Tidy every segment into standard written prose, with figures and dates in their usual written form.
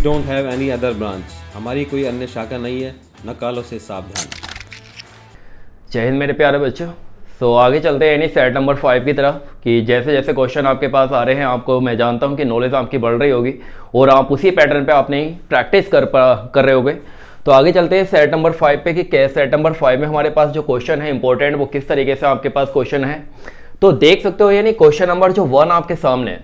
don't have any other branch. हमारी कोई अन्य शाखा नहीं है, नकालों से सावधान। जय हिंद मेरे प्यारे बच्चों। तो आगे चलते हैं यानी सेट नंबर 5 की तरफ कि जैसे जैसे क्वेश्चन आपके पास आ रहे हैं, आपको मैं जानता हूं कि नॉलेज आपकी बढ़ रही होगी और आप उसी पैटर्न पे आपने प्रैक्टिस कर रहे होगे। तो आगे चलते हैं सेट नंबर 5 पे कि सेट नंबर 5 में हमारे पास जो क्वेश्चन है इंपॉर्टेंट वो किस तरीके से आपके पास क्वेश्चन है। तो देख सकते हो यानी क्वेश्चन नंबर जो 1 आपके सामने है,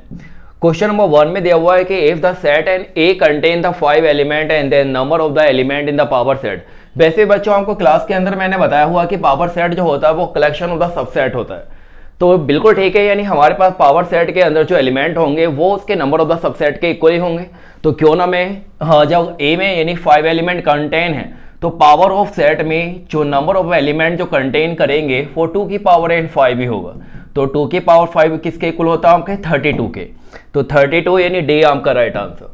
क्वेश्चन नंबर 1 में दिया हुआ है कि if the set and A contain the 5 element and then number of the element in the power set. वैसे बच्चों आपको क्लास के अंदर मैंने बताया हुआ कि पावर सेट जो होता है वो कलेक्शन ऑफ द सबसेट होता है। तो बिल्कुल ठीक है, यानी हमारे पास पावर सेट के अंदर जो एलिमेंट होंगे वो उसके नंबर ऑफ द सबसेट के इक्वल ही होंगे। तो क्यों ना मैं जब ए में यानी 5 एलिमेंट कंटेन है तो पावर ऑफ सेट में जो नंबर ऑफ एलिमेंट जो कंटेन करेंगे वो 2 की पावर एन 5 ही होगा। तो 2 की पावर 5 किसके इक्वल होता है आपके 32 के। तो 32 यानी डी आपका राइट आंसर।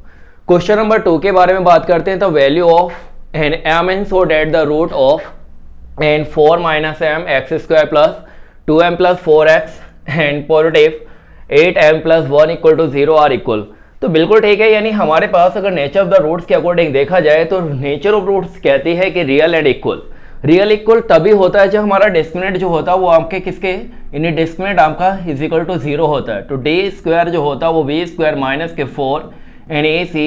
क्वेश्चन नंबर 2 के बारे में बात करते हैं। तो value of N M N so that the root of N 4 minus M X square plus 2m plus 4x and positive 8m plus 1 equal to 0 are equal. तो बिल्कुल ठीक है, यानी हमारे पास अगर नेचर ऑफ द रूट्स के according देखा जाए तो नेचर ऑफ रूट्स कहती है कि real and equal. Real equal तभी होता है जब हमारा डिस्क्रिमिनेंट जो होता है वो आपके किसके यानी डिस्क्रिमिनेंट आपका इज इक्वल टू 0 होता है। तो डी स्क्वायर जो होता है वो वी स्क्वायर माइनस के 4 and A C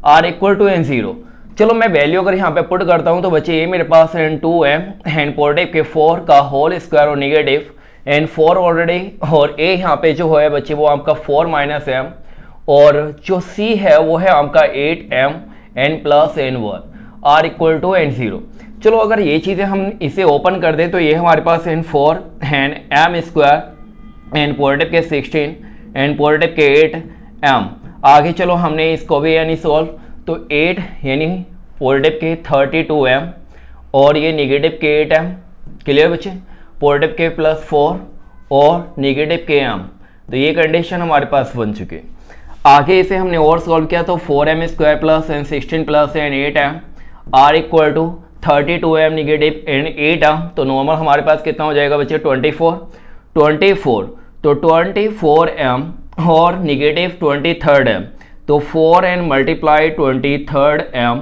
are equal to N 0। चलो मैं वैल्यू अगर यहाँ पे पुट करता हूँ तो बच्चे ये मेरे पास है 2m एंड पॉजिटिव के 4 का होल स्क्वायर और नेगेटिव एंड 4 ऑलरेडी और ए यहाँ पे जो है बच्चे वो आपका 4 माइनस एम और जो सी है वो है आपका 8m N plus N 1 are equal to N 0। चलो अगर ये चीज़ें हम इसे ओपन कर दें तो ये हमारे पास n 4 and m square and positive के 16 एंड पॉजिटिव के 8m। आगे चलो हमने इसको भी यानी सोल्व तो 8 यानी पॉजिटिव के 32m और ये निगेटिव के 8m। क्लियर बच्चे, पॉजिटिव के प्लस 4 और निगेटिव के m। तो ये कंडीशन हमारे पास बन चुकी है। आगे इसे हमने और सॉल्व किया तो 4m square plus N 16 plus N 8m are equal to 32m negative N 8m। तो नॉर्मल हमारे पास कितना हो जाएगा बच्चे 24। तो 24m और निगेटिव 23m तो 4 एन मल्टीप्लाई 23m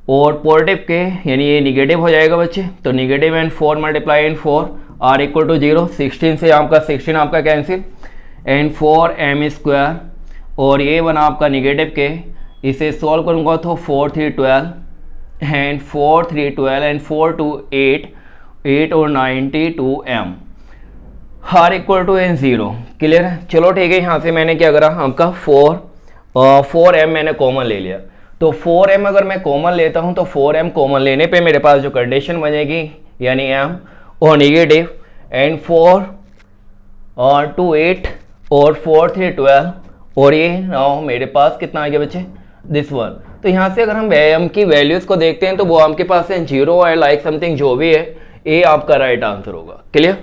और पॉजिटिव के यानी ये निगेटिव हो जाएगा बच्चे। तो negative N 4 multiply N 4 are equal to 0। 16 से आपका 16 आपका कैंसिल एन 4m स्क्वायर और ये बना आपका निगेटिव के। इसे सॉल्व करूँगा तो 4 3 12 एंड 4 3 12 एंड 4 2 8 और 92m are equal to N 0। Clear है। चलो ठीक है, यहाँ से मैंने क्या करा आपका 4m मैंने कॉमन ले लिया। तो 4m अगर मैं कॉमन लेता हूँ तो 4m कॉमन लेने पे मेरे पास जो कंडीशन बनेगी यानी m और निगेटिव एंड 4 और 2 8 और 4 3 12 और ये नाउ मेरे पास कितना आ गया बच्चे दिस वन। तो यहाँ से अगर हम m की वैल्यूज को देखते हैं तो वो आपके पास है 0 है लाइक समथिंग जो भी है, ये आपका राइट आंसर होगा। क्लियर।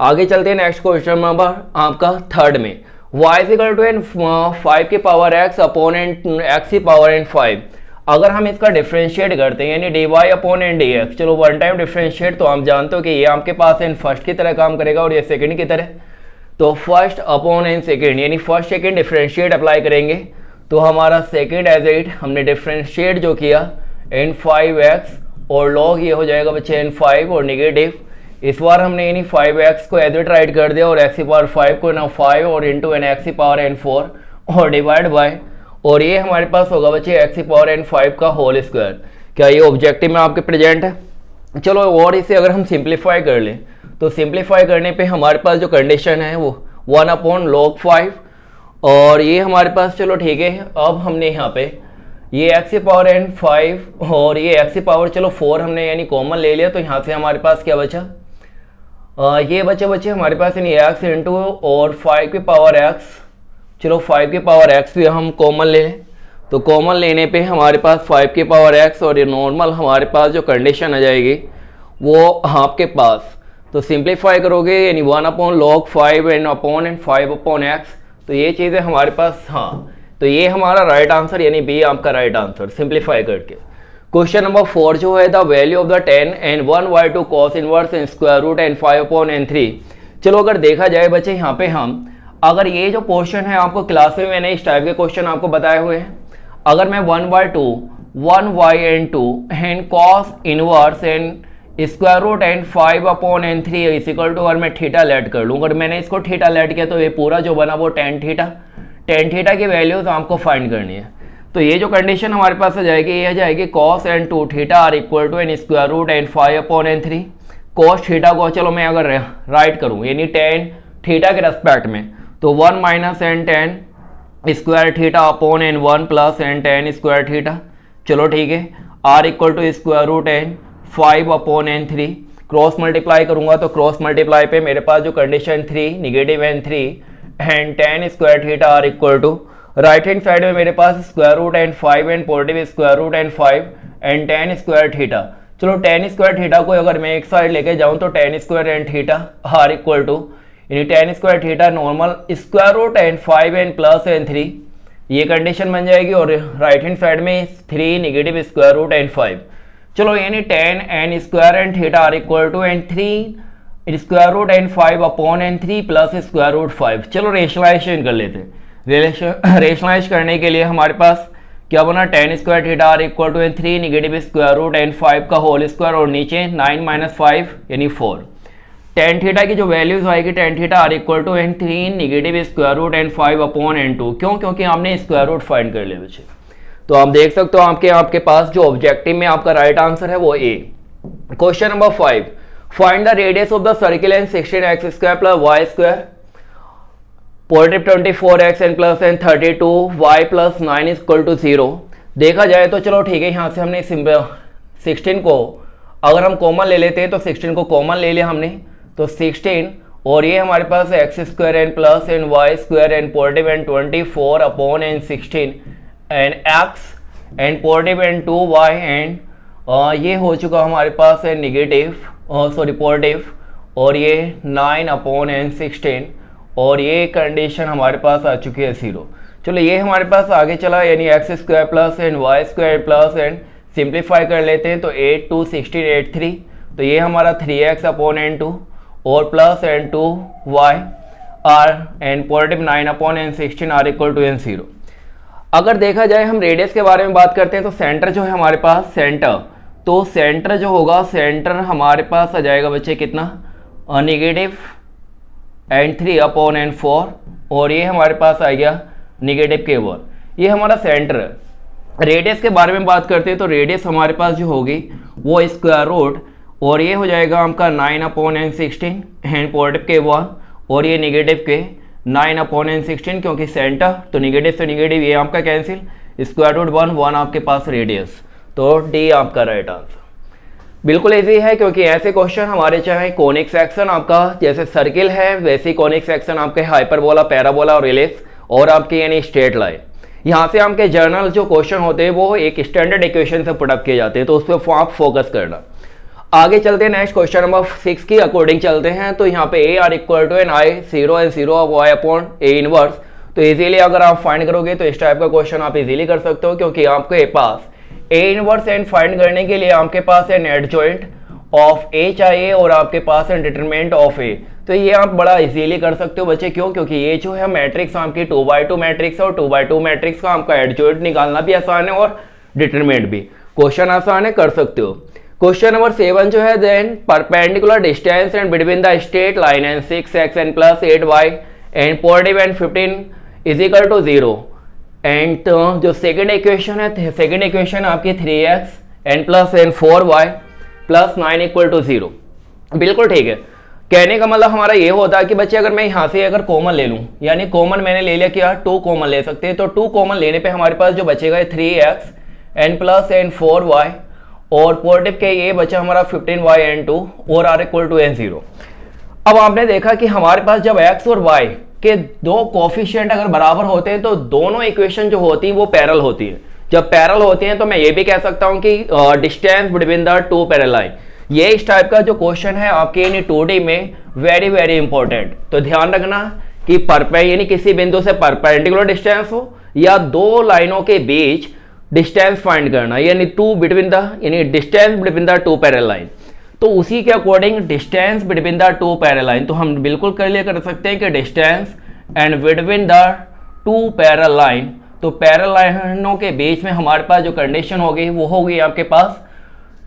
आगे चलते हैं नेक्स्ट क्वेश्चन नंबर आपका 3rd में। y is equal to N 5 की power x upon N x की पावर एन 5। अगर हम इसका डिफरेंशिएट करते हैं यानी D Y upon N D X. चलो वन टाइम डिफरेंशिएट तो हम जानते हो कि ये आपके पास एन फर्स्ट की तरह काम करेगा और ये सेकंड की तरह। तो फर्स्ट अपॉन एन सेकंड यानी फर्स्ट सेकंड डिफरेंशिएट अप्लाई करेंगे तो हमारा सेकंड एज इट हमने डिफरेंशिएट जो किया एन 5x और लॉग ये हो जाएगा बच्चे एन 5 और निगेटिव। इस बार हमने यानी 5x को एज इट राइट कर दिया और x की पावर 5 को ना 5 और इंटू एन एक्स की पावर एन 4 और डिवाइड बाय और ये हमारे पास होगा बच्चे x की पावर एन 5 का होल स्क्वायर। क्या ये ऑब्जेक्टिव में आपके प्रेजेंट है। चलो और इसे अगर हम सिंप्लीफाई कर लें तो सिंप्लीफाई करने पे हमारे पास जो कंडीशन है वो 1 अपॉन लॉग 5 और ये हमारे पास चलो ठीक है। अब हमने यहाँ पे ये x की पावर एन 5 और ये x की पावर चलो 4 हमने यानी कॉमन ले लिया। तो यहाँ से हमारे पास क्या बचा ये बच्चे हमारे पास यानी x इंटू और 5 की पावर x। चलो 5 की पावर x भी हम कॉमन ले लें तो कॉमन लेने पे हमारे पास 5 की पावर x और ये नॉर्मल हमारे पास जो कंडीशन आ जाएगी वो आपके पास तो सिंप्लीफाई करोगे यानी 1 upon log 5 and upon and 5 upon x। तो ये चीज़ें हमारे पास हाँ, तो ये हमारा राइट आंसर यानी बी आपका राइट आंसर सिंप्लीफाई करके। क्वेश्चन नंबर 4 जो है the value of the 10 and 1/2 cos inverse and square root and 5 upon N 3। चलो अगर देखा जाए बच्चे यहाँ पे हम अगर ये जो क्वेश्चन है आपको क्लास में मैंने इस टाइप के क्वेश्चन आपको बताए हुए हैं, अगर मैं 1/2 1y/2 and cos inverse and square root and 5/n3 is equal to, अगर मैं थीटा लेट कर लूँ, अगर मैंने इसको थीटा लेट किया तो ये पूरा जो बना वो टेन थीटा की वैल्यूज आपको फाइंड करनी है। तो ये जो कंडीशन हमारे पास आ जाएगी, ये आ जाएगी cos n2 theta are equal to N square root and 5/n3 cos theta को चलो मैं अगर राइट करूँ यानी टेन थीटा के रेस्पेक्ट में, तो 1 minus n tan square theta upon n 1 plus n tan square theta. चलो ठीक है, are equal to square root n 5/n3 cross multiply करूंगा तो क्रॉस मल्टीप्लाई पे मेरे पास जो condition 3 negative n 3 and tan square theta are equal to right hand side में मेरे पास square root and 5 and positive square root and 5 and tan square theta. चलो टेन स्क्वायर थीटा को अगर मैं एक साइड लेके जाऊं तो tan square and theta are equal to यानी tan square theta normal square root and 5 and plus and 3, ये कंडीशन बन जाएगी। और राइट हैंड साइड में 3 निगेटिव स्क्वायर रूट एंड 5। चलो यानी tan N square and theta are equal to and 3 square root and 5/n3 plus square root 5। चलो rationalisation कर लेते हैं। रेशनलाइज करने के लिए हमारे पास क्या बना, tan square theta are equal to N 3 negative square root and 5 का होल स्क्वायर और नीचे 9 माइनस 5 यानी 4। टेन थीटा की जो वैल्यूज आएगी tan theta are equal to N 3 negative square root and 5/n2। क्यों? क्योंकि हमने स्क्वायर रूट फाइंड कर लिया बच्चे। तो आप देख सकते हो आपके पास जो ऑब्जेक्टिव में आपका राइट आंसर है वो A. Question number 5, find the radius of the circle and 16x square plus y square positive 24x n plus n 32y plus 9 equal to 0। देखा जाए तो चलो ठीक है, यहाँ से हमने 16 को अगर हम कॉमन ले लेते हैं तो 16 को कॉमन ले लिया हमने, तो 16 और ये हमारे पास x square N plus N Y square N positive n 24/n16 n x n positive n 2y and ये हो चुका हमारे पास है निगेटिव पॉजिटिव और ये 9/n16 और ये कंडीशन हमारे पास आ चुकी है 0। चलो ये हमारे पास आगे चला यानी X square plus N Y square plus N simplify कर लेते हैं तो 8 2 16 8 3, तो ये हमारा 3x/n2 और plus n2y are N positive 9/n16 are equal to n0। अगर देखा जाए हम रेडियस के बारे में बात करते हैं तो सेंटर जो है हमारे पास सेंटर जो होगा सेंटर हमारे पास आ जाएगा बच्चे कितना निगेटिव एंड 3/n4 और ये हमारे पास आ गया निगेटिव k1। ये हमारा सेंटर है। रेडियस के बारे में बात करते हैं तो रेडियस हमारे पास जो होगी वो स्क्वायर रूट और ये हो जाएगा आपका 9/n16 एंड पॉजिटिव k1 और ये निगेटिव के 9/n16 क्योंकि सेंटर तो निगेटिव से निगेटिव ये आपका कैंसिल, स्क्वायर रूट 1 आपके पास रेडियस, तो डी आपका राइट आंसर। बिल्कुल इजी है क्योंकि ऐसे क्वेश्चन हमारे चाहे कोनिक सेक्शन आपका जैसे सर्किल है वैसे कोनिक सेक्शन आपके हाइपरबोला पैराबोला और इलिप्स और आपके यानी स्ट्रेट लाइन, यहाँ से आपके जर्नल जो क्वेश्चन होते हैं वो एक स्टैंडर्ड इक्वेशन से पुट अप किए जाते हैं, तो उस पर आप फोकस करना। आगे चलते हैं नेक्स्ट क्वेश्चन नंबर 6 की अकॉर्डिंग चलते हैं। तो यहाँ पे A are equal to N I 0 and 0 Y upon A inverse, तो इजीली अगर आप फाइंड करोगे तो इस टाइप का क्वेश्चन आप इजीली कर सकते हो क्योंकि आपके पास ए इनवर्स एंड फाइंड करने के लिए आपके पास है नेट जॉइंट ऑफ ए चाहिए और आपके पास है डिटरमिनेंट ऑफ ए, तो ये आप बड़ा इजीली कर सकते हो बच्चे। क्यों? क्योंकि ये जो है मैट्रिक्स आपकी 2x2 मैट्रिक्स और 2x2 मैट्रिक्स का आपका एडजॉइंट निकालना भी आसान है और डिटरमिनेंट भी, क्वेश्चन आसान है, कर सकते हो। क्वेश्चन नंबर 7 जो है then perpendicular distance and between the straight line and 6x and plus 8y and positive and 15 is equal to 0 and जो सेकंड इक्वेशन है सेकंड इक्वेशन आपकी 3x and plus and 4y plus 9 equal to 0। बिल्कुल ठीक है, कहने का मतलब हमारा ये होता है कि बच्चे अगर मैं यहाँ से अगर कॉमन ले लूँ यानी कॉमन मैंने ले लिया कि 2 कॉमन ले सकते हैं, तो 2 कॉमन लेने पे हमारे पास जो बचेगा 3x and plus and 4y और पॉजिटिव के ये बचा हमारा 15y एंड 2 और आर इक्वल टू n0। अब आपने देखा कि हमारे पास जब x और y के दो कोफिशिएंट अगर बराबर होते हैं तो दोनों इक्वेशन जो होती हैं वो पैरेलल होती है। जब पैरेलल होती हैं तो मैं ये भी कह सकता हूं कि distance between the two parallel line, ये इस टाइप का जो क्वेश्चन है आपके यानी 2D में वेरी वेरी इंपॉर्टेंट। तो ध्यान रखना कि यानी किसी बिंदु से परपेंडिकुलर डिस्टेंस हो या दो लाइनों के बीच डिस्टेंस फाइंड करना यानी यानी distance between the two parallel line, तो उसी के according distance between the two parallel line तो हम बिल्कुल कर सकते हैं कि distance and between the two parallel line तो पैरेलल लाइनों के बीच में हमारे पास जो कंडीशन होगी वो होगी आपके पास,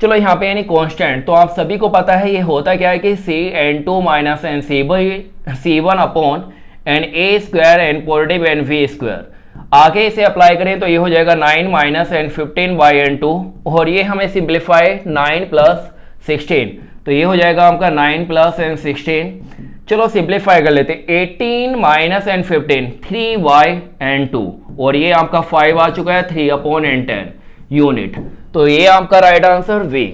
चलो यहाँ पे यानी कांस्टेंट, तो आप सभी को पता है ये होता क्या है कि Cn2 minus N C1 upon N A square N positive N we square. आगे इसे अप्लाई करें तो ये हो जाएगा 9 minus N 15 by N two, और ये हमें सिंप्लीफाई 9 प्लस 16, तो ये हो जाएगा आपका 9 प्लस एन 16। चलो सिंप्लीफाई कर लेते हैं, 18 minus N 15 3 Y N two, और ये आपका 5 आ चुका है 3 अपॉन एन 10 यूनिट, तो ये आपका right answer B.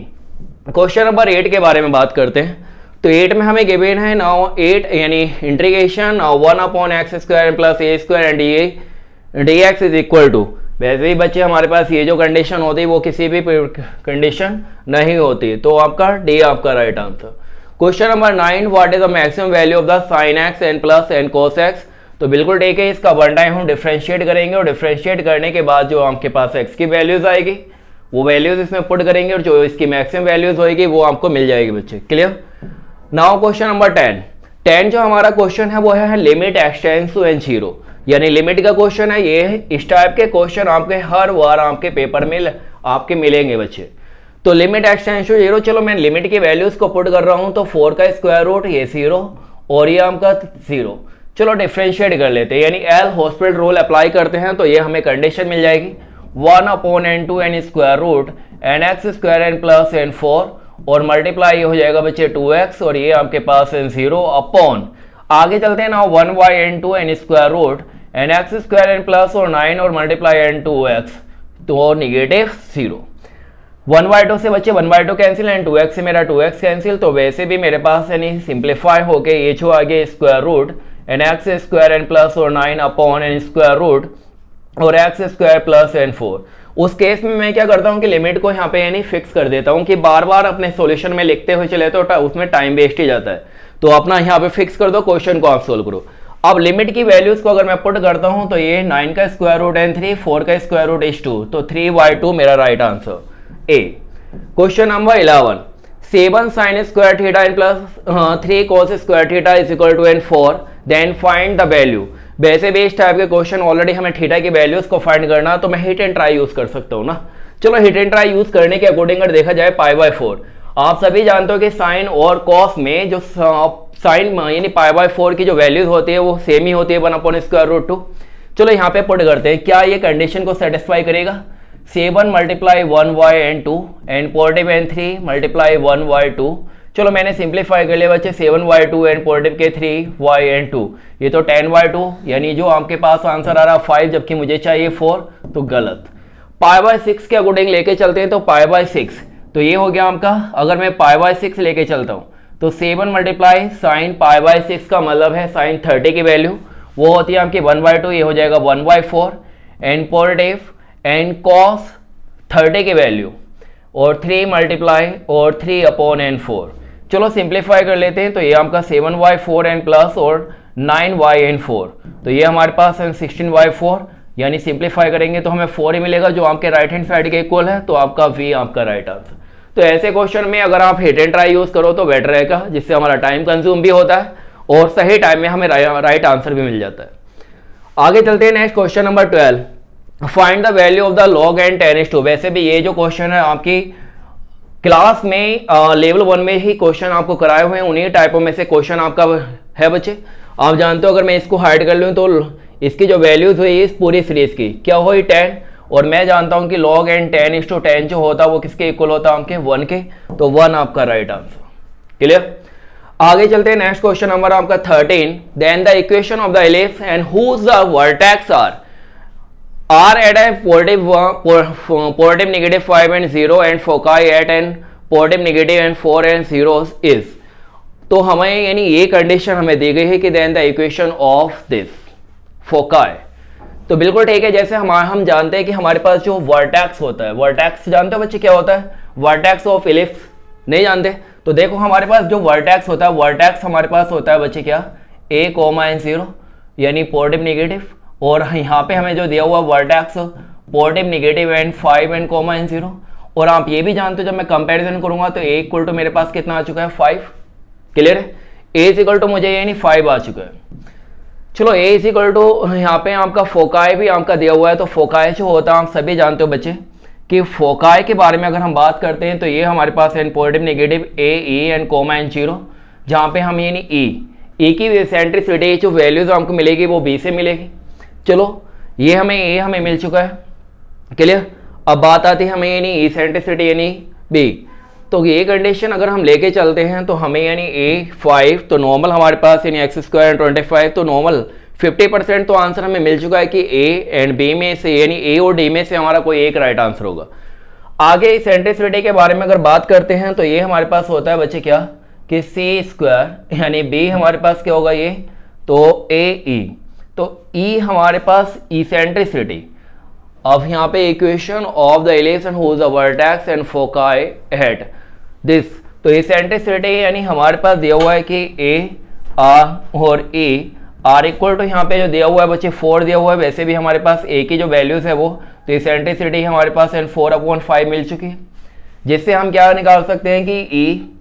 Question number 8 के बारे में बात करते हैं। तो 8 में हमें गिवन है नाउ 8 यानी integration 1 upon X square plus A square and D X is equal to, वैसे ही बच्चे हमारे पास ये जो कंडीशन होती है वो किसी भी कंडीशन नहीं होती, तो आपका डी आपका right answer. Question number 9, what is the maximum value of the sine X N plus N cos X. तो बिल्कुल ठीक है, इसका वन टाइम हम डिफ्रेंशिएट करेंगे, और डिफ्रेंशिएट करने के बाद जो आपके पास एक्स की वैल्यूज आएगी वो वैल्यूज इसमें पुट करेंगे, और जो इसकी मैक्सिमम वैल्यूज होगी वो आपको मिल जाएगी बच्चे। क्लियर। नाउ क्वेश्चन नंबर 10 जो हमारा क्वेश्चन है वो है limit X tends to N 0, यानी लिमिट का क्वेश्चन है ये। इस टाइप के क्वेश्चन आपके हर बार आपके पेपर में आपके मिलेंगे बच्चे। तो लिमिट एक्स टेंड्स टू 0, चलो मैं लिमिट की वैल्यूज को पुट कर रहा हूं, तो 4 का स्क्वायर रूट ये 0 और ये आपका 0। चलो डिफ्रेंशिएट कर लेते हैं, यानी एल हॉस्पिटल रूल अप्लाई करते हैं, तो ये हमें कंडीशन मिल जाएगी 1 upon N two N square root N X square N plus N 4, और मल्टीप्लाई हो जाएगा बच्चे 2x, और ये आपके पास एन 0 अपॉन, आगे चलते हैं ना 1 by N two N square root N X square N plus और 9 और मल्टीप्लाई एन 2x, तो नेगेटिव 0। 1/2 से बच्चे 1/2 कैंसिल एंड 2x से मेरा 2x कैंसिल, तो वैसे भी मेरे पास यानी सिंप्लीफाई होके ये जो आगे square root N X square N plus और 9 अपॉन एन स्क्वायर रूट और एक्स स्क्वायर प्लस एन 4। उस केस में मैं क्या करता हूँ कि लिमिट को यहाँ पे यानी फिक्स कर देता हूँ कि बार बार अपने सॉल्यूशन में लिखते हुए चले तो उसमें टाइम वेस्ट ही जाता है, तो अपना यहाँ पे फिक्स कर दो, क्वेश्चन को आप सोल्व करो। अब लिमिट की वैल्यूज को अगर मैं पुट करता हूँ तो ये 9 का स्क्वायर रूट एन 3, 4 का स्क्वायर रूट इज 2, तो 3/2 मेरा right answer A. Question number 11, 7 sine square theta N plus 3 cos square theta is equal to N 4, then find the value. वैसे भी इस टाइप के क्वेश्चन ऑलरेडी हमें थीटा की वैल्यूज को फाइंड करना, तो मैं हिट एंड ट्राई यूज कर सकता हूँ ना। चलो हिट एंड ट्राई यूज करने के अकॉर्डिंग अगर देखा जाए π/4, आप सभी जानते हो कि साइन और कॉस में जो साइन यानी π/4 की जो वैल्यूज होती है वो सेम ही होती है 1 अपॉन स्क्वायर रूट 2। चलो यहाँ पे पुट करते हैं, क्या ये कंडीशन को सेटिस्फाई करेगा। 7 multiply 1 by N 2 N positive N 3 multiply 1 by 2। चलो मैंने सिंप्लीफाई कर लिया बच्चे, 7/2 एन पॉजिटिव के 3 एन 2, ये तो 10/2, यानी जो आपके पास आंसर आ रहा 5, जबकि मुझे चाहिए 4, तो गलत। π/6 के अकॉर्डिंग लेके चलते हैं, तो π/6, तो ये हो गया आपका, अगर मैं π/6 लेके चलता हूँ तो 7 मल्टीप्लाई साइन π/6 का मतलब है साइन 30 की वैल्यू वो होती है आपकी 1/2, ये हो जाएगा 1/4 एन पॉजिटिव एन कॉस 30 की वैल्यू और 3 मल्टीप्लाई और 3 अपॉन एन 4। चलो सिंप्लीफाई कर लेते हैं, तो ये आपका 7/4 एन प्लस और 9 एन 4, तो ये हमारे पास है 16/4, यानी सिंप्लीफाई करेंगे तो हमें 4 ही मिलेगा जो आपके राइट हैंड साइड के इक्वल है, तो आपका वी आपका राइट आंसर। तो ऐसे क्वेश्चन में अगर आप हिट एंड ट्राई यूज करो तो बेटर रहेगा, जिससे हमारा टाइम कंज्यूम भी होता है और सही टाइम में हमें राइट आंसर भी मिल जाता है। आगे चलते हैं next question number 12, find the value of the log N 10:2। वैसे भी ये जो क्वेश्चन है आपकी क्लास में लेवल 1 में ही क्वेश्चन आपको कराए हुए हैं, उन्हीं टाइपों में से क्वेश्चन आपका है बच्चे। आप जानते हो अगर मैं इसको हाइड कर लूँ तो इसकी जो वैल्यूज हुई इस पूरी सीरीज की क्या हुई 10, और मैं जानता हूं कि log n 10:10 जो होता है वो किसके इक्वल होता है आपके 1 के, तो 1 आपका राइट आंसर। क्लियर। आगे चलते हैं नेक्स्ट क्वेश्चन नंबर आपका 13, then the equation of the ellipse and whose the vertex are at A positive negative 5 and 0 and foci at N positive negative and 4 and 0 is. तो हमें यानी ये condition हमें दी गई है कि then the equation of this foci, तो बिल्कुल ठीक है। जैसे हम जानते हैं कि हमारे पास जो वर्टेक्स होता है, वर्टेक्स जानते हो बच्चे क्या होता है, वर्टेक्स ऑफ एलिप्स नहीं जानते, तो देखो हमारे पास जो वर्टेक्स होता है, वर्टेक्स हमारे पास होता है बच्चे क्या a, n0 यानी पॉजिटिव नेगेटिव, और यहाँ पे हमें जो दिया हुआ vertex positive negative and 5 and n0। और आप ये भी जानते हो जब मैं कंपैरिजन करूंगा तो a इक्वल टू मेरे पास कितना आ चुका है 5। क्लियर है, a इक्वल टू मुझे यानी 5 आ चुका है। चलो ए इज इक्वल टू, यहाँ पे आपका फोकाई भी आपका दिया हुआ है, तो फोकाई जो होता है आप सभी जानते हो बच्चे कि फोकाई के बारे में अगर हम बात करते हैं तो ये हमारे पास है positive negative A E and comma and zero, जहाँ पे हम यानी ई की एसेंट्रिसिटी जो वैल्यूज हमको मिलेगी वो बी से मिलेगी। चलो ये हमें ए हमें मिल चुका है, क्लियर। अब बात आती है हमें यानी एसेंट्रिसिटी यानी बी, तो ये कंडीशन अगर हम लेके चलते हैं तो हमें यानी ए 5 तो नॉर्मल हमारे पास यानी एक्स स्क्वायर एंड 25 तो नॉर्मल 50% तो आंसर हमें मिल चुका है कि ए एंड बी में से यानी ए और डी में से हमारा कोई एक राइट आंसर होगा। आगे एसेंट्रिसिटी के बारे में अगर बात करते हैं तो ये हमारे पास होता है बच्चे क्या कि सी स्क्वायर यानी बी हमारे पास क्या होगा ये तो ए ई, तो ई हमारे पास इसेंट्रिसिटी। अब यहाँ पे इक्वेशन ऑफ द इलेशन whose the vertex and foci at this, तो इसेंट्रिसिटी यानी हमारे पास दिया हुआ है कि ए आर और ए आर इक्वल टू यहाँ पे जो दिया हुआ है बच्चे 4 दिया हुआ है, वैसे भी हमारे पास ए की जो वैल्यूज है वो, तो इसेंट्रिसिटी हमारे पास 4/5 मिल चुकी है, जिससे हम क्या निकाल सकते हैं कि ई,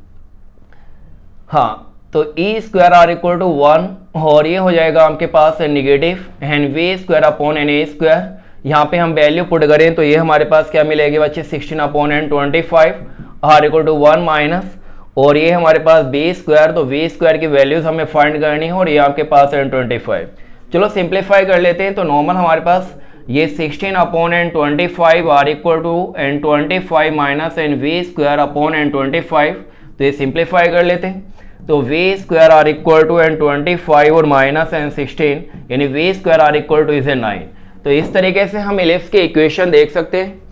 हाँ तो e square are equal to 1 और ये हो जाएगा आपके पास negative and we square upon N A square. यहाँ पे हम वैल्यू पुट करें तो ये हमारे पास क्या मिलेगी बच्चे 16/25 आर इक्वल टू 1 माइनस, और ये हमारे पास बी स्क्वायर, तो वी स्क्वायर की वैल्यूज हमें फाइंड करनी है और ये आपके पास है 25। चलो सिंप्लीफाई कर लेते हैं, तो नॉर्मल हमारे पास ये 16/25 are equal to N 25 minus N we square upon N 25, तो ये सिंप्लीफाई कर लेते हैं, तो B square are equal to N 25 और माइनस एन 16 यानी B square are equal to is A 9। तो इस तरीके से हम इलिप्स के इक्वेशन देख सकते हैं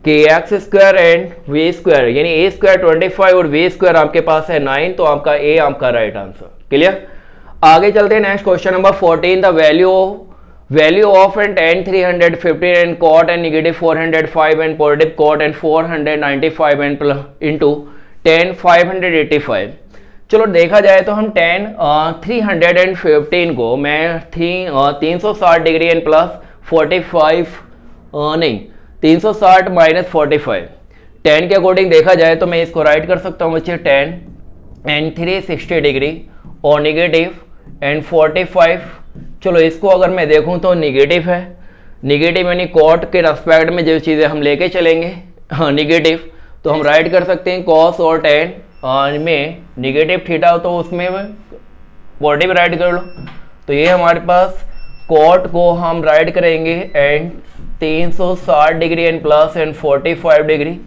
कि X square and we square यानी ए स्क्वायर 25 और वी स्क्वायर आपके पास है 9, तो आपका ए आपका राइट आंसर, क्लियर। आगे चलते हैं next question number 14, the value of and tan 315 and cot and negative 405 and positive cot and 495 and into tan 585। चलो देखा जाए तो हम tan 315 को मैं 360 डिग्री एंड प्लस 45 नहीं 360 माइनस 45 10 के अकॉर्डिंग देखा जाए तो मैं इसको राइट कर सकता हूँ बच्चे 10 एंड 360 डिग्री और निगेटिव एंड 45। चलो इसको अगर मैं देखूँ तो निगेटिव है, निगेटिव यानी कॉट के रेस्पेक्ट में जो चीज़ें हम लेके चलेंगे हाँ निगेटिव, तो हम राइट कर सकते हैं कॉस और टेन में निगेटिव थीटा, तो उसमें पॉजिटिव राइट कर लो, तो ये हमारे पास कॉट को हम राइट करेंगे and 360 degree and plus and 45 degree,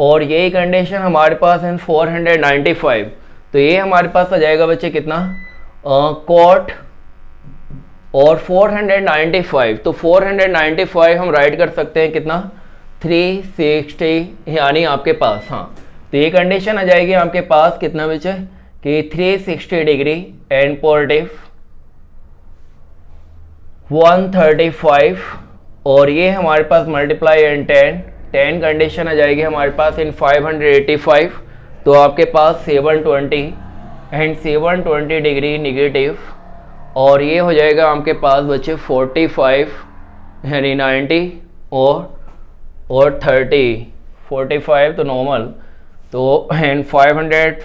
और यही कंडीशन हमारे पास है 495, तो ये हमारे पास आ जाएगा बच्चे कितना कॉट और 495, तो 495 हम राइट कर सकते हैं कितना 360 यानी आपके पास, हाँ तो ये कंडीशन आ जाएगी आपके पास कितना बच्चे कि 360 डिग्री एंड पॉजिटिव 135, और ये हमारे पास मल्टीप्लाई एंड 10 कंडीशन आ जाएगी हमारे पास इन 585, तो आपके पास 720 एंड 720 डिग्री निगेटिव, और ये हो जाएगा आपके पास बच्चे 45 यानी 90 और 30 45 तो नॉर्मल, तो एंड 500,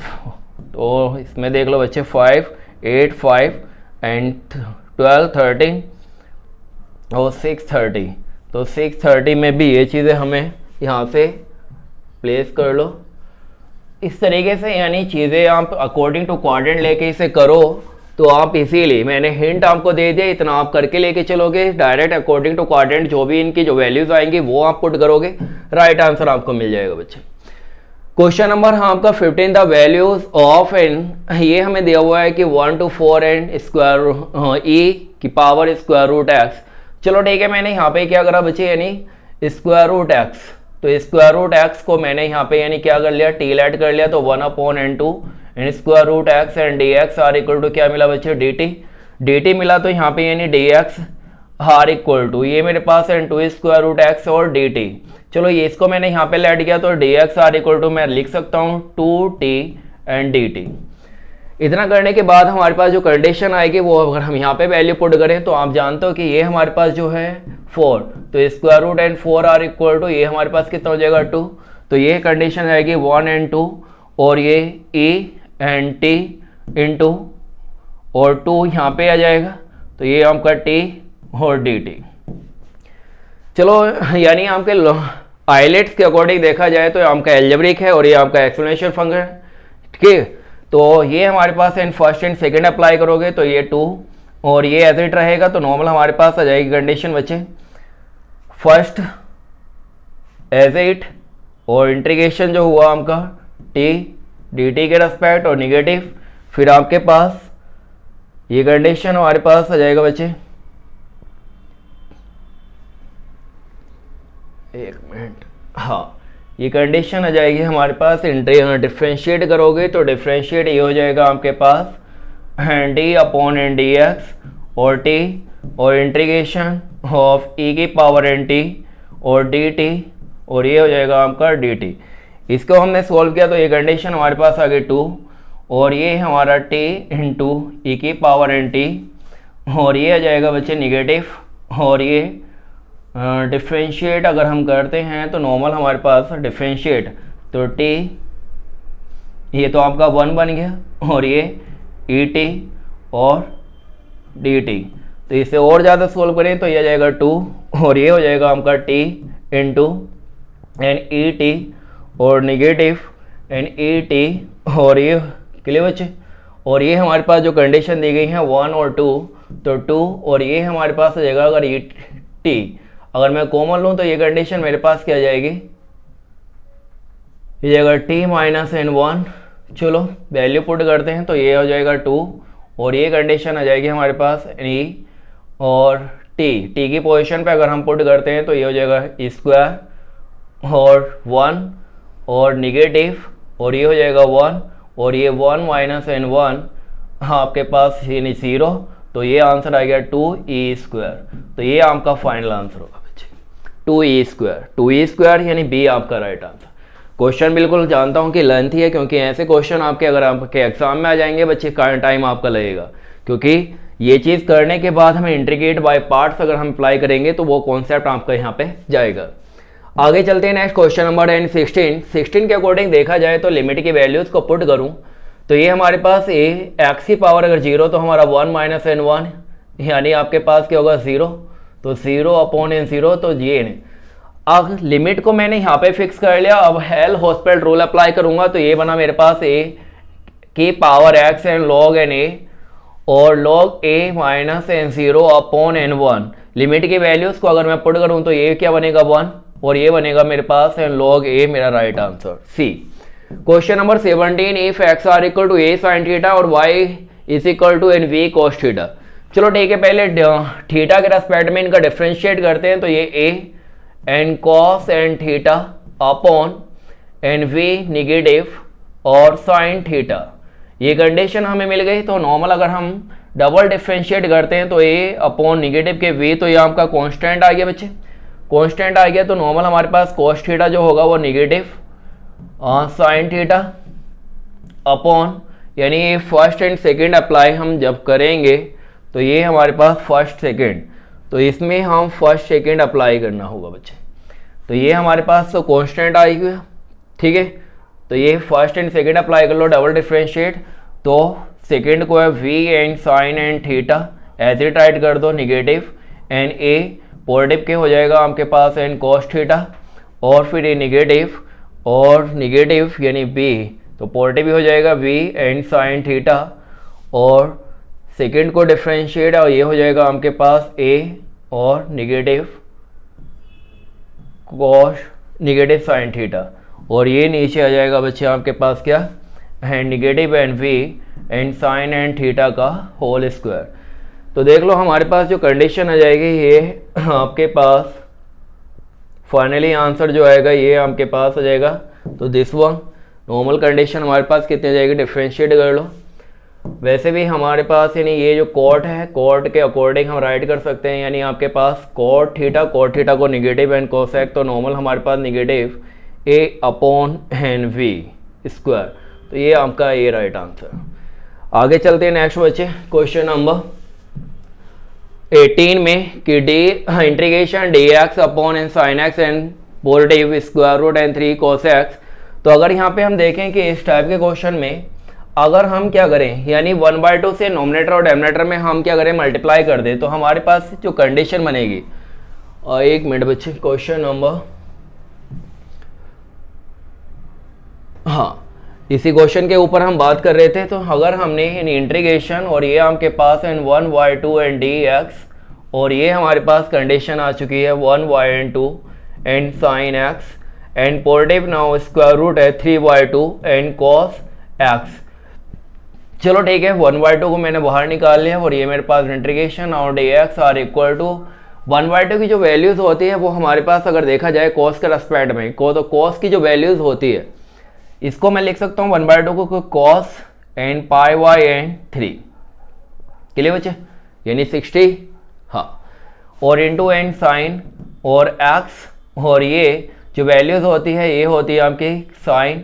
तो इसमें देख लो बच्चे 5 8 5 एंड 12 13 और 630, तो 630 में भी ये चीज़ें हमें यहाँ से प्लेस कर लो इस तरीके से, यानी चीज़ें आप अकॉर्डिंग टू क्वाड्रेंट लेके इसे करो तो आप इजीली, मैंने हिंट आपको दे दिया, इतना आप करके लेके चलोगे डायरेक्ट अकॉर्डिंग टू क्वाड्रेंट जो भी इनकी जो वैल्यूज आएंगी वो आप पुट करोगे, राइट आंसर आपको मिल जाएगा बच्चे। क्वेश्चन नंबर हाँ आपका 15, द वैल्यूज ऑफ एन, ये हमें दिया हुआ है कि 1 to 4 एन स्क्वायर ई की पावर स्क्वायर रूट एक्स। चलो ठीक है, मैंने यहाँ पे क्या करा बच्चे यानी स्क्वायर रूट एक्स, तो स्क्वायर रूट एक्स को मैंने यहाँ पे यानी क्या कर लिया टी लेट कर लिया, तो 1/n2 and square root x and D x are equal to क्या मिला बच्चे डी टी मिला, तो यहाँ पे यानी d x are equal to ये मेरे पास है 2 स्क्वायर रूट एक्स और डी टी। चलो ये इसको मैंने यहाँ पे लेट किया, तो d x are equal to मैं लिख सकता हूँ 2t एंड डी टी। इतना करने के बाद हमारे पास जो कंडीशन आएगी वो अगर हम यहाँ पे वैल्यू पुट करें तो आप जानते हो कि ये हमारे पास जो है 4, तो square root and 4 are equal to ये हमारे पास कितना हो जाएगा 2, तो ये कंडीशन आएगी 1 and 2 और ये e एंड t इंटू और 2 यहाँ पे आ जाएगा, तो ये आपका टी और डी टी। चलो यानी आपके आइलेट्स के अकॉर्डिंग देखा जाए तो आपका एल्जेब्रिक है और ये आपका एक्सपोनेंशियल फंक्शन है, ठीक है। तो ये हमारे पास इन फर्स्ट एंड सेकंड अप्लाई करोगे तो ये 2 और ये एज इट रहेगा, तो नॉर्मल हमारे पास आ जाएगी कंडीशन बच्चे, फर्स्ट एज इट और इंटीग्रेशन जो हुआ आपका टी डी टी के रेस्पेक्ट और निगेटिव, फिर आपके पास ये कंडीशन हमारे पास आ जाएगा बच्चे, एक मिनट, हाँ ये कंडीशन आ जाएगी हमारे पास, डिफ्रेंशिएट करोगे तो डिफ्रेंशिएट ये हो जाएगा आपके पास d upon N D x और टी और इंटीग्रेशन ऑफ ई की पावर एन टी और डी टी और ये हो जाएगा आपका डी टी। इसको हमने सॉल्व किया तो ये कंडीशन हमारे पास आ गई 2 और ये हमारा t इंटू ई की पावर एन टी और ये आ जाएगा बच्चे निगेटिव और ये डिफ्रेंशिएट अगर हम करते हैं तो नॉर्मल हमारे पास डिफ्रेंशिएट तो t ये तो आपका 1 बन गया और ये ई टी और डी टी, तो इसे और ज़्यादा सोल्व करें तो ये आ जाएगा 2 और ये हो जाएगा आपका t into and e t और निगेटिव एन ई टी और ये क्लियर बच्चे, और ये हमारे पास जो कंडीशन दी गई है 1 और 2 तो 2 और ये हमारे पास आ जाएगा अगर ई टी अगर मैं कॉमन लूँ तो ये कंडीशन मेरे पास क्या आ जाएगी, ये जाएगा t माइनस एन 1, चलो वैल्यू पुट करते हैं तो ये हो जाएगा 2 और ये कंडीशन आ जाएगी हमारे पास e और t की पोजीशन पे अगर हम पुट करते हैं तो ये हो जाएगा ई स्क्वायर और 1 और निगेटिव और ये हो जाएगा 1 और ये 1 माइनस एन 1 आपके पास यानी 0, तो ये आंसर आ गया 2e स्क्वायर। तो ये आपका फाइनल आंसर होगा बच्चे 2e स्क्वायर यानी बी आपका राइट आंसर। क्वेश्चन बिल्कुल जानता हूँ कि लेंथी है क्योंकि ऐसे क्वेश्चन आपके अगर आपके एग्जाम में आ जाएंगे बच्चे टाइम आपका लगेगा, क्योंकि ये चीज़ करने के बाद हमें इंटीग्रेट बाय पार्ट्स अगर हम अप्लाई करेंगे तो वो कॉन्सेप्ट आपका यहाँ पे जाएगा। आगे चलते हैं नेक्स्ट क्वेश्चन नंबर 16 के अकॉर्डिंग देखा जाए तो लिमिट की वैल्यूज़ को पुट करूँ तो ये हमारे पास ए एक्स की पावर अगर 0 तो हमारा 1 माइनस एन 1 यानी आपके पास क्या होगा 0, तो 0 अपॉन एन 0 तो ये ने। अब लिमिट को मैंने यहाँ पे फिक्स कर लिया, अब हेल हॉस्पिटल रूल अप्लाई करूँगा तो ये बना मेरे पास ए की power x and log n a और log a minus n 0 upon n 1। Limit की वैल्यूज़ को अगर मैं पुट करूँ तो ये क्या बनेगा 1 और ये बनेगा मेरे पास एंड लॉग ए मेरा right answer C. Question number 17 if x are equal to a sine theta और y is equal to n v cos theta. चलो ठीक है, पहले थीटा के रेस्पेक्ट में इनका डिफ्रेंशिएट करते हैं तो ये a n cos n theta upon n v negative और साइन थीटा, ये कंडीशन हमें मिल गई। तो नॉर्मल अगर हम डबल डिफ्रेंशिएट करते हैं तो ए अपॉन निगेटिव के वी, तो ये आपका कांस्टेंट आ गया बच्चे, कांस्टेंट आ गया तो नॉर्मल हमारे पास कॉस थीटा जो होगा वो निगेटिव साइन थीटा अपॉन यानी ये फर्स्ट एंड सेकंड अप्लाई हम जब करेंगे तो ये हमारे पास फर्स्ट सेकंड, तो इसमें हम फर्स्ट सेकंड अप्लाई करना होगा बच्चे। तो ये हमारे पास तो कांस्टेंट आ गया, ठीक है। तो ये फर्स्ट एंड सेकंड अप्लाई कर लो डबल डिफ्रेंशिएट, तो सेकंड को है v and sine and theta as it write कर दो निगेटिव एंड ए पॉजिटिव के हो जाएगा आपके पास एंड कॉस थीटा और फिर ये निगेटिव और निगेटिव यानी बी तो पॉजिटिव हो जाएगा वी एंड साइन थीटा और सेकंड को डिफ्रेंशिएट और ये हो जाएगा आपके पास ए और negative cos negative sine theta और ये नीचे आ जाएगा बच्चे आपके पास क्या and negative and v and sine and theta का होल स्क्वायर। तो देख लो हमारे पास जो कंडीशन आ जाएगी ये आपके पास फाइनली आंसर जो आएगा ये आपके पास आ जाएगा। तो दिस वन नॉर्मल कंडीशन हमारे पास कितनी आ जाएगी, डिफ्रेंशिएट कर लो। वैसे भी हमारे पास यानी ये जो कॉट है कॉट के अकॉर्डिंग हम राइट कर सकते हैं, यानी आपके पास कॉट थीटा को निगेटिव एंड कोसेक, तो नॉर्मल हमारे पास negative A upon n we square, तो ये आपका ये राइट आंसर। आगे चलते हैं नेक्स्ट बच्चे क्वेश्चन नंबर 18 में कि d integration d x upon and sine x and positive square root and 3 cos x. तो अगर यहाँ पे हम देखें कि इस टाइप के क्वेश्चन में अगर हम क्या करें, यानी 1/2 से नोमिनेटर और डेमिनेटर में हम क्या करें, मल्टीप्लाई कर दें, तो हमारे पास जो कंडीशन बनेगी, और 1 मिनट बच्चे, क्वेश्चन नंबर, हाँ इसी क्वेश्चन के ऊपर हम बात कर रहे थे। तो अगर हमने इन इंटीग्रेशन और ये आपके पास एन 1/2 एंड dx, और ये हमारे पास कंडीशन आ चुकी है 1/2 and sin x and positive now square root है 3/2 एंड cos x। चलो ठीक है, 1/2 को मैंने बाहर निकाल लिया और ये मेरे पास इंटीग्रेशन और dx आर इक्वल टू 1/2 की जो वैल्यूज होती है वो हमारे पास अगर देखा जाए cos के रेस्पेक्ट में तो cos की जो वैल्यूज होती है इसको मैं लिख सकता हूँ 1/2 को cos and pi Y and 3 के लिए बच्चे, यानी 60, हाँ, और इंटू एंड साइन और x, और ये जो वैल्यूज होती है ये होती है आपकी साइन,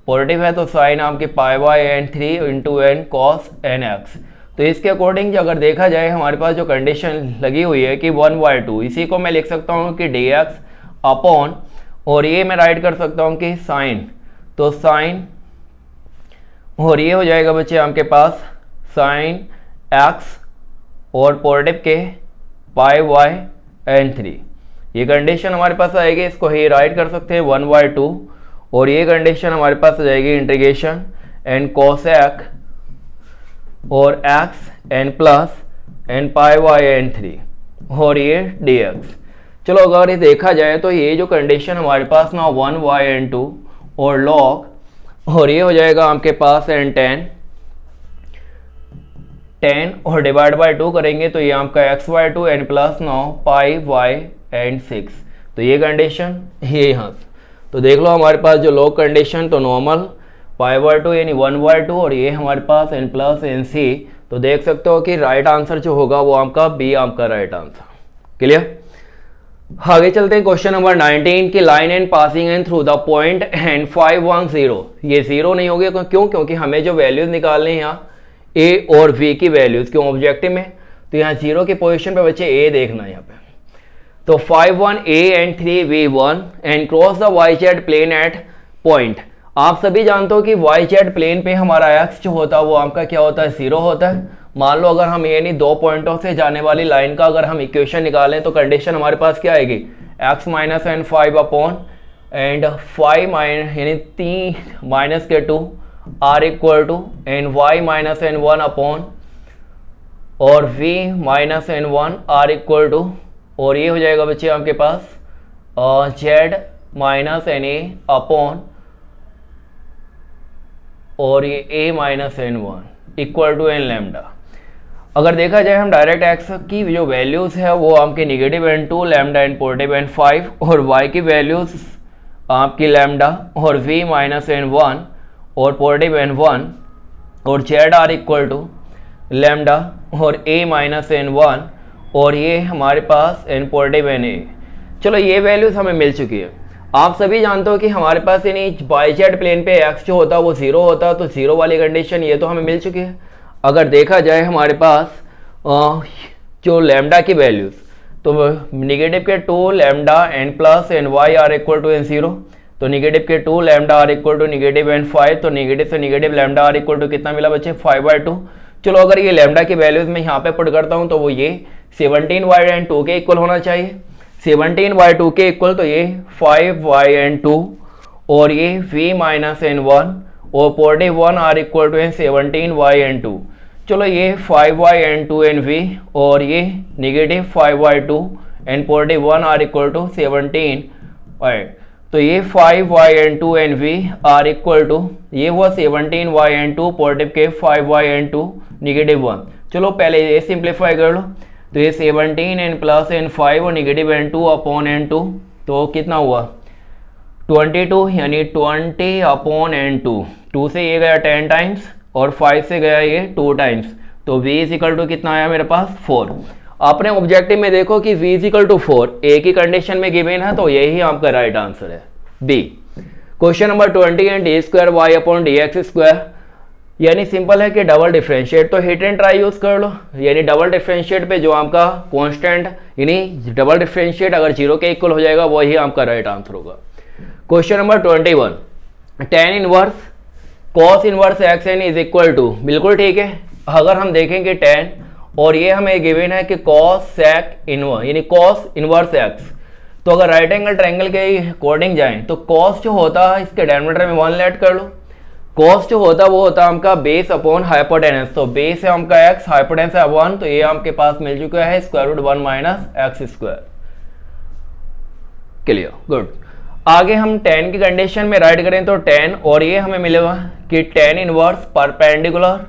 पॉजिटिव है तो साइन आपकी pi Y and 3 into n cos n x. तो इसके अकॉर्डिंग अगर देखा जाए हमारे पास जो कंडीशन लगी हुई है कि 1/2, इसी को मैं लिख सकता हूँ कि dx अपॉन, और ये मैं राइट कर सकता हूँ कि साइन, तो साइन, और ये हो जाएगा बच्चे आपके पास साइन x और पॉजिटिव के पाई वाई एन 3, ये कंडीशन हमारे पास आएगी, इसको ही राइट कर सकते हैं 1/2, और ये कंडीशन हमारे पास आ जाएगी इंटीग्रेशन एन कोसेक और x एन प्लस एन पाई वाई एन 3 और ये dx। चलो अगर ये देखा जाए तो ये जो कंडीशन हमारे पास ना 1/2 और log, और ये हो जाएगा आपके पास एन 10 और डिवाइड बाय 2 करेंगे तो ये आपका x/2 and plus 9 pi Y and 6। तो ये कंडीशन ये यहाँ, तो देख लो हमारे पास जो लॉग कंडीशन, तो नॉर्मल पाई/2 यानी 1/2, और ये हमारे पास n प्लस एन सी। तो देख सकते हो कि राइट आंसर जो होगा वो आपका बी आपका राइट आंसर। क्लियर? आगे चलते हैं क्वेश्चन नंबर 19 की line and passing and through the point and 5 1 0, ये 0 नहीं होगी क्यों? क्योंकि हमें जो वैल्यूज निकालने हैं यहाँ ए और वी की वैल्यूज, क्यों ऑब्जेक्टिव में, तो यहाँ 0 की पोजीशन पे बच्चे ए देखना है यहाँ पे। तो 5 1 a and 3 v 1 and cross the y z plane at point. आप सभी जानते हो कि वाई जेड प्लेन पे हमारा x जो होता है वो आपका क्या होता है, 0 होता है। मान लो अगर हम यानी 2 पॉइंटों से जाने वाली लाइन का अगर हम इक्वेशन निकालें तो कंडीशन हमारे पास क्या आएगी, x minus and 5 upon and 5 minus यानी 3 माइनस के 2 r equal to and y minus and 1 upon और v minus and 1 r equal to, और ये हो जाएगा बच्चे आपके पास z minus and a upon और ये a minus and 1 equal to and lambda. अगर देखा जाए हम डायरेक्ट x की जो वैल्यूज है वो आपके negative and 2 lambda and positive and 5, और y की वैल्यूज आपकी लैम्डा और v माइनस एन 1 और पॉजिटिव एन 1 और z are equal to lambda और a माइनस एन 1 और ये हमारे पास एन पॉजिटिव एन ए। चलो ये वैल्यूज हमें मिल चुकी है। आप सभी जानते हो कि हमारे पास यानी वाई जेड प्लेन पे x जो होता है वो 0 होता है, तो 0 वाली कंडीशन ये तो हमें मिल चुकी है। अगर देखा जाए हमारे पास जो लैम्डा की वैल्यूज, तो निगेटिव के 2 lambda and plus N y are equal to N 0, तो निगेटिव के 2 lambda are equal to negative and 5, तो निगेटिव से negative lambda are equal to कितना मिला बच्चे, 5/2। चलो अगर ये लैम्डा की वैल्यूज मैं यहाँ पे पुट करता हूँ तो वो ये 17y/2 के इक्वल होना चाहिए। 17y/2 के इक्वल, तो ये 5y/2 और ये v माइनस एन 1 और positive 1 are equal to and 17y/2। चलो ये 5y/2 एन v और ये negative 5y/2 and positive 1 are equal to 17y, तो ये 5y/2 and v are equal to ये हुआ 17y/2 पॉजिटिव के 5y/2 निगेटिव 1। चलो पहले ये सिंप्लीफाई कर लो, तो ये 17 एन प्लस एन 5 और निगेटिव एन 2 अपॉन एन 2, तो कितना हुआ 22 यानी 20 अपॉन एन 2। 2 से ये गया 10 टाइम्स और 5 से गया ये 2 टाइम्स, तो v इज इक्वल टू कितना आया मेरे पास 4। आपने ऑब्जेक्टिव में देखो कि v is equal to 4 a की कंडीशन में गिवन है, तो यही आपका राइट आंसर है B. Question number 20 and d square y upon d x square, यानी सिंपल है कि डबल डिफरेंशिएट, तो हिट एंड ट्राई यूज कर लो। यानी डबल डिफरेंशिएट पे जो आपका कांस्टेंट यानी डबल डिफरेंशिएट अगर 0 के इक्वल हो जाएगा वही आपका राइट आंसर होगा। Question number 21 tan inverse cos inverse x and is equal to, बिल्कुल ठीक है। अगर हम देखेंगे टेन और ये हमें गिवन है कि कॉस सेक इनवर्स यानी कॉस इनवर्स एक्स, तो अगर राइट एंगल ट्रायंगल के अकॉर्डिंग जाएं तो कॉस जो होता है इसके डिनोमिनेटर में 1 ऐड कर लो। कॉस जो होता है वो होता है हमका बेस अपॉन हाइपोटेनस, तो बेस है हमका x, हाइपोटेनस है 1, तो ये आपके पास मिल चुका है square root 1 minus x square. Clear, good. आगे हम tan की कंडीशन में राइट करें तो tan, और ये हमें मिलेगा कि tan inverse perpendicular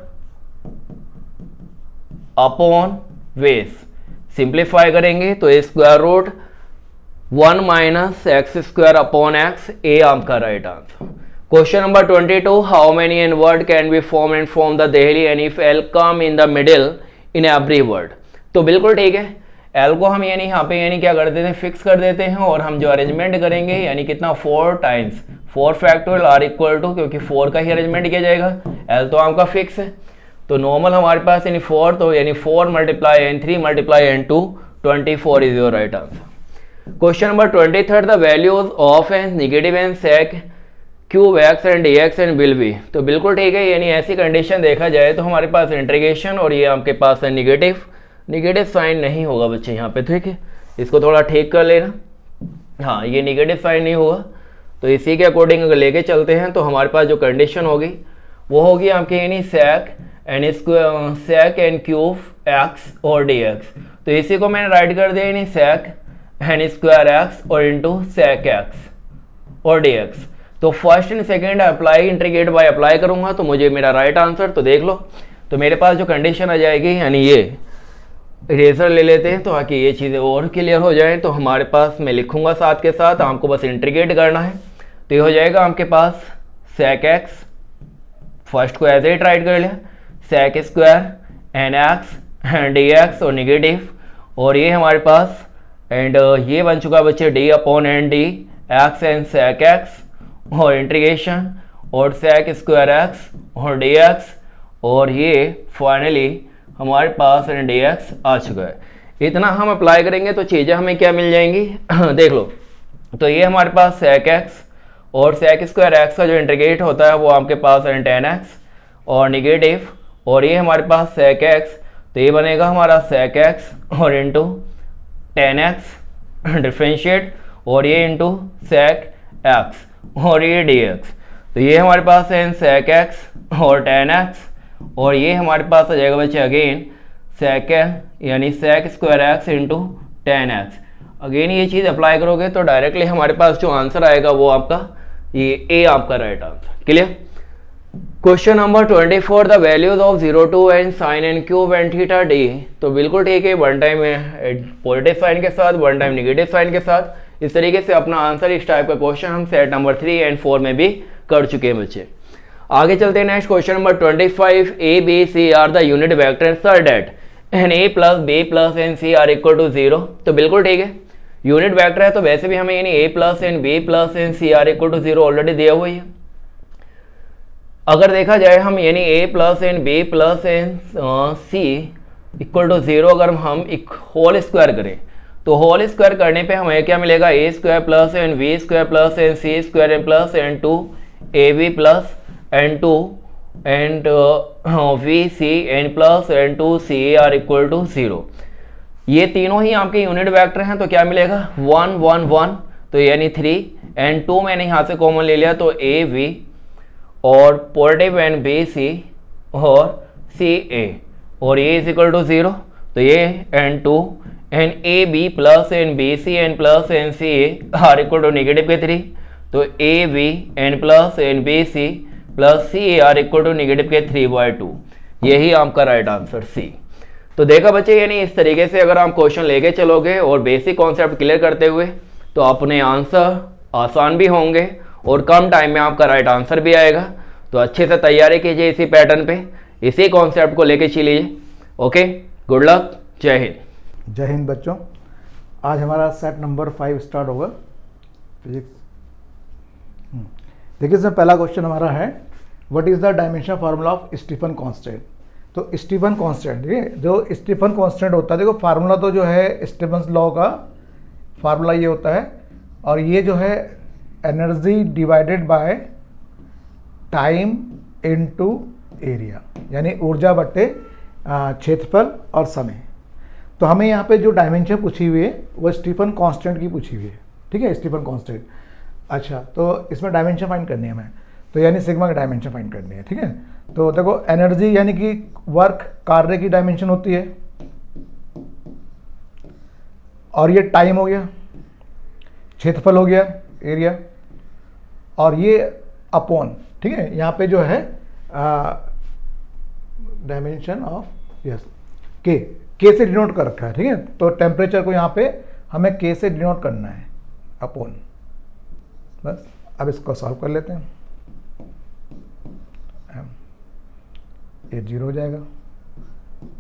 upon base, simplify करेंगे तो square root 1 minus x square upon x, A आपका right answer. Question number 22, how many n word can be form and from the Delhi and if L come in the middle in every word, तो बिल्कुल ठीक है। L को हम यानी यहाँ पे यानी क्या कर देते हैं, फिक्स कर देते हैं, और हम जो अरेंजमेंट करेंगे यानी कितना 4 times 4 factorial are equal to, क्योंकि 4 का ही अरेंजमेंट किया जाएगा, एल तो आपका फिक्स है, तो नॉर्मल हमारे पास यानी 4, तो यानी 4 multiply and 3 multiply and 2, 24 is your right answer. Question number 23, the values of and negative and sec cube x and D x and will be, तो बिल्कुल ठीक है। यानी ऐसी कंडीशन देखा जाए तो हमारे पास इंटीग्रेशन और ये आपके पास है निगेटिव साइन नहीं होगा बच्चे यहाँ पे, ठीक है, इसको थोड़ा ठीक कर लेना। हाँ, ये निगेटिव साइन नहीं होगा, तो इसी के अकॉर्डिंग अगर लेके चलते हैं तो हमारे पास जो कंडीशन होगी वो होगी आपकी यानी सेक एन क्यूब एक्स और डी एक्स, तो इसी को मैंने राइट कर दिया यानी सेक एन स्क्वायर एक्स और इंटू सेक एक्स और डी एक्स। तो first and second apply integrate bye apply करूंगा तो मुझे मेरा राइट आंसर, तो देख लो, तो मेरे पास जो कंडीशन आ जाएगी यानी ये इरेजर ले लेते हैं तो ताकि ये चीज़ें और क्लियर हो जाए, तो हमारे पास मैं लिखूंगा साथ के साथ, आपको बस इंटीग्रेट करना है, तो ये हो जाएगा आपके पास सेक एक्स, फर्स्ट को एज एट राइट कर लिया, sec square and x and D x और निगेटिव, और ये हमारे पास एंड ये बन चुका बच्चे d upon N D x and sec x और इंटीग्रेशन और सेक स्क्वायर एक्स और डी एक्स, और ये फाइनली हमारे पास एन डी एक्स आ चुका है। इतना हम अप्लाई करेंगे तो चीज़ें हमें क्या मिल जाएंगी देख लो, तो ये हमारे पास सेक एक्स और सेक स्क्वायर एक्स का जो इंटीग्रेट होता है वो आपके पास है टेन एक्स और निगेटिव, और ये हमारे पास सेक एक्स, तो ये बनेगा हमारा सेक एक्स और इंटू टेन एक्स डिफ्रेंशिएट, और ये इंटू सेक एक्स और ये डी एक्स, तो ये हमारे पास है सेक एक्स और टेन एक्स, और ये हमारे पास आ जाएगा बच्चे अगेन सेक यानी sec square x into tan x. Again ये चीज़ अप्लाई करोगे तो डायरेक्टली हमारे पास जो आंसर आएगा वो आपका ये ए आपका right answer. Clear. Question number 24, the values of 0 to and sine and cube and theta d, तो बिल्कुल ठीक है, वन टाइम पॉजिटिव साइन के साथ, वन टाइम निगेटिव साइन के साथ, इस तरीके से अपना आंसर इस टाइप का क्वेश्चन हम सेट नंबर 3 एंड 4 में भी कर चुके हैं बच्चे। आगे चलते हैं next question number 25, a b c are the unit vector such that and a plus b plus N c are equal to 0, तो बिल्कुल ठीक है, यूनिट वेक्टर है तो वैसे भी हमें यानी a plus N b plus N c are equal to 0 already दिया हुआ है। अगर देखा जाए हम यानी a plus N b plus N c equal to 0 अगर हम एक होल स्क्वायर करें तो होल स्क्वायर करने पे हमें क्या मिलेगा, a square plus n we square plus N c square N plus n two a b plus n two and v c N plus n two c a are equal to 0। ये तीनों ही आपके unit vector हैं तो क्या मिलेगा 1 1 1, तो यानी 3 and 2 मैंने यहाँ से कॉमन ले लिया तो ए वी और पॉजिटिव एन बी सी और सी ए, और ए इज इक्वल टू 0, तो ये and 2 and a b plus N b c N plus N c a are equal to negative के 3, तो a b and plus N b c plus c a are equal to negative के 3/2, यही आपका right answer सी। तो देखा बच्चे, यानी इस तरीके से अगर आप क्वेश्चन लेके चलोगे और बेसिक कॉन्सेप्ट क्लियर करते हुए तो अपने आंसर आसान भी होंगे और कम टाइम में आपका राइट आंसर भी आएगा। तो अच्छे से तैयारी कीजिए इसी पैटर्न पे, इसी कॉन्सेप्ट को लेके चलिए। ओके, गुड लक, जय हिंद। जय हिंद बच्चों। आज हमारा सेट नंबर 5 स्टार्ट होगा फिजिक्स। देखिए इसमें पहला क्वेश्चन हमारा है, what is the dimension formula of Stefan constant. तो स्टीफन कांस्टेंट, ठीक है, जो स्टीफन कांस्टेंट होता है, देखो फार्मूला तो जो है स्टीफन्स लॉ का फार्मूला ये होता है, और ये जो है energy divided by time into area, यानी ऊर्जा बट्टे क्षेत्रफल और समय। तो हमें यहाँ पे जो डायमेंशन पूछी हुई है वो स्टीफन कांस्टेंट की पूछी हुई है, ठीक है, स्टीफन कांस्टेंट। अच्छा, तो इसमें डायमेंशन फाइंड करनी है हमें, तो यानी सिग्मा की डायमेंशन फाइंड करनी है, ठीक है। तो देखो एनर्जी यानी कि वर्क, कार्य की डायमेंशन होती है, और ये टाइम हो गया, क्षेत्रफल हो गया एरिया, और ये अपॉन, ठीक है, यहाँ पे जो है डायमेंशन ऑफ यस के से डिनोट कर रखा है, ठीक है। तो टेम्परेचर को यहाँ पे हमें के से डिनोट करना है, अपॉन। बस अब इसको सॉल्व कर लेते हैं। ये 0 हो जाएगा,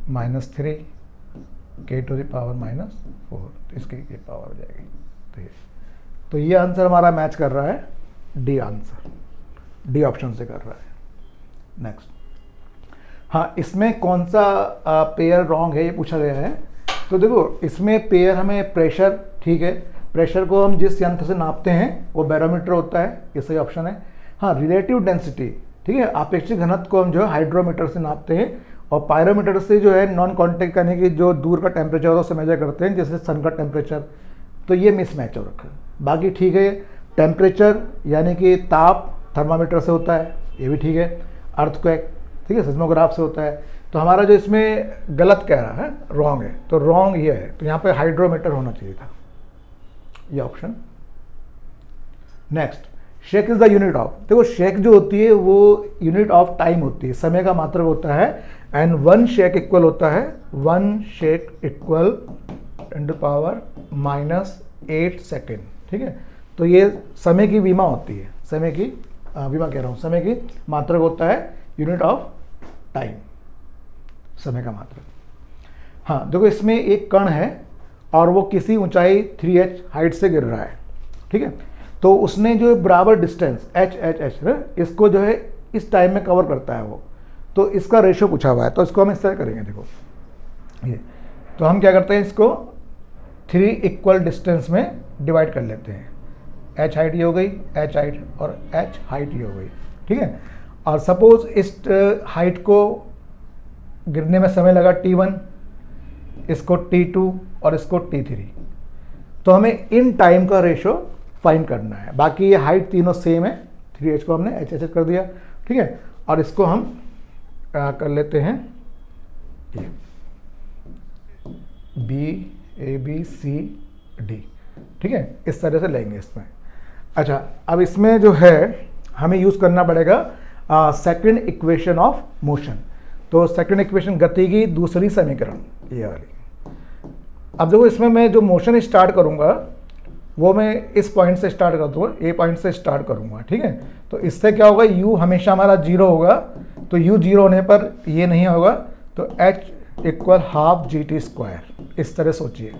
-3 k टू द पावर -4, इसकी ये पावर हो जाएगी। तो ये आंसर हमारा मैच कर रहा है डी आंसर, डी ऑप्शन से कर रहा है। नेक्स्ट, हाँ, इसमें कौन सा पेयर रॉन्ग है ये पूछा गया है। तो देखो इसमें पेयर हमें प्रेशर, ठीक है, प्रेशर को हम जिस यंत्र से नापते हैं वो बैरोमीटर होता है, ये सही ऑप्शन है। हाँ, रिलेटिव डेंसिटी, ठीक है, आपेक्षिक घनत्व को हम जो है हाइड्रोमीटर से नापते हैं, और पायरोमीटर से जो है नॉन कॉन्टेक्ट यानी कि जो दूर का टेम्परेचर होता है उसे मेजर करते हैं, जैसे सन का टेम्परेचर। तो ये मिसमैच हो रखा है, बाकी ठीक है। टेम्परेचर यानी कि ताप थर्मामीटर से होता है, ये भी ठीक है। अर्थक्वेक, ठीक है, सिस्मोग्राफ से होता है। तो हमारा जो इसमें गलत कह रहा है, रॉन्ग है, तो रॉन्ग ये है, तो यहाँ पे हाइड्रोमीटर होना चाहिए था, ये option. Next, shake is the unit of, देखो शेक जो होती है वो यूनिट ऑफ टाइम होती है, समय का मात्रक होता है। एंड 1 शेक इक्वल होता है 1 शेक इक्वल 10⁻⁻8 सेकेंड, ठीक है। तो ये समय की विमा होती है, समय की विमा कह रहा हूँ, समय की मात्रक होता है, यूनिट ऑफ टाइम, समय का मात्रक। हाँ, देखो इसमें एक कण है और वो किसी ऊंचाई 3h हाइट से गिर रहा है, ठीक है। तो उसने जो बराबर डिस्टेंस h इसको जो है इस टाइम में कवर करता है वो, तो इसका रेशो पूछा हुआ है। तो इसको हम इस तरह करेंगे, देखो ये, तो हम क्या करते हैं, इसको 3 इक्वल डिस्टेंस में डिवाइड कर लेते हैं। h हाइट ये हो गई, h हाइट, और h हाइट ये हो गई, ठीक है। और सपोज इस हाइट को गिरने में समय लगा t1, इसको t2 और इसको t3, तो हमें इन टाइम का रेशो फाइंड करना है। बाकी ये हाइट तीनों सेम है, 3h को हमने h कर दिया, ठीक है। और इसको हम कर लेते हैं ये BABCD, ठीक है, इस तरह से लेंगे इसमें। अच्छा, अब इसमें जो है हमें यूज़ करना पड़ेगा सेकंड इक्वेशन ऑफ मोशन। तो सेकंड इक्वेशन, गति की दूसरी समीकरण, ये वाली। अब देखो इसमें मैं जो मोशन स्टार्ट करूँगा वो मैं इस पॉइंट से स्टार्ट कर दूँगा, ए पॉइंट से स्टार्ट करूँगा, ठीक है। तो इससे क्या होगा, u हमेशा हमारा 0 होगा, तो u 0 होने पर ये नहीं होगा, तो h इक्वल ½ GT², इस तरह सोचिए।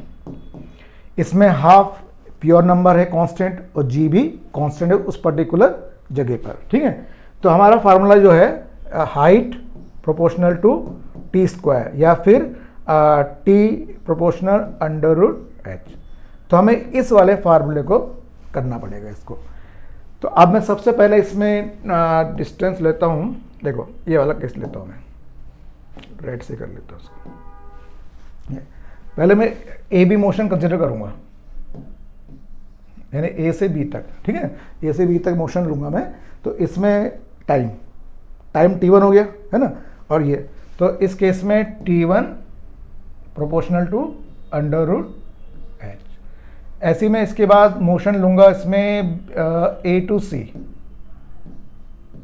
इसमें हाफ प्योर नंबर है कांस्टेंट, और g भी कांस्टेंट है उस पर्टिकुलर जगह पर, ठीक है। तो हमारा फार्मूला जो है हाइट प्रोपोर्शनल टू t², या फिर t प्रोपोर्शनल √h। तो हमें इस वाले फार्मूले को करना पड़ेगा इसको। तो अब मैं सबसे पहले इसमें डिस्टेंस लेता हूँ, देखो ये वाला केस लेता हूँ, मैं रेड से कर लेता हूँ उसको। पहले मैं ए बी मोशन कंसिडर करूँगा, यानी ए से बी तक, ठीक है, ए से बी तक मोशन लूँगा मैं। तो इसमें टाइम t1 हो गया, है ना, और ये, तो इस केस में t1 प्रोपोर्शनल टू √h। ऐसे में इसके बाद मोशन लूँगा इसमें A to C,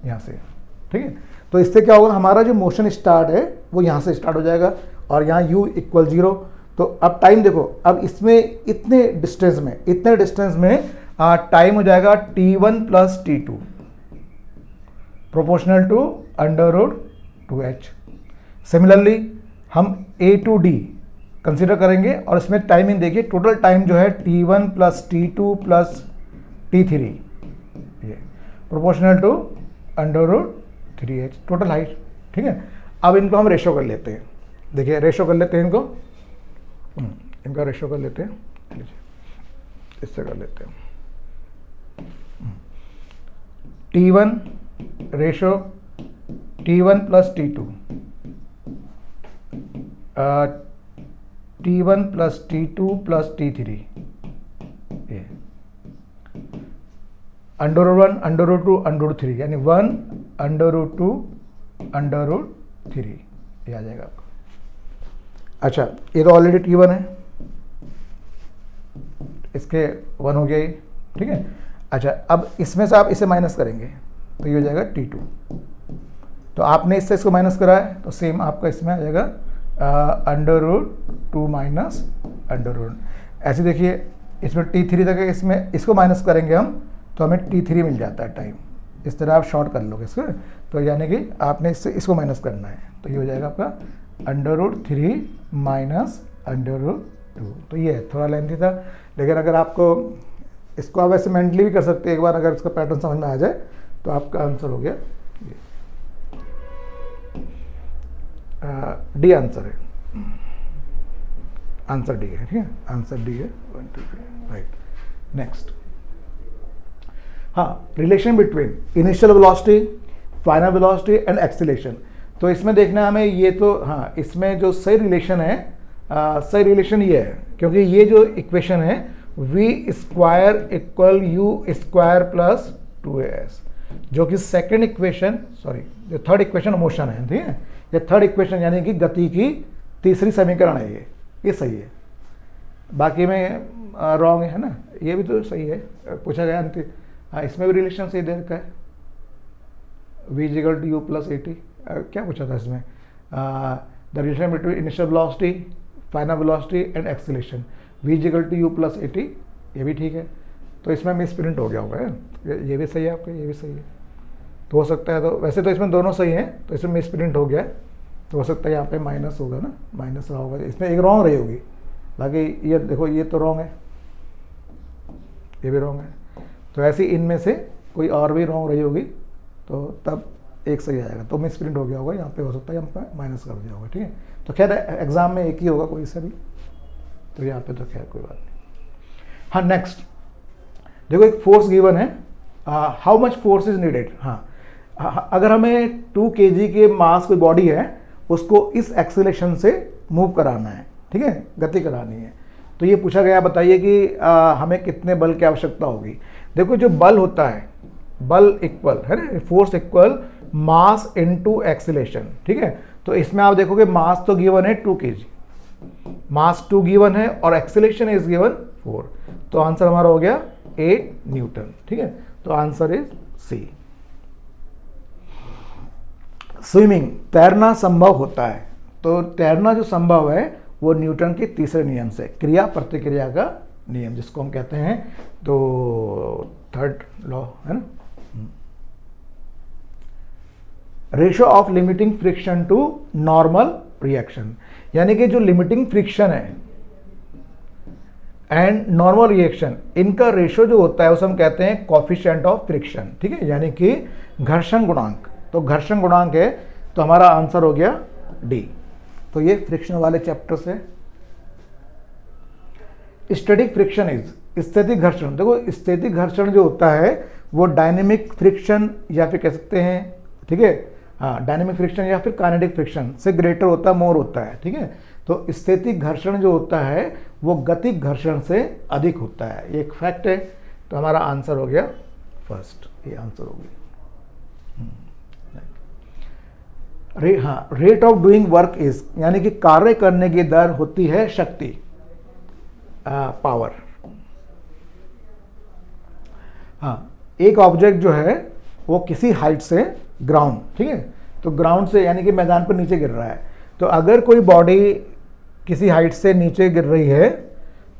यहाँ से, ठीक है। तो इससे क्या होगा, हमारा जो मोशन स्टार्ट है वो यहाँ से स्टार्ट हो जाएगा, और यहाँ u इक्वल 0। तो अब टाइम देखो, अब इसमें इतने डिस्टेंस में टाइम हो जाएगा t1 + t2 proportional to √2h। Similarly हम A to D कंसीडर करेंगे, और इसमें टाइमिंग देखिए, टोटल टाइम जो है t1 + t2 + t3, ये proportional to √3h, total height, ठीक है। अब इनको हम रेशो कर लेते हैं, देखिए रेशो कर लेते हैं इनको, इनका रेशो कर लेते हैं, इससे कर लेते हैं। t1 ratio T1 plus T2, T1 plus T2 plus T3, ये √1 √2 √3 यानी 1 √2 √3 ये आ जाएगा आपको। अच्छा, ये तो ऑलरेडी T1 है, इसके 1 हो गया ये, ठीक है। अच्छा, अब इसमें से आप इसे माइनस करेंगे तो ये हो जाएगा T2। तो आपने इससे इसको माइनस करा है तो सेम आपका इसमें आ जाएगा √2 माइनस √। ऐसे देखिए इसमें T3 तक है, इसमें इसको माइनस करेंगे हम तो हमें T3 मिल जाता है टाइम। इस तरह आप शॉर्ट कर लोगे इसको, तो यानी कि आपने इससे इसको माइनस करना है तो ये हो जाएगा आपका √3 माइनस √2। तो ये है, थोड़ा लेंथी था, लेकिन अगर आपको इसको आप ऐसे मेंटली भी कर सकते हैं, एक बार अगर इसका पैटर्न समझ में आ जाए तो आपका आंसर हो गया ये। डी आंसर है, आंसर डी है, ठीक है, आंसर डी है 1 2 3 राइट। नेक्स्ट, हाँ, relation between initial velocity, final velocity and acceleration. तो इसमें देखना हमें ये तो, हाँ, इसमें जो सही रिलेशन है, सही रिलेशन ये है, क्योंकि ये जो इक्वेशन है v square equal u square plus 2as, जो कि सेकंड इक्वेशन, सॉरी जो थर्ड इक्वेशन मोशन है, ठीक है, ये थर्ड इक्वेशन यानी कि गति की तीसरी समीकरण है, ये सही है। बाकी में रॉन्ग है ना, ये भी तो सही है, पूछा गया अंतिम। हाँ, इसमें भी रिलेशन सही दे रखा है, v = u प्लस at। क्या पूछा था इसमें? The relation between initial velocity, final velocity and acceleration, v = u plus at, ये भी ठीक है। तो इसमें मिस प्रिंट हो गया होगा, ये भी सही है आपका, ये भी सही है। तो हो सकता है, तो वैसे तो इसमें दोनों सही हैं, तो इसमें मिस प्रिंट हो गया, तो हो सकता है यहाँ पे माइनस होगा ना, माइनस रहा होगा, इसमें एक रॉन्ग रही होगी। बाकी ये देखो, ये तो रॉन्ग है, ये भी रॉन्ग है, तो ऐसी इनमें से कोई और भी रॉन्ग रही होगी, तो तब एक सही आएगा। तो मिस प्रिंट हो गया होगा, यहाँ पे हो सकता है यहाँ पे माइनस कर दिया होगा, ठीक है। तो खैर एग्जाम में एक ही होगा कोई सा भी, तो यहाँ पे तो खैर कोई बात नहीं। हाँ, नेक्स्ट देखो, एक फोर्स गिवन है, how much force is needed. हाँ, अगर हमें 2 kg के मास कोई बॉडी है, उसको इस एक्सीलरेशन से मूव कराना है, ठीक है, गति करानी है, तो ये पूछा गया, बताइए कि हमें कितने बल की आवश्यकता होगी। देखो, जो बल होता है, बल इक्वल है ना, force equal mass into acceleration, ठीक है। तो इसमें आप देखोगे मास तो गिवन है 2 kg, मास 2 गिवन है और एक्सीलरेशन इज गिवन 4, तो आंसर हमारा हो गया 8 न्यूटन, ठीक है। तो आंसर इज सी। स्विमिंग, तैरना संभव होता है, तो तैरना जो संभव है वो न्यूटन के तीसरे नियम से, क्रिया प्रतिक्रिया का नियम, जिसको हम कहते हैं तो थर्ड लॉ है ना। Ratio of limiting friction to normal reaction, यानी कि जो लिमिटिंग फ्रिक्शन है एंड नॉर्मल रिएक्शन, इनका रेशियो जो होता है उसे हम कहते हैं कोफिशिएंट ऑफ फ्रिक्शन, ठीक है, यानी कि घर्षण गुणांक। तो घर्षण गुणांक है, तो हमारा आंसर हो गया डी। तो ये फ्रिक्शन वाले चैप्टर से। स्टैटिक फ्रिक्शन इज, स्थितिक घर्षण। देखो, स्थितिक घर्षण जो होता है वो डायनेमिक फ्रिक्शन या फिर कह सकते हैं, ठीक है, हाँ, डायनेमिक फ्रिक्शन या फिर काइनेटिक फ्रिक्शन से ग्रेटर होता है, मोर होता है, ठीक है। तो स्थितिक घर्षण जो होता है वो गतिक घर्षण से अधिक होता है, ये एक फैक्ट है। तो हमारा आंसर हो गया फर्स्ट, ये आंसर हो गया। हाँ, rate of doing work is, यानी कि कार्य करने की दर होती है शक्ति, पावर। हाँ, एक ऑब्जेक्ट जो है वो किसी हाइट से, ग्राउंड, ठीक है, तो ग्राउंड से यानी कि मैदान पर नीचे गिर रहा है, तो अगर कोई बॉडी किसी हाइट से नीचे गिर रही है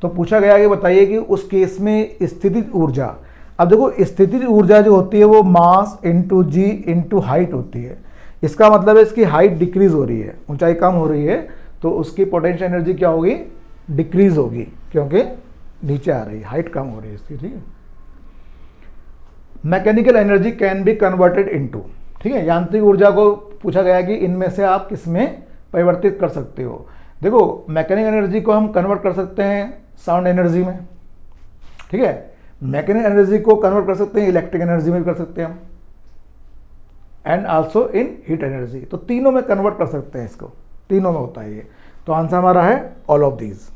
तो पूछा गया कि बताइए कि उस केस में स्थितिज ऊर्जा। अब देखो, स्थितिज ऊर्जा जो होती है वो मास इंटू जी इंटू हाइट होती है। इसका मतलब है इसकी हाइट डिक्रीज हो रही है, ऊंचाई कम हो रही है, तो उसकी पोटेंशियल एनर्जी क्या होगी, डिक्रीज होगी, क्योंकि नीचे आ रही है, हाइट कम हो रही है इसकी, ठीक है। Mechanical energy can be converted into, ठीक है, यांत्रिक ऊर्जा को पूछा गया कि इनमें से आप किसमें परिवर्तित कर सकते हो। देखो, मैकेनिकल एनर्जी को हम कन्वर्ट कर सकते हैं साउंड एनर्जी में, ठीक है, मैकेनिकल एनर्जी को कन्वर्ट कर सकते हैं इलेक्ट्रिक एनर्जी में भी कर सकते हैं हम, and also in heat energy. तो तीनों में कन्वर्ट कर सकते हैं इसको, तीनों में होता है ये। तो आंसर हमारा है ऑल ऑफ दीज,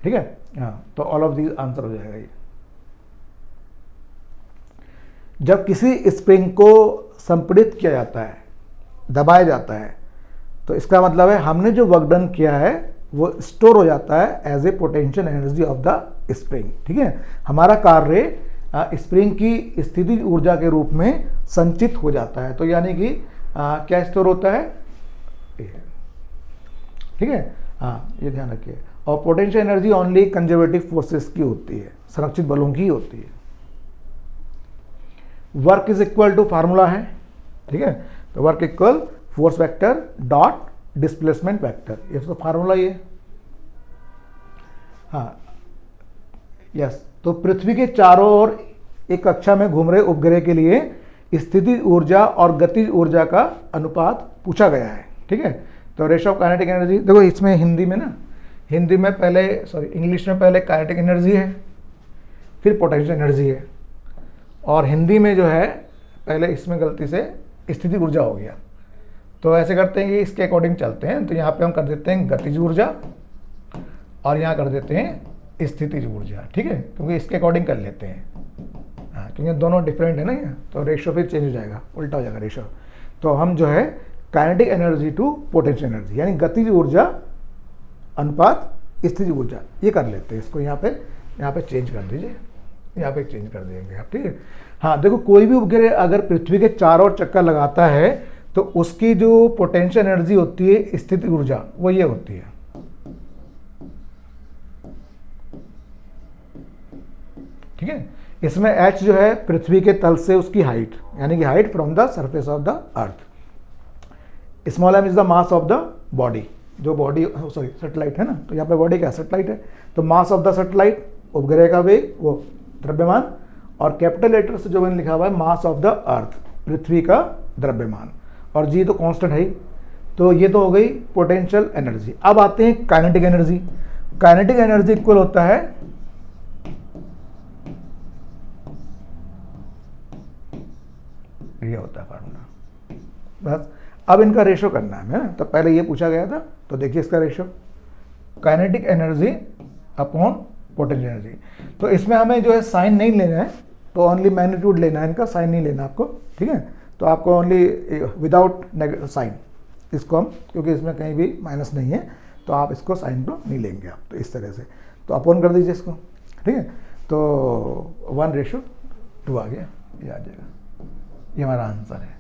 ठीक है। हाँ, तो ऑल ऑफ दीज आंसर हो जाएगा ये। जब किसी स्प्रिंग को संपीड़ित किया जाता है, दबाया जाता है, तो इसका मतलब है हमने जो वर्क डन किया है वो स्टोर हो जाता है as a potential energy of the spring, ठीक है। हमारा कार्य स्प्रिंग की स्थितिज ऊर्जा के रूप में संचित हो जाता है। तो यानी कि क्या स्टोर होता है, ठीक है। हाँ, ये ध्यान रखिए। और potential energy only conservative forces की होती है, संरक्षित बलों की होती है। Work is equal to formula है, ठीक है। तो work equal force vector dot displacement vector, ये तो फार्मूला ही है। हाँ, यस। तो पृथ्वी के चारों ओर एक कक्षा में घूम रहे उपग्रह के लिए स्थितिज ऊर्जा और गतिज ऊर्जा का अनुपात पूछा गया है, ठीक है। तो रेशियो ऑफ काइनेटिक एनर्जी, देखो इसमें हिंदी में ना, हिंदी में पहले इंग्लिश में पहले काइनेटिक एनर्जी है, फिर पोटेंशियल एनर्जी है, और हिंदी में जो है पहले इसमें गलती से स्थितिज ऊर्जा हो गया। तो ऐसे करते हैं कि इसके अकॉर्डिंग चलते हैं। तो यहाँ पे हम कर देते हैं गतिज ऊर्जा और यहाँ कर देते हैं स्थितिज ऊर्जा, ठीक है, क्योंकि इसके अकॉर्डिंग कर लेते हैं। हाँ, क्योंकि दोनों डिफरेंट है ना ये, तो रेशियो फिर चेंज हो जाएगा, उल्टा हो जाएगा रेशियो। तो हम जो है kinetic energy to potential energy, यानी गतिज ऊर्जा अनुपात स्थितिज ऊर्जा, ये कर लेते हैं। इसको यहाँ पे चेंज कर दीजिए, यहाँ पे चेंज कर देंगे आप, ठीक है। हाँ, देखो कोई भी उपग्रह अगर पृथ्वी के चारों ओर चक्कर लगाता है तो उसकी जो पोटेंशियल एनर्जी होती है, स्थितिज ऊर्जा, वो ये होती है, ठीक है। इसमें h जो है पृथ्वी के तल से उसकी हाइट, यानी कि height from the surface of the earth. Small m is the mass of the body, जो बॉडी सैटेलाइट है ना, तो यहाँ पे बॉडी क्या सैटेलाइट है। तो मास ऑफ द सैटेलाइट, उपग्रह का वेग, वो द्रव्यमान, और कैपिटल लेटर से जो मैंने लिखा हुआ है मास ऑफ द अर्थ, पृथ्वी का द्रव्यमान, और जी तो कांस्टेंट है ही। तो ये तो हो गई पोटेंशियल एनर्जी। अब आते हैं kinetic energy. Kinetic energy equal होता है ये होता है फार्मूला, बस। अब इनका रेशो करना है ना, तो पहले ये पूछा गया था, तो देखिए इसका ratio kinetic energy upon potential energy. तो इसमें हमें जो है साइन नहीं लेना है, तो ओनली मैग्नीट्यूड लेना है, इनका साइन नहीं लेना आपको, ठीक है। तो आपको ओनली विदाउट साइन इसको हम, क्योंकि इसमें कहीं भी माइनस नहीं है, तो आप इसको साइन को नहीं लेंगे आप, तो इस तरह से। तो अपॉन कर दीजिए इसको, ठीक है। तो 1:2 आ गया, ये आ जाएगा, ये हमारा आंसर है,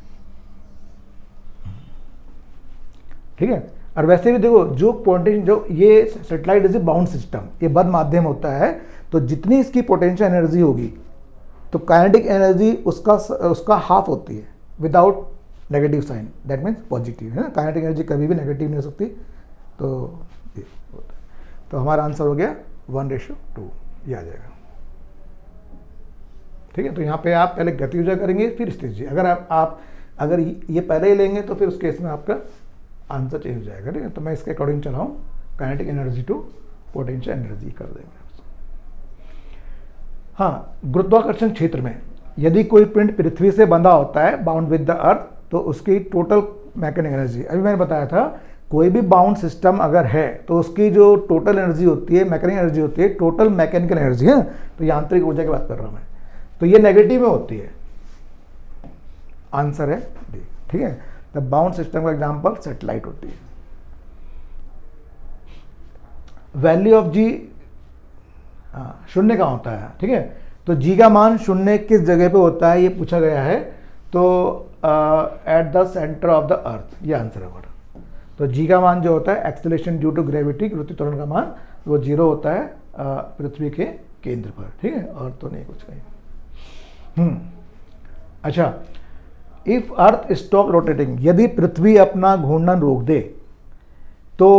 ठीक है। और वैसे भी देखो जो पोटेंशियल, जो ये satellite is a bound system, ये बंद माध्यम होता है, तो जितनी इसकी पोटेंशियल एनर्जी होगी तो काइनेटिक एनर्जी उसका हाफ होती है without negative sign, that means positive, है ना। काइनेटिक एनर्जी कभी भी नेगेटिव नहीं हो सकती। तो ये होता है। तो हमारा आंसर हो गया 1:2, ये आ जाएगा, ठीक है। तो यहाँ पे आप पहले गति ऊर्जा करेंगे, फिर स्थिति। अगर आप अगर ये पहले ही लेंगे तो फिर उस केस में आपका आंसर चेंज हो जाएगा, ठीक है। तो मैं इसके अकॉर्डिंग चलाऊँ, kinetic energy to potential energy कर देंगे। हाँ, गुरुत्वाकर्षण क्षेत्र में यदि कोई पिंड पृथ्वी से बंधा होता है, बाउंड विद द अर्थ, तो उसकी टोटल मैकेनिक एनर्जी, अभी मैंने बताया था, कोई भी बाउंड सिस्टम अगर है तो उसकी जो टोटल एनर्जी होती है, मैकेनिक एनर्जी होती है, टोटल मैकेनिकल एनर्जी है, तो यांत्रिक ऊर्जा की बात कर रहा हूँ मैं, तो ये नेगेटिव में होती है। आंसर है डी, ठीक है। द बाउंड सिस्टम का एग्जांपल सैटेलाइट होती है। वैल्यू ऑफ जी शून्य का होता है, ठीक है। तो जी का मान शून्य किस जगह पे होता है, ये पूछा गया है। तो at the centre of the earth, ये आंसर है हमारा। तो जी का मान जो होता है एक्सेलरेशन ड्यू टू ग्रेविटी, गुरुत्व त्वरण का मान, वो 0 होता है पृथ्वी के केंद्र पर, ठीक है। और तो नहीं कुछ कहीं। अच्छा, इफ अर्थ स्टॉप रोटेटिंग, यदि पृथ्वी अपना घूर्णन रोक दे तो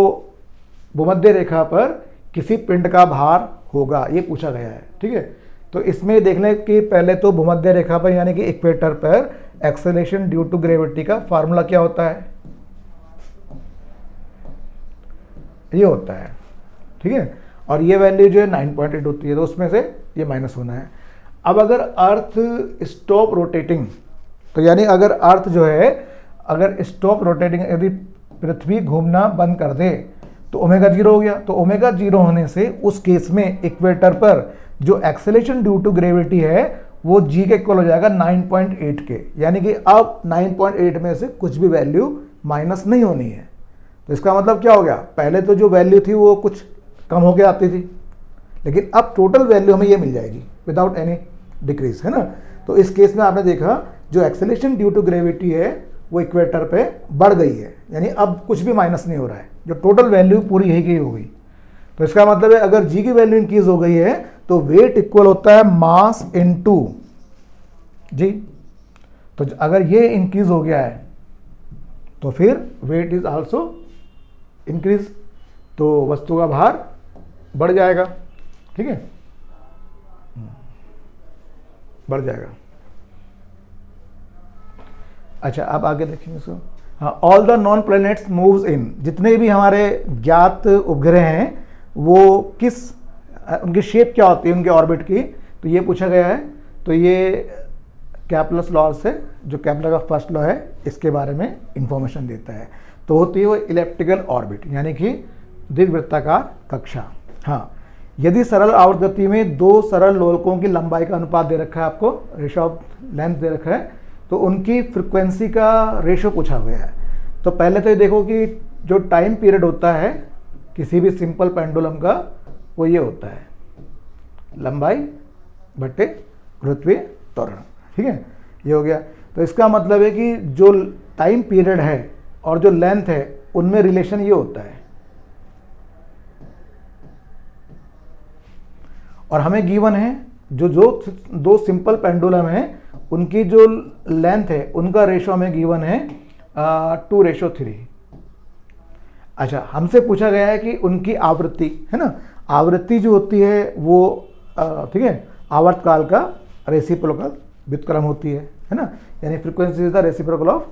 भूमध्य रेखा पर किसी पिंड का भार होगा, ये पूछा गया है, ठीक है। तो इसमें देखने कि पहले तो भूमध्य रेखा पर यानी कि इक्वेटर पर एक्सेलरेशन ड्यू टू ग्रेविटी का फार्मूला क्या होता है, ये होता है, ठीक है। और ये वैल्यू जो है 9.8 होती है, तो उसमें से ये माइनस होना है। अब अगर अर्थ स्टॉप रोटेटिंग, तो यानी अगर अर्थ जो है अगर स्टॉप रोटेटिंग, यदि पृथ्वी घूमना बंद कर दे तो ओमेगा 0 हो गया। तो ओमेगा 0 होने से उस केस में इक्वेटर पर जो एक्सेलेरेशन ड्यू टू ग्रेविटी है वो g के इक्वल हो जाएगा 9.8 के, यानी कि अब 9.8 में से कुछ भी वैल्यू माइनस नहीं होनी है। तो इसका मतलब क्या हो गया, पहले तो जो वैल्यू थी वो कुछ कम होके आती थी, लेकिन अब टोटल वैल्यू हमें ये मिल जाएगी विदाउट एनी डिक्रीज, है ना। तो इस केस में आपने देखा जो एक्सेलेरेशन ड्यू टू ग्रेविटी है वो इक्वेटर पे बढ़ गई है, यानी अब कुछ भी माइनस नहीं हो रहा है, जो टोटल वैल्यू पूरी यही की हो गई। तो इसका मतलब है अगर जी की वैल्यू इंक्रीज हो गई है तो वेट इक्वल होता है मास इनटू जी। तो अगर ये इंक्रीज हो गया है तो फिर वेट इज आल्सो इंक्रीज, तो वस्तु का भार बढ़ जाएगा, ठीक है, बढ़ जाएगा। अच्छा, अब आगे देखेंगे इसको। हाँ, all the non planets moves in, जितने भी हमारे ज्ञात उपग्रह हैं वो किस, उनकी शेप क्या होती है उनके ऑर्बिट की, तो ये पूछा गया है। तो ये कैप्लर्स लॉ से, जो कैप्लर का फर्स्ट लॉ है, इसके बारे में इंफॉर्मेशन देता है। तो होती है वो इलेप्टिकल ऑर्बिट, यानी कि दीर्घवृत्ताकार कक्षा। हाँ, यदि सरल आवर्त गति में दो सरल लोलकों की लंबाई का अनुपात दे रखा है आपको, रेशो ऑफ लेंथ दे रखा है, तो उनकी फ्रिक्वेंसी का रेशो पूछा गया है। तो पहले तो ये देखो कि जो टाइम पीरियड होता है किसी भी सिंपल पेंडुलम का वो ये होता है लंबाई बटे गुरुत्वीय त्वरण, ठीक है, ये हो गया। तो इसका मतलब है कि जो टाइम पीरियड है और जो लेंथ है उनमें रिलेशन ये होता है, और हमें गिवन है जो दो सिंपल पेंडुलम है उनकी जो लेंथ है उनका रेशो हमें गिवन है 2:3। अच्छा, हमसे पूछा गया है कि उनकी आवृत्ति, है ना, आवृत्ति जो होती है वो ठीक है आवर्तकाल का रेसिप्रोकल व्युत्क्रम होती है ना, यानी frequency is the reciprocal of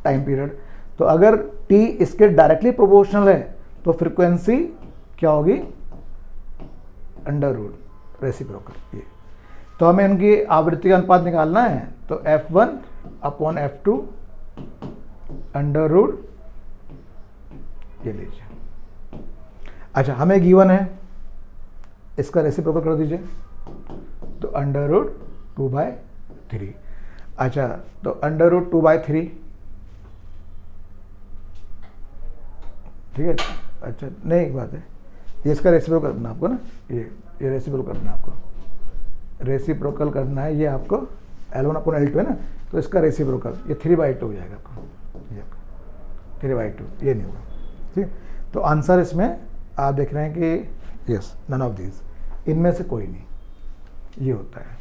time period. तो अगर t इसके डायरेक्टली प्रोपोर्शनल है तो फ्रीक्वेंसी क्या होगी, अंडर रूट रेसिप्रोकल। ये तो हमें इनकी आवृत्ति का अनुपात निकालना है, तो f1/f2 अंडर रूट, ये लीजिए। अच्छा, हमें गिवन है, इसका रेसिप्रोकल कर दीजिए, तो अंडर रूट 2/3। अच्छा, तो अंडर रूट 2/3, ठीक है। अच्छा, नहीं, एक बात है, ये इसका रेसिप्रोकल करना आपको ना, ये रेसिप्रोकल करना आपको, रेसिप्रोकल करना है, ये आपको L1/L2 है ना, तो इसका रेसिप्रोकल ये 3/2 हो जाएगा आपको, ये 3/2, ये नहीं होगा, ठीक। तो आंसर इसमें आप देख रहे हैं कि यस, नन ऑफ दीज, इनमें से कोई नहीं, ये होता है।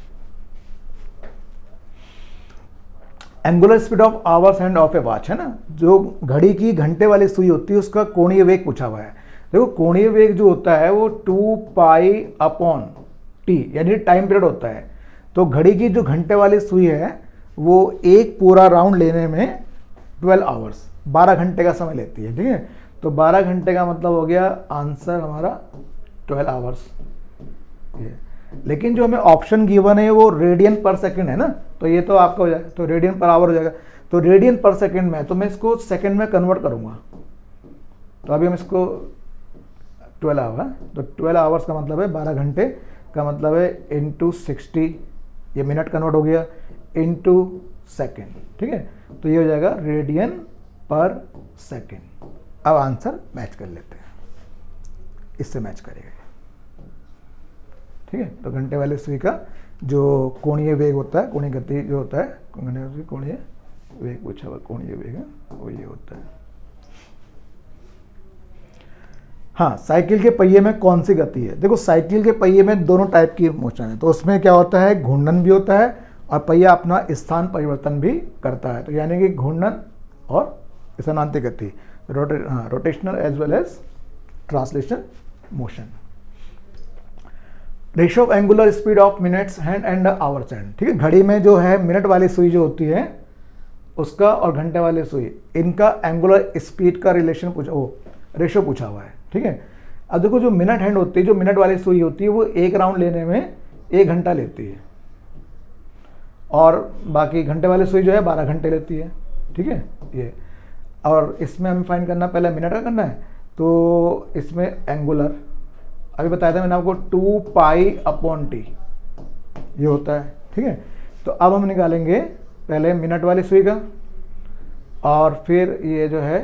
Angular speed of hours hand of A watch, है ना, जो घड़ी की घंटे वाली सुई होती है उसका कोणीय वेग पूछा हुआ है। देखो, कोणीय वेग जो होता है वो 2π/t यानी टाइम पीरियड होता है। तो घड़ी की जो घंटे वाली सुई है वो एक पूरा राउंड लेने में 12 आवर्स, 12 घंटे का समय लेती है, ठीक है। तो 12 घंटे का मतलब हो गया आंसर हमारा 12 आवर्स। लेकिन जो हमें ऑप्शन गिवन है वो रेडियन पर सेकंड है ना, तो ये तो आपका हो जाएगा, तो रेडियन पर आवर हो जाएगा। तो रेडियन पर सेकंड में, तो मैं इसको सेकंड में कन्वर्ट करूंगा, तो अभी हम इसको 12 आवर, तो 12 आवर्स का मतलब है 12 घंटे का मतलब है इंटू 60, ये मिनट कन्वर्ट हो गया, इंटू सेकेंड, ठीक है। तो ये हो जाएगा रेडियन पर सेकेंड। अब आंसर मैच कर लेते हैं, इससे मैच करेगा, ठीक है। तो घंटे वाले सुई का जो कोणीय वेग होता है, कोणीय गति जो होता है, कोणीय वेग पूछा हुआ, कोणीय वेग है वो ये होता है। हाँ, साइकिल के पहिए में कौन सी गति है? देखो, साइकिल के पहिए में दोनों टाइप की मोशन है, तो उसमें क्या होता है, घूर्णन भी होता है और पहिया अपना स्थान परिवर्तन भी करता है। तो यानी कि घूर्णन और स्थानांतरित गति, rotational as well as translation motion. Ratio of angular speed of minutes hand and hours hand, ठीक है। घड़ी में जो है मिनट वाली सुई जो होती है उसका और घंटे वाली सुई, इनका एंगुलर स्पीड का रिलेशन रेशियो पूछा हुआ है, ठीक है। अब देखो, जो मिनट हैंड होती है, जो मिनट वाली सुई होती है, वो एक राउंड लेने में 1 घंटा लेती है, और बाकी घंटे वाली सुई जो है 12 घंटे लेती है, ठीक है ये। और इसमें हमें फाइंड करना पहले मिनट का करना है, तो इसमें एंगुलर अभी बताया था मैंने आपको 2 पाई/t ये होता है, ठीक है। तो अब हम निकालेंगे पहले मिनट वाली सुई का और फिर ये जो है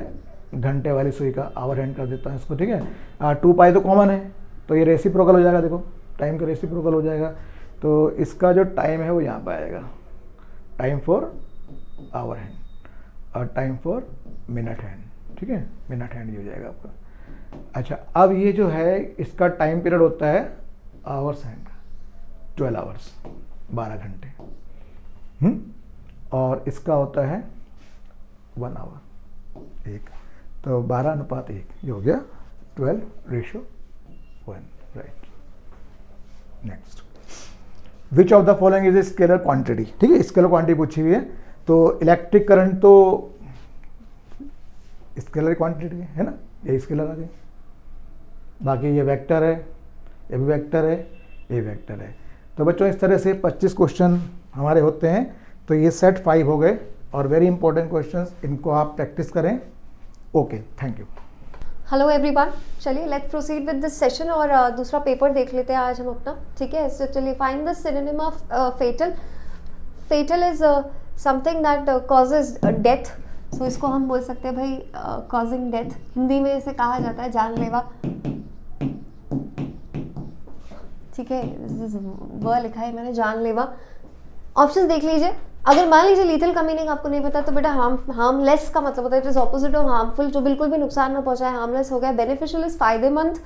घंटे वाली सुई का, आवर हैंड कर देता हूँ इसको, ठीक है। 2 पाई तो कॉमन है, तो ये रेसिप्रोकल हो जाएगा, देखो टाइम का रेसिप्रोकल हो जाएगा। तो इसका जो टाइम है वो यहाँ पर आएगा, टाइम फॉर आवर हैंड और टाइम फॉर मिनट हैंड, ठीक है, मिनट हैंड ये हो जाएगा आपका। अच्छा, अब ये जो है इसका टाइम पीरियड होता है आवर्स हैंड का, 12 आवर्स, 12 घंटे। और इसका होता है 1 आवर, एक, तो 12:1 ये हो गया 12:1, right. Next, which of the following is a scalar quantity, ठीक है, स्केलर क्वांटिटी पूछी हुई है। तो इलेक्ट्रिक करंट तो स्केलर क्वांटिटी है ना, ये स्केलर आ गई। बाकी ये वेक्टर है, ये भी वेक्टर है, ये वेक्टर है। तो बच्चों इस तरह से 25 क्वेश्चन हमारे होते हैं। तो ये सेट 5 हो गए और वेरी इंपॉर्टेंट क्वेश्चंस, इनको आप प्रैक्टिस करें। Okay, thank you. Hello everyone, चलिए let's proceed with this session और दूसरा पेपर देख लेते हैं आज हम अपना, ठीक है। सो चलिए, find the synonym of fatal. Fatal is something that causes death. So इसको हम बोल सकते हैं भाई कॉजिंग डेथ, हिंदी में इसे कहा जाता है जानलेवा, ठीक है। व लिखा है मैंने, जानलेवा। ऑप्शंस देख लीजिए। अगर मान लीजिए लीथल का मीनिंग आपको नहीं पता तो बेटा हार्मलेस का मतलब होता है, it is opposite of harmful, जो बिल्कुल भी नुकसान ना पहुंचाए, हार्मलेस हो गया। बेनिफिशियल इज फायदेमंद,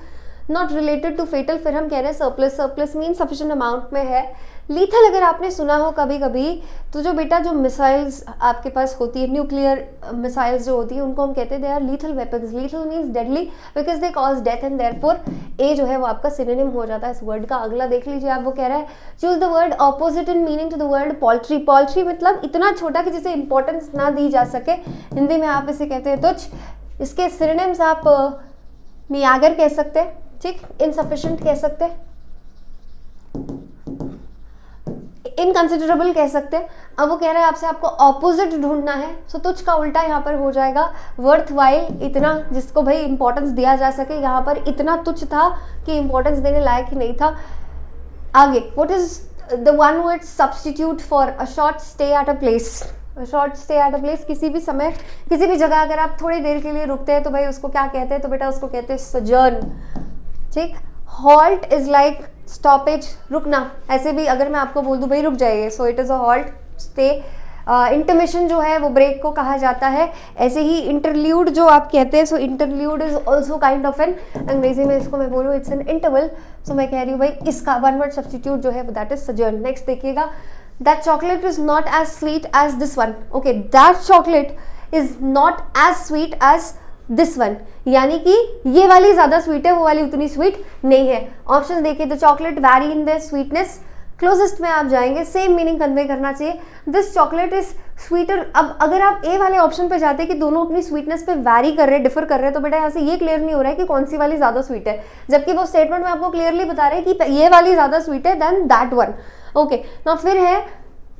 नॉट रिलेटेड टू फेटल। फिर हम कह रहे हैं surplus, surplus mean sufficient amount में है। लीथल अगर आपने सुना हो कभी कभी, तो जो बेटा जो मिसाइल्स आपके पास होती है, न्यूक्लियर मिसाइल्स जो होती है, उनको हम कहते हैं they are lethal weapons. Lethal means deadly because they cause death and therefore a जो है वो आपका सिनोनिम हो जाता है इस वर्ड का। अगला देख लीजिए आप, वो कह रहा है choose the word opposite in meaning to the word poultry. Poultry मतलब इतना छोटा कि जिसे इंपॉर्टेंस ना दी जा सके, हिंदी में आप इसे कहते हैं तुच्छ। इसके सिनोनिम्स आप मियागर कह सकते हैं, ठीक, इनसफिशिएंट कह सकते हैं, इनकंसिडरेबल कह सकते हैं। अब वो कह रहा है आपसे आपको ऑपोजिट ढूंढना है। सो तुच्छ का उल्टा यहाँ पर हो जाएगा वर्थ वाइल, इतना जिसको भाई इंपॉर्टेंस दिया जा सके। यहाँ पर इतना तुच्छ था कि इंपॉर्टेंस देने लायक ही नहीं था। आगे, what is the one word substitute for a short stay at a place. Short stay at a place, किसी भी समय किसी भी जगह अगर आप थोड़ी देर के लिए रुकते हैं तो भाई उसको क्या कहते हैं, तो बेटा उसको कहते हैं सजर्न, ठीक। हॉल्ट इज लाइक स्टॉपेज, रुकना। ऐसे भी अगर मैं आपको बोल दूं भाई रुक जाइए, so it is a halt, stay. Intermission जो है वो ब्रेक को कहा जाता है। ऐसे ही इंटरल्यूड जो आप कहते हैं, so interlude is also kind of an, अंग्रेजी में इसको मैं बोलूँ इट्स एन इंटरवल। सो मैं कह रही हूँ भाई इसका वन वर्ड सब्स्टिट्यूट जो है दैट इज सजर्न। नेक्स्ट देखिएगा, that chocolate is not as sweet as this one. Okay, that chocolate is not as sweet as this one, यानी कि ये वाली ज्यादा स्वीट है, वो वाली उतनी स्वीट नहीं है। ऑप्शन देखिए, the chocolate vary in the sweetness, closest में आप जाएंगे, सेम मीनिंग कन्वे करना चाहिए। This chocolate is sweeter. अब अगर आप ए वाले ऑप्शन पे जाते हैं कि दोनों अपनी स्वीटनेस पे वैरी कर रहे हैं, डिफर कर रहे हैं, तो बेटा यहाँ से ये क्लियर नहीं हो रहा है कि कौन सी वाली ज्यादा स्वीट है, जबकि वो स्टेटमेंट में आपको क्लियरली बता रहे हैं कि ये वाली ज्यादा स्वीट है than that one. Okay, now फिर है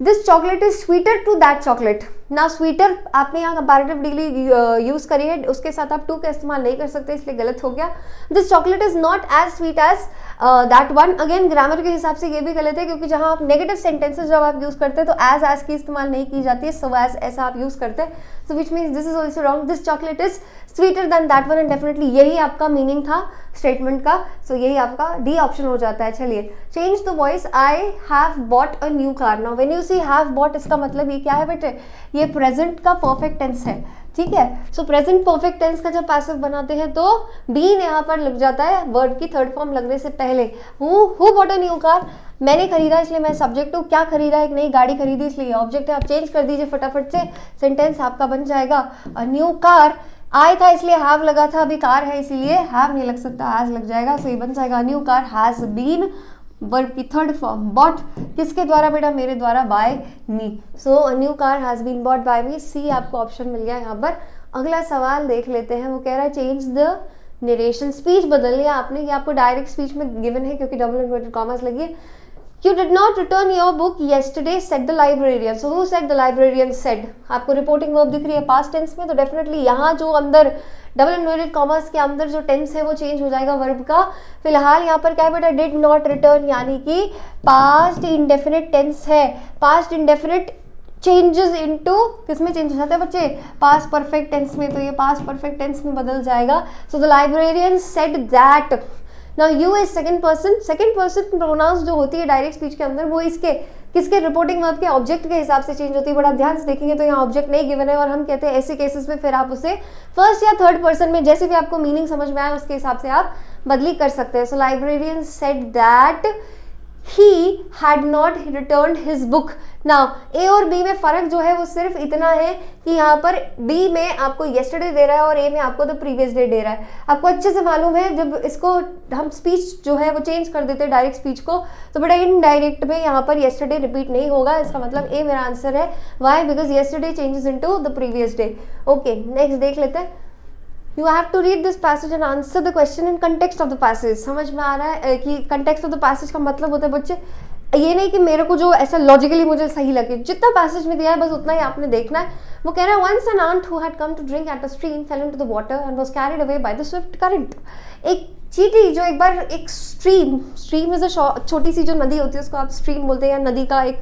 this chocolate is sweeter to that chocolate. ना स्वीटर आपने यहाँ कंपैरेटिव डिग्री यूज करी है, उसके साथ आप टू का इस्तेमाल नहीं कर सकते, इसलिए गलत हो गया। This chocolate is not as sweet as that one. Again grammar के हिसाब से ये भी गलत है, क्योंकि जहाँ आप नेगेटिव सेंटेंसेस जब आप यूज करते हैं तो एज की इस्तेमाल नहीं की जाती है, सो एज ऐसा आप यूज करते हैं। So which means this is also wrong. This chocolate is sweeter than that one, and definitely यही आपका मीनिंग था स्टेटमेंट का। सो यही आपका डी ऑप्शन हो जाता है। चलिए, change the voice, I have bought a new car. Now when you see have bought, इसका मतलब ये क्या है बेटे, ये प्रेजेंट का परफेक्ट टेंस है, ठीक है। सो प्रेजेंट परफेक्ट टेंस का जब पैसिव बनाते हैं तो बीन यहाँ पर लग जाता है वर्ड की थर्ड फॉर्म लगने से पहले। Who bought a new car, मैंने खरीदा इसलिए मैं सब्जेक्ट हूँ। क्या खरीदा, एक नई गाड़ी खरीदी इसलिए ऑब्जेक्ट है। आप चेंज कर दीजिए फटाफट से, सेंटेंस आपका बन जाएगा अ न्यू कार। आई था इसलिए हैव लगा था, अभी कार है इसीलिए हैव नहीं लग सकता, हैज लग जाएगा। सो ये बन जाएगा new car has been, verb की थर्ड फॉर्म बॉट, किसके द्वारा बेटा, मेरे द्वारा, by me. So a new car has been bought by me. C आपको ऑप्शन मिल गया यहाँ पर। अगला सवाल देख लेते हैं, वो कह रहा है चेंज द नरेशन। स्पीच बदल लिया आपने, ये आपको डायरेक्ट स्पीच में गिवन है क्योंकि डबल इन्वर्टेड कॉमास लगी है। You did not return your book yesterday, said the librarian. So who said? The librarian said. आपको रिपोर्टिंग वर्ब दिख रही है पास्ट टेंस में, तो डेफिनेटली यहाँ जो अंदर डबल इन्वर्टेड कॉमर्स के अंदर जो टेंस है वो चेंज हो जाएगा वर्ब का। फिलहाल यहाँ पर क्या है बेटा? डिड नॉट रिटर्न, यानी कि पास्ट इंडेफिनिट टेंस है। पास्ट इंडेफिनिट चेंजेस इनटू किसमें चेंज हो जाता है बच्चे? पास्ट परफेक्ट टेंस में, तो ये पास्ट परफेक्ट टेंस में बदल जाएगा। So the librarian said that. Now you is second person pronouns जो होती है डायरेक्ट स्पीच के अंदर, वो इसके किसके? रिपोर्टिंग वर्ब के ऑब्जेक्ट के हिसाब से चेंज होती है। बड़ा ध्यान से देखेंगे तो यहाँ ऑब्जेक्ट नहीं गिवन है, और हम कहते हैं ऐसे केसेस में फिर आप उसे फर्स्ट या थर्ड पर्सन में जैसे भी आपको मीनिंग समझ में आए उसके हिसाब से आप बदली कर सकते हैं। So librarian said that he had not returned his book. Now A और B में फ़र्क जो है वो सिर्फ इतना है कि यहाँ पर B में आपको yesterday दे रहा है और A में आपको the previous day दे रहा है। आपको अच्छे से मालूम है जब इसको हम स्पीच जो है वो चेंज कर देते हैं डायरेक्ट स्पीच को, तो बेटा इनडायरेक्ट में यहाँ पर yesterday रिपीट नहीं होगा। इसका मतलब A मेरा आंसर है। Why? Because yesterday changes into the previous day. Okay, next देख लेते हैं। You have to read this passage and answer the question in context of the passage. समझ में आ रहा है कि context of the passage का मतलब होता है बच्चे, ये नहीं कि मेरे को जो ऐसा लॉजिकली मुझे सही लगे, जितना पैसेज में दिया है बस उतना ही आपने देखना है। वो कह रहा है once an ant who had come to drink at a stream fell into the water and was carried away by the swift current. एक चींटी जो एक बार एक स्ट्रीम इज अ छोटी सी जो नदी होती है उसको आप स्ट्रीम बोलते हैं, या नदी का एक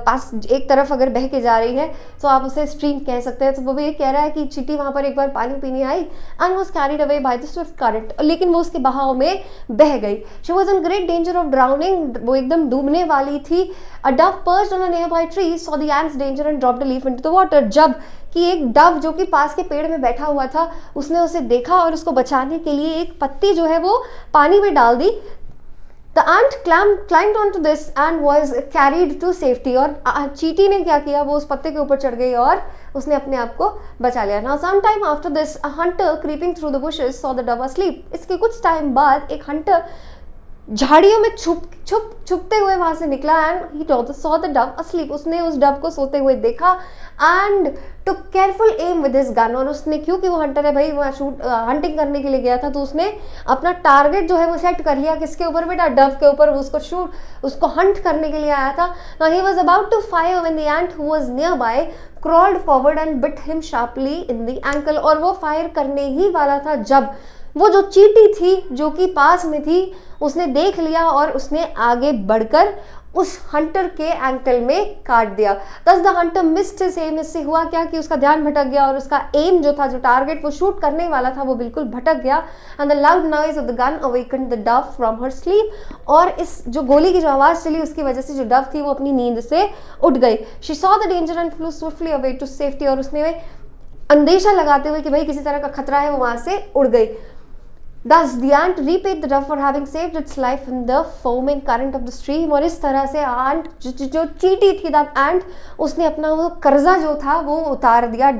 पास एक तरफ अगर बह के जा रही है तो आप उसे स्ट्रीम कह सकते हैं। तो वो भी ये कह रहा है कि चींटी वहाँ पर एक बार पानी पीने आई and was carried away by the swift current, लेकिन वो उसके बहाव में बह गई। She was in great danger of drowning, वो एकदम डूबने वाली थी। A dove perched on a nearby tree saw the ant's danger and dropped a leaf into the water. जब कि एक डव जो कि पास के पेड़ में बैठा हुआ था उसने उसे देखा और उसको बचाने के लिए एक पत्ती जो है वो पानी में डाल दी। The ant climbed onto this and was carried to safety. और चींटी ने क्या किया? वो उस पत्ते के ऊपर चढ़ गई और उसने अपने आप को बचा लिया। Now sometime after this, a hunter creeping through the bushes saw the dove asleep. इसके कुछ टाइम बाद एक हंटर झाड़ियों में छुपते हुए वहां से निकला and he saw the dove asleep. उसने उस डव को सोते हुए देखा and took careful aim with his gun. और उसने, क्योंकि वो हंटर है भाई, वो हंटिंग करने के लिए गया था, तो उसने अपना टारगेट जो है वो सेट कर लिया। किसके ऊपर बेटा? डव के ऊपर। उसको हंट करने के लिए आया था। Now he was about to fire when the ant who was nearby crawled forward and bit him sharply in the ankle. और वो फायर करने ही वाला था जब वो जो चींटी थी जो कि पास में थी उसने देख लिया और उसने आगे बढ़कर उस हंटर के एंकल में काट दिया। दस the Hunter missed his aim. इससे हुआ क्या कि उसका ध्यान भटक गया और उसका एम जो था, जो टारगेट वो शूट करने वाला था, वो बिल्कुल भटक गया। And the loud noise of the gun awakened the Dove from her sleep. और इस जो गोली की जो आवाज़ चली उसकी वजह से जो डव थी वो अपनी नींद से उठ गई। She saw the danger and flew swiftly away to safety. और उसने अंदेशा लगाते हुए कि भाई किसी तरह का खतरा है वो वहाँ से उड़ गई। Thus the ant repaid the dove for having saved its life in the foaming current of the stream. और इस तरह से आंट जो चींटी थी, द एंट, उसने अपना वो कर्जा जो था वो उतार दिया।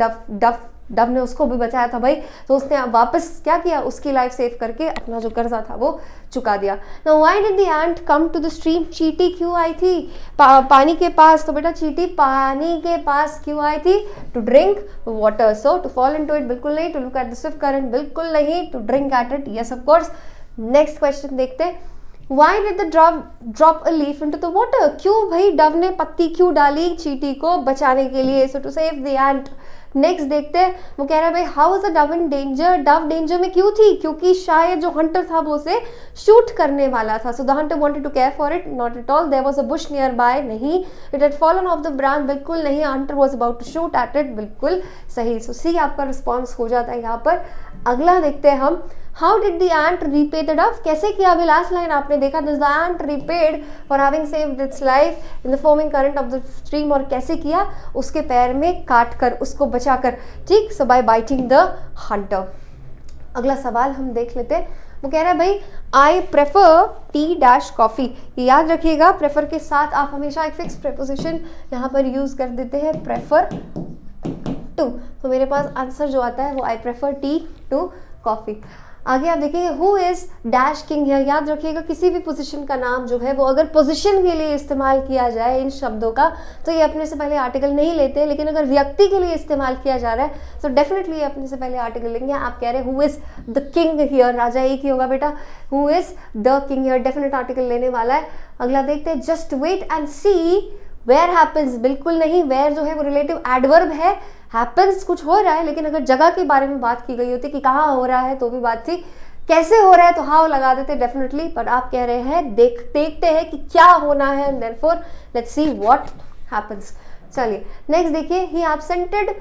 डव ने उसको भी बचाया था भाई, तो उसने वापस क्या किया? उसकी लाइफ सेव करके अपना जो कर्जा था वो चुका दिया। Now why did the ant come to the stream? चींटी क्यों आई थी पानी के पास? तो बेटा चींटी पानी के पास क्यों आई थी? To drink water. So to fall into it बिल्कुल नहीं, to look at the swift current बिल्कुल नहीं, to drink at it yes of course. Next question देखते हैं। Why did the dove drop a leaf into the water? क्यों भाई Dove ने पत्ती क्यों डाली चींटी को बचाने के लिए? So to save the ant. Next देखते हैं। वो कह रहा है भाई how is the Dove in danger? Dove danger में क्यों थी? क्योंकि शायद जो हंटर था वो उसे शूट करने वाला था। So the hunter wanted to care for it, not at all. There was a bush nearby, नहीं। It had fallen off the branch, बिल्कुल नहीं। Hunter was about to shoot at it, बिल्कुल सही। सो सी आपका response हो जाता है यहाँ पर। अगला देखते हैं हम। How did the ant repay the Dove? कैसे किया? अभी लास्ट लाइन आपने देखा, this the ant repaid for having saved it's life in the foaming current of the stream. और कैसे किया? उसके पैर में काट कर, उसको बचाकर, ठीक। सो बाय बाइटिंग द हंटर। अगला सवाल हम देख लेते हैं। वो कह रहा है भाई आई प्रेफर टी डैश कॉफ़ी। याद रखिएगा प्रेफर के साथ आप हमेशा एक फिक्स प्रेपोजिशन यहाँ पर यूज़ कर देते हैं, प्रेफर टू। तो मेरे पास आंसर जो आता है वो I prefer tea to coffee. आगे आप देखिए हु इज डैश किंग है। याद रखिएगा किसी भी पोजीशन का नाम जो है वो अगर पोजीशन के लिए इस्तेमाल किया जाए इन शब्दों का तो ये अपने से पहले आर्टिकल नहीं लेते, लेकिन अगर व्यक्ति के लिए इस्तेमाल किया जा रहा है तो डेफिनेटली ये अपने से पहले आर्टिकल लेंगे। आप कह रहे हैं who is the king here, राजा एक ही होगा बेटा, who is the king here definite article लेने वाला है। अगला देखते हैं just wait and see where happens, बिल्कुल नहीं, वेयर जो है वो रिलेटिव एडवर्ब है, हैपन्स कुछ हो रहा है, लेकिन अगर जगह के बारे में बात की गई होती कि कहाँ हो रहा है तो भी बात थी, कैसे हो रहा है तो हाउ लगा देते डेफिनेटली, पर आप कह रहे हैं देखते हैं कि क्या होना है, therefore let's see what happens. चलिए नेक्स्ट देखिए he absented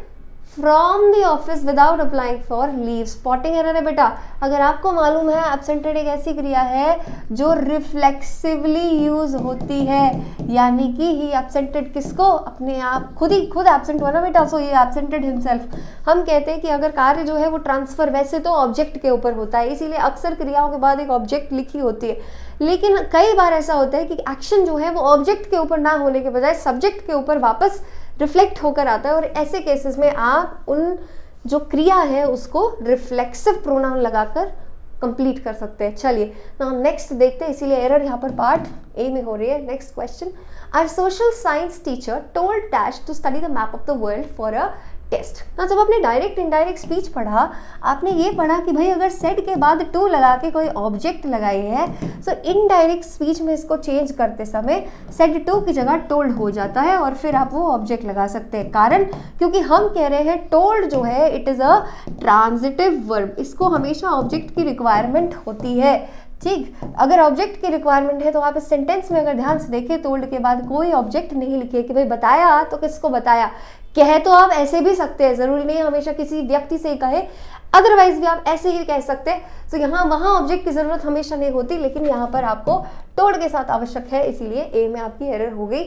from the office without applying for leave, spotting error है बेटा। अगर आपको मालूम है एब्सेंटेड एक ऐसी क्रिया है जो रिफ्लेक्सिवली यूज होती है, यानी कि ही एब्सेंटेड किसको, अपने आप खुद एब्सेंट हुआ ना बेटा, सो ये एब्सेंटेड हिमसेल्फ। हम कहते हैं कि अगर कार्य जो है वो ट्रांसफर वैसे तो ऑब्जेक्ट के ऊपर होता है, इसीलिए अक्सर क्रियाओं के बाद एक ऑब्जेक्ट लिखी होती है, लेकिन कई बार ऐसा होता है कि एक्शन जो है वो ऑब्जेक्ट के ऊपर ना होने के बजाय सब्जेक्ट के ऊपर वापस रिफ्लेक्ट होकर आता है, और ऐसे केसेस में आप उन जो क्रिया है उसको रिफ्लेक्सिव प्रोनाउन लगाकर कंप्लीट कर सकते हैं। चलिए नाउ नेक्स्ट देखते हैं, इसीलिए एरर यहाँ पर पार्ट ए में हो रही है। Next question, our social science teacher told dash to study the map of the world for a test. ना जब आपने डायरेक्ट इनडायरेक्ट स्पीच पढ़ा, आपने ये पढ़ा कि भाई अगर सेट के बाद टू लगा के कोई ऑब्जेक्ट लगाई है तो इनडायरेक्ट स्पीच में इसको चेंज करते समय सेट टू की जगह टोल्ड हो जाता है और फिर आप वो ऑब्जेक्ट लगा सकते हैं। कारण क्योंकि हम कह रहे हैं टोल्ड जो है it is a transitive verb, इसको हमेशा ऑब्जेक्ट की रिक्वायरमेंट होती है। ठीक, अगर ऑब्जेक्ट की रिक्वायरमेंट है तो आप इस सेंटेंस में अगर ध्यान से देखें टोल्ड के बाद कोई ऑब्जेक्ट नहीं लिखे कि भाई बताया तो किसको बताया, कहे तो आप ऐसे भी सकते हैं, जरूरी नहीं हमेशा किसी व्यक्ति से ही कहे, अदरवाइज भी आप ऐसे ही कह सकते हैं। तो यहाँ वहाँ ऑब्जेक्ट की जरूरत हमेशा नहीं होती, लेकिन यहाँ पर आपको टोल्ड के साथ आवश्यक है, इसीलिए ए में आपकी एरर हो गई।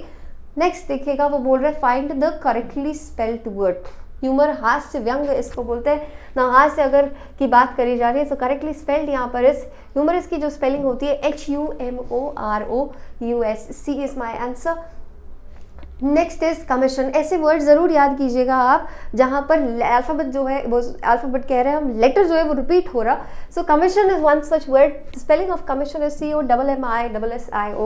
नेक्स्ट देखिएगा वो बोल रहे हैं find the correctly spelled word. Humour हास्य व्यंग इसको बोलते हैं ना, हास्य अगर की बात करी जा रही है तो करेक्टली स्पेल्ड यहाँ पर इस ह्यूमरस की जो स्पेलिंग होती है HUMOROUS, C is my answer. Next is commission. ऐसे वर्ड जरूर याद कीजिएगा आप जहाँ पर अल्फाबेट जो है वो अल्फाबेट कह रहे हैं हम, लेटर जो है वो रिपीट हो रहा। सो commission is one such word. Spelling of commission is COMMISSIONA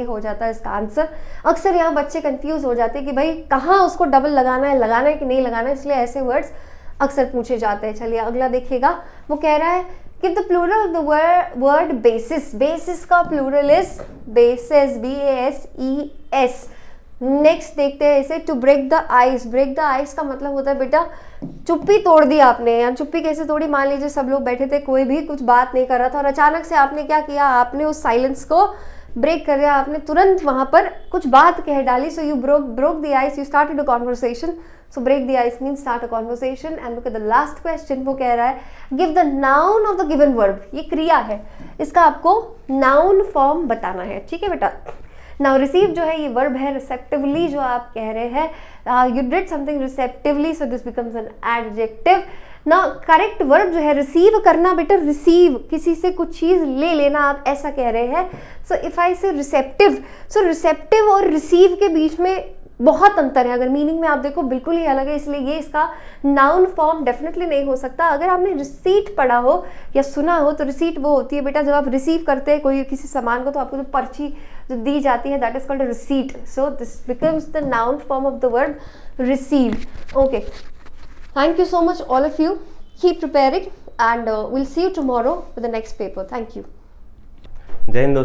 हो जाता है इसका आंसर। अक्सर यहाँ बच्चे कंफ्यूज हो जाते हैं कि भाई कहाँ उसको डबल लगाना है कि नहीं लगाना है, इसलिए ऐसे वर्ड्स अक्सर पूछे जाते हैं। चलिए अगला देखिएगा, वो कह रहा है Give the plural of the word basis. Basis का plural is bases, BASES. Next देखते हैं इसे to break the ice. Break the ice का मतलब होता है बेटा चुप्पी तोड़ दी आपने। यार चुप्पी कैसे तोड़ी, मान लीजिए सब लोग बैठे थे, कोई भी कुछ बात नहीं कर रहा था और अचानक से आपने क्या किया, आपने उस साइलेंस को ब्रेक कर दिया, आपने तुरंत वहाँ पर कुछ बात कह डाली। So you broke the ice, you started a conversation. So break the ice means start a conversation. And look at the last question, वो कह रहा है give the noun of the given verb. ये क्रिया है, इसका आपको noun form बताना है, ठीक है बेटा। Now receive जो है ये verb है, receptively जो आप कह रहे हैं you did something receptively, so this becomes an adjective. ना करेक्ट वर्ब जो है रिसीव करना बेटा, रिसीव किसी से कुछ चीज़ ले लेना, आप ऐसा कह रहे हैं। सो इफ़ आई से रिसेप्टिव, सो रिसेप्टिव और रिसीव के बीच में बहुत अंतर है, अगर मीनिंग में आप देखो बिल्कुल ही अलग है, इसलिए ये इसका नाउन फॉर्म डेफिनेटली नहीं हो सकता। अगर आपने रिसीट पढ़ा हो या सुना हो तो रिसीट वो होती है बेटा जब आप रिसीव करते हैं कोई किसी सामान को, तो आपको जो पर्ची जो दी जाती है that is called receipt. So this becomes the noun form of the word receive. Okay, thank you so much all of you, keep preparing and we'll see you tomorrow with the next paper. Thank you. जय हिंद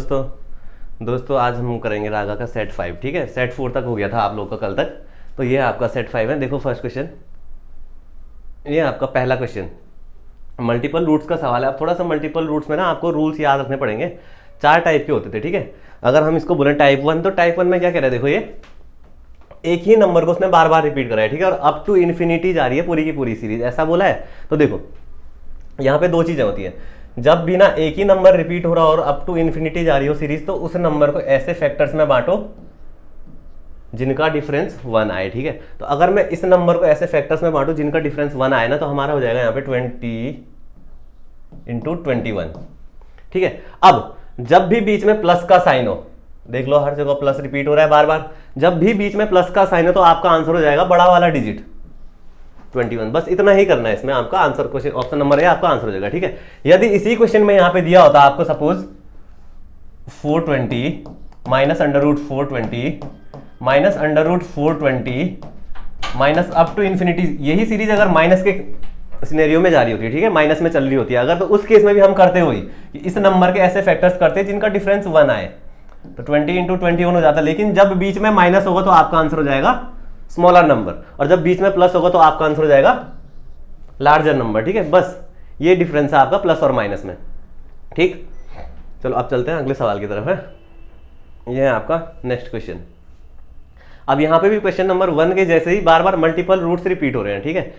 दोस्तों आज हम करेंगे रागा का set 5, ठीक है। Set 4 तक हो गया था आप लोग का कल तक, तो ये आपका सेट 5 है। देखो फर्स्ट क्वेश्चन, ये आपका पहला क्वेश्चन मल्टीपल रूट्स का सवाल है। अब थोड़ा सा मल्टीपल रूट्स में ना आपको रूल्स याद रखने पड़ेंगे। 4 टाइप के होते थे, ठीक है। अगर हम इसको बोलें टाइप 1, तो टाइप 1 में क्या कह रहा है, देखो ये एक ही नंबर को उसने बार बार रिपीट करा है, ठीक है, और अप टू इन्फिनिटी जा रही है पूरी की पूरी सीरीज, ऐसा बोला है। तो देखो यहाँ पे 2 चीजें होती हैं, जब भी ना एक ही नंबर रिपीट हो रहा हो और अप टू इन्फिनिटी जा रही हो सीरीज, तो उस नंबर को ऐसे फैक्टर्स में बांटो जिनका डिफरेंस 1 आए, ठीक है। तो अगर मैं इस नंबर को ऐसे फैक्टर्स में बांटू जिनका डिफरेंस 1 आए ना, तो हमारा हो जाएगा यहाँ पे 20 × 21, ठीक है। अब जब भी बीच में प्लस का साइन हो, देख लो हर जगह प्लस रिपीट हो रहा है बार बार, जब भी बीच में प्लस का साइन है तो आपका आंसर हो जाएगा बड़ा वाला डिजिट, 21। बस इतना ही करना है इसमें, आपका answer question option number A आपका आंसर हो जाएगा। ठीक है, यदि इसी क्वेश्चन में यहाँ पे दिया होता आपको suppose 420 minus under root 420 minus under root 420 minus up to infinity, यही सीरीज अगर माइनस के सिनेरियो में जा रही होती है, ठीक है, माइनस में चल रही होती है अगर, तो उस केस में भी हम करते हुए कि इस नंबर के ऐसे फैक्टर्स करते हैं जिनका डिफरेंस 1 आए, तो 20 इंटू 21 हो जाता है। लेकिन जब बीच में माइनस होगा तो आपका आंसर हो जाएगा स्मॉलर नंबर, और जब बीच में प्लस होगा तो आपका आंसर हो जाएगा लार्जर नंबर। ठीक है, बस ये डिफरेंस है आपका प्लस और माइनस में। ठीक, चलो अब चलते हैं अगले सवाल की तरफ। है ये है आपका नेक्स्ट क्वेश्चन। अब यहाँ पे भी क्वेश्चन नंबर 1 के जैसे ही बार बार मल्टीपल रूट्स रिपीट हो रहे हैं। ठीक है,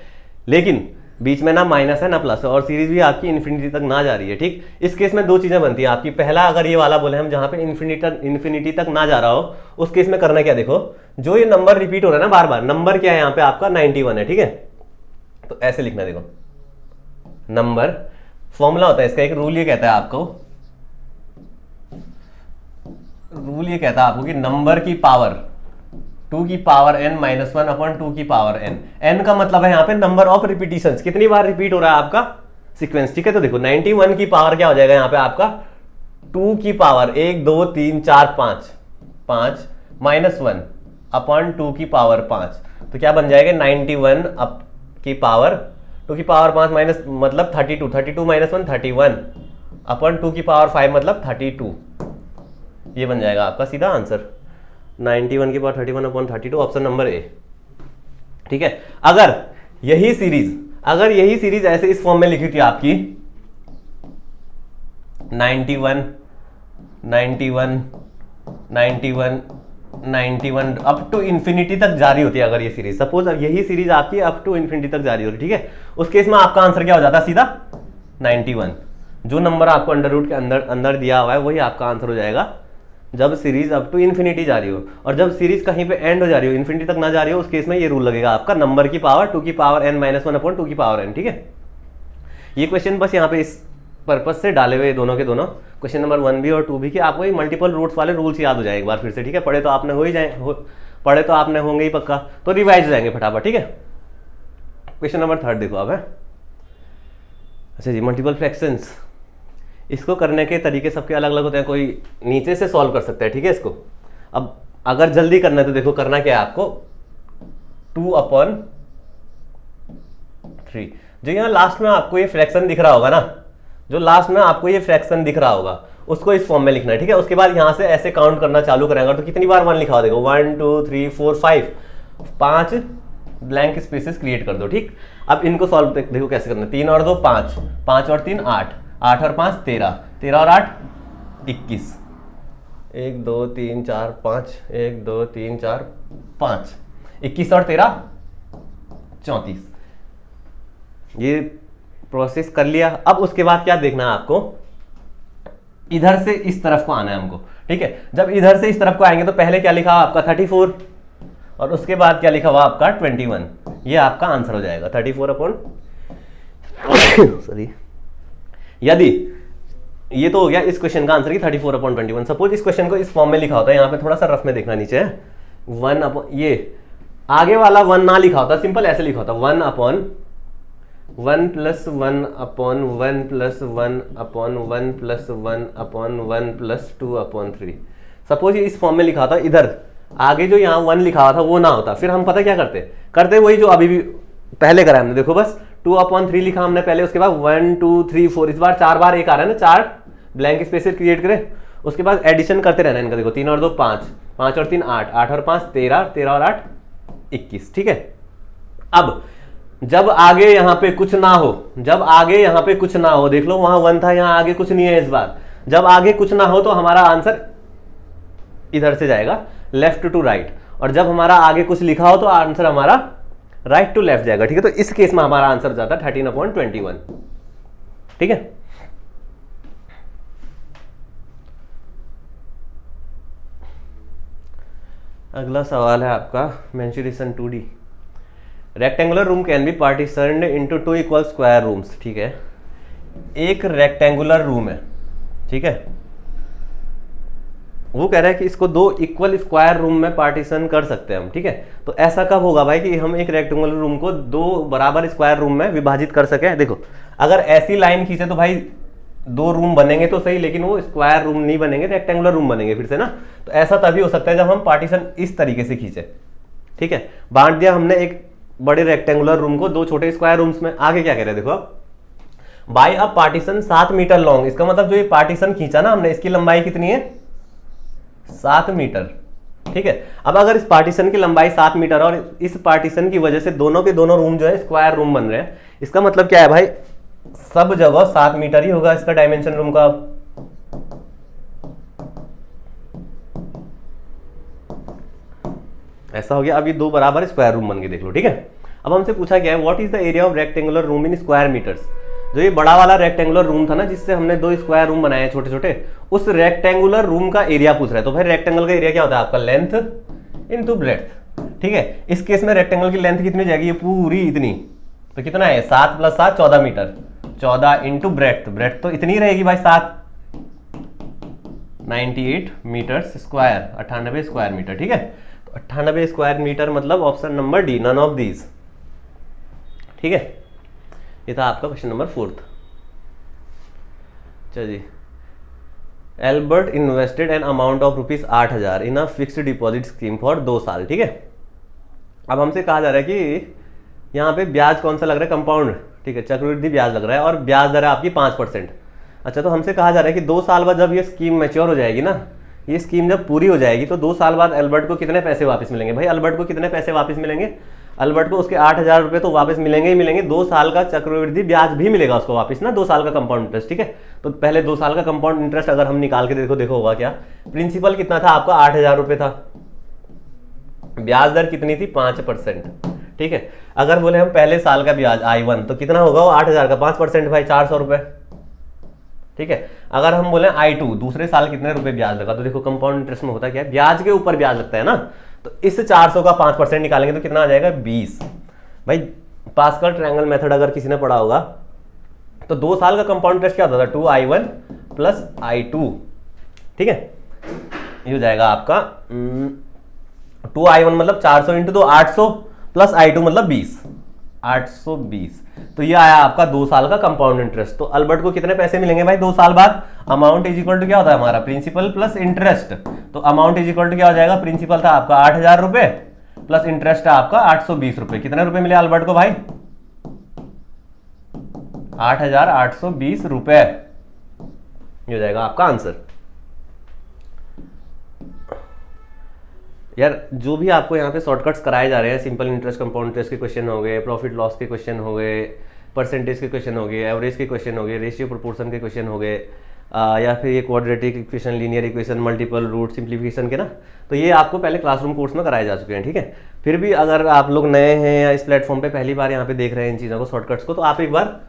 लेकिन बीच में ना माइनस है ना प्लस है, और सीरीज भी आपकी इन्फिनिटी तक ना जा रही है। ठीक, इस केस में दो चीजें बनती है आपकी। पहला, अगर ये वाला बोले हम जहां पे इन्फिनिटी तक ना जा रहा हो, उस केस में करना क्या, देखो जो ये नंबर रिपीट हो रहा है ना बार बार, नंबर क्या है यहाँ पे आपका 91 है। ठीक है, तो ऐसे लिखना, देखो नंबर फॉर्मूला होता है इसका, एक रूल ये कहता है आपको, रूल ये कहता है आपको कि नंबर की पावर 2 की पावर n माइनस 1 अपॉन 2 की पावर n। n का मतलब है यहाँ पे नंबर ऑफ रिपीटिशंस, कितनी बार रिपीट हो रहा है आपका सीक्वेंस। ठीक है, तो देखो 91 की पावर क्या हो जाएगा यहाँ पे आपका 2 की पावर 1 2 3 4 5 माइनस 1 अपॉन 2 की पावर 5, तो क्या बन जाएगा 91 अप की पावर 2 की पावर 5 माइनस मतलब 32 माइनस 1 31 अपॉन 2 की पावर 5 मतलब 32। ये बन जाएगा आपका सीधा आंसर 91 की power 31 upon 32, option number A. ठीक है, अगर यही सीरीज ऐसे इस फॉर्म में लिखी थी आपकी 91 91 91 91 अप टू इन्फिनिटी तक जारी होती है, अगर ये सीरीज सपोज अब यही सीरीज आपकी अप टू इन्फिनिटी तक जारी होती है, ठीक है, उस केस में आपका आंसर क्या हो जाता है सीधा 91। जो नंबर आपको अंडर रूट के अंदर दिया हुआ है वही आपका आंसर हो जाएगा जब सीरीज अप टू इन्फिनिटी जा रही हो। और जब सीरीज कहीं पे एंड हो जा रही हो, इन्फिनिटी तक ना जा रही हो, उस केस में ये रूल लगेगा आपका नंबर की पावर 2 की पावर n माइनस 1 अपॉन 2 की पावर n। ठीक है, ये क्वेश्चन बस यहाँ पे इस पर्पज से डाले हुए दोनों के दोनों, क्वेश्चन नंबर 1 भी और 2 भी, कि आपको ये मल्टीपल रूट्स वाले रूल्स याद हो जाए एक बार फिर से। ठीक है, पढ़े तो आपने होंगे ही पक्का, तो रिवाइज हो जाएंगे फटाफट। ठीक है, क्वेश्चन नंबर 3 देखो अब है। अच्छा जी, मल्टीपल फ्रैक्शंस, इसको करने के तरीके सबके अलग अलग होते हैं, कोई नीचे से सॉल्व कर सकता है। ठीक है, इसको अब अगर जल्दी करना है तो देखो करना क्या है आपको 2 अपॉन 3, जो यहाँ लास्ट में आपको ये फ्रैक्शन दिख रहा होगा ना, जो लास्ट में आपको ये फ्रैक्शन दिख रहा होगा उसको इस फॉर्म में लिखना है। ठीक है, उसके बाद यहाँ से ऐसे काउंट करना चालू करेंगे तो कितनी बार 1 लिखा हुआ देखो 1 2 3 4 5 ब्लैंक स्पेसेस क्रिएट कर दो। ठीक, अब इनको सॉल्व देखो कैसे करना है, 3 और 2 5, 5 और 3 8, 8 और 5 13, 13 और 8 21, 1 2 3 4 5, 1 2 3 4 5, 21 और 13 34। ये प्रोसेस कर लिया। अब उसके बाद क्या देखना है आपको, इधर से इस तरफ को आना है हमको। ठीक है, जब इधर से इस तरफ को आएंगे तो पहले क्या लिखा हुआ आपका 34 और उसके बाद क्या लिखा हुआ आपका 21, ये आपका आंसर हो जाएगा 34 अपॉन सॉरी, यदि ये तो हो गया इस क्वेश्चन का आंसर की 34 अपॉन 21। सपोज इस क्वेश्चन को इस फॉर्म में लिखा होता है, यहाँ पे थोड़ा सा रफ में देखना नीचे है 1 अपॉन, ये आगे वाला 1 ना लिखा होता, सिंपल ऐसे लिखा होता 1 upon 1 plus 1 upon 1 plus 1 upon 1 plus 1 upon 1 plus 2 upon 3। Suppose ये इस फॉर्म में लिखा था, इधर आगे जो यहाँ 1 लिखा हुआ था वो ना होता, फिर हम पता क्या करते वही जो अभी भी पहले करा हमने, देखो बस 2 अपॉन 3 लिखा हमने पहले, उसके बाद 1 2 3 4, इस बार 4 बार एक आ रहा है ना, 4 ब्लैंक स्पेसेस क्रिएट करें, उसके बाद एडिशन करते रहना इनका। देखो 3 और 2 5, 5 और 3 8, 8 और 5 13, 13 और 8 21। ठीक है, अब जब आगे यहाँ पे कुछ ना हो, देख लो वहां 1 था, यहाँ आगे कुछ नहीं है इस बार, जब आगे कुछ ना हो तो हमारा आंसर इधर से जाएगा लेफ्ट टू राइट, और जब हमारा आगे कुछ लिखा हो तो आंसर हमारा राइट टू लेफ्ट जाएगा। ठीक है, तो इस केस में हमारा आंसर जाता है 13 अपॉन 21। ठीक है, अगला सवाल है आपका mensuration 2D। Rectangular room can be partitioned into 2 equal square rooms. ठीक है, एक रेक्टेंगुलर रूम है, ठीक है, वो कह रहा है कि इसको 2 इक्वल स्क्वायर रूम में पार्टीशन कर सकते हैं हम, ठीक है। तो ऐसा कब होगा भाई कि हम एक रेक्टेंगुलर रूम को 2 बराबर स्क्वायर रूम में विभाजित कर सके। देखो अगर ऐसी लाइन खींचे तो भाई 2 रूम बनेंगे तो सही, लेकिन वो स्क्वायर रूम नहीं बनेंगे, रेक्टेंगुलर रूम बनेंगे फिर से ना। तो ऐसा तभी हो सकता है जब हम पार्टीशन इस तरीके से खींचे, ठीक है। बांट दिया हमने एक बड़े रेक्टेंगुलर रूम को 2 छोटे स्क्वायर रूम्स में। आगे क्या कह रहे हैं देखो अब, by a partition 7 metre long. इसका मतलब जो ये पार्टीशन खींचा ना हमने, इसकी लंबाई कितनी है 7 मीटर, ठीक है। अब अगर इस पार्टीशन की लंबाई 7 मीटर और इस पार्टीशन की वजह से दोनों के दोनों रूम जो है स्क्वायर रूम बन रहे हैं, इसका मतलब क्या है भाई, सब जगह 7 मीटर ही होगा इसका डायमेंशन रूम का। ऐसा हो गया। अब ये 2 बराबर स्क्वायर रूम बन गए, देख लो, ठीक है। अब हमसे पूछा गया है what is the area of rectangular room in square metres. जो ये बड़ा वाला रेक्टेंगुलर रूम था ना, जिससे हमने 2 स्क्वायर रूम बनाए हैं छोटे छोटे, उस रेक्टेंगुलर रूम का एरिया पूछ रहा है। तो भाई रेक्टेंगल का एरिया क्या होता है आपका, लेंथ इनटू ब्रेड्थ, ठीक है। इस केस में रेक्टेंगल की लेंथ कितनी जाएगी, ये पूरी इतनी, तो कितना है 7 + 7 14 मीटर, 14 इंटू ब्रेड्थ, ब्रेड्थ तो इतनी रहेगी भाई 7, 98 मीटर स्क्वायर, 98 स्क्वायर मीटर, ठीक है। तो 98 स्क्वायर मीटर मतलब option number D, none of these, ठीक है। ये था आपका क्वेश्चन नंबर 4। चलिए, Albert invested an amount of ₹8,000 in a fixed deposit scheme for 2 साल, ठीक है। अब हमसे कहा जा रहा है कि यहाँ पे ब्याज कौन सा लग रहा है, कंपाउंड, ठीक है, चक्रवृद्धि ब्याज लग रहा है और ब्याज दर है आपकी 5%। अच्छा, तो हमसे कहा जा रहा है कि 2 साल बाद जब ये स्कीम मैच्योर हो जाएगी ना, ये स्कीम जब पूरी हो जाएगी तो 2 साल बाद एल्बर्ट को कितने पैसे वापस मिलेंगे। भाई एल्बर्ट को कितने पैसे वापस मिलेंगे, अल्बर्ट को उसके 8,000 रुपये तो वापस मिलेंगे ही मिलेंगे, 2 साल का चक्रवृद्धि ब्याज भी मिलेगा उसको वापस ना, 2 साल का कंपाउंड इंटरेस्ट, ठीक है। तो पहले 2 साल का कंपाउंड इंटरेस्ट अगर हम निकाल के देखो होगा क्या, प्रिंसिपल कितना था आपका 8,000 रुपये था, ब्याज दर कितनी थी 5%, ठीक है। अगर बोले हम पहले साल का ब्याज I1 तो कितना होगा वो 8,000 का 5% भाई 400 रुपये, ठीक है। अगर हम बोले I2 दूसरे साल कितने रुपए ब्याज लगा, तो देखो कंपाउंड इंटरेस्ट में होता क्या है, ब्याज के ऊपर ब्याज लगता है ना। तो इस 400 का 5% निकालेंगे तो कितना आ जाएगा 20। भाई पास्कल ट्रायंगल मेथड अगर किसी ने पढ़ा होगा तो 2 साल का कंपाउंड इंटरेस्ट क्या होता था 2I1 + I2, ठीक है। ये हो जाएगा आपका 2I1 मतलब 400 × 2 800 + I2 मतलब 20, 820। तो ये आया आपका 2 साल का कंपाउंड इंटरेस्ट। तो अल्बर्ट को कितने पैसे मिलेंगे भाई 2 साल बाद, अमाउंट इज इक्वल टू क्या होता है हमारा प्रिंसिपल प्लस इंटरेस्ट। तो अमाउंट इज इक्वल टू क्या हो जाएगा, प्रिंसिपल था आपका 8,000 रुपए प्लस इंटरेस्ट है आपका 820 रुपए। कितने रुपए मिले अल्बर्ट को भाई 8,820 रुपए। ये हो जाएगा आपका आंसर। यार जो भी आपको यहाँ पे शॉर्टकट्स कराए जा रहे हैं, सिंपल इंटरेस्ट कंपाउंड इंटरेस्ट के क्वेश्चन हो गए, प्रॉफिट लॉस के क्वेश्चन हो गए, परसेंटेज के क्वेश्चन हो गए, एवरेज के क्वेश्चन हो गए, रेशियो प्रोपोर्शन के क्वेश्चन हो गए, या फिर ये quadratic equation, linear equation, multiple root simplification के ना, तो ये आपको पहले क्लासरूम कोर्स में कराए जा चुके हैं, ठीक है। फिर भी अगर आप लोग नए हैं या इस प्लेटफॉर्म पे पहली बार यहाँ पे देख रहे हैं इन चीज़ों को, शॉर्टकट्स को, तो आप एक बार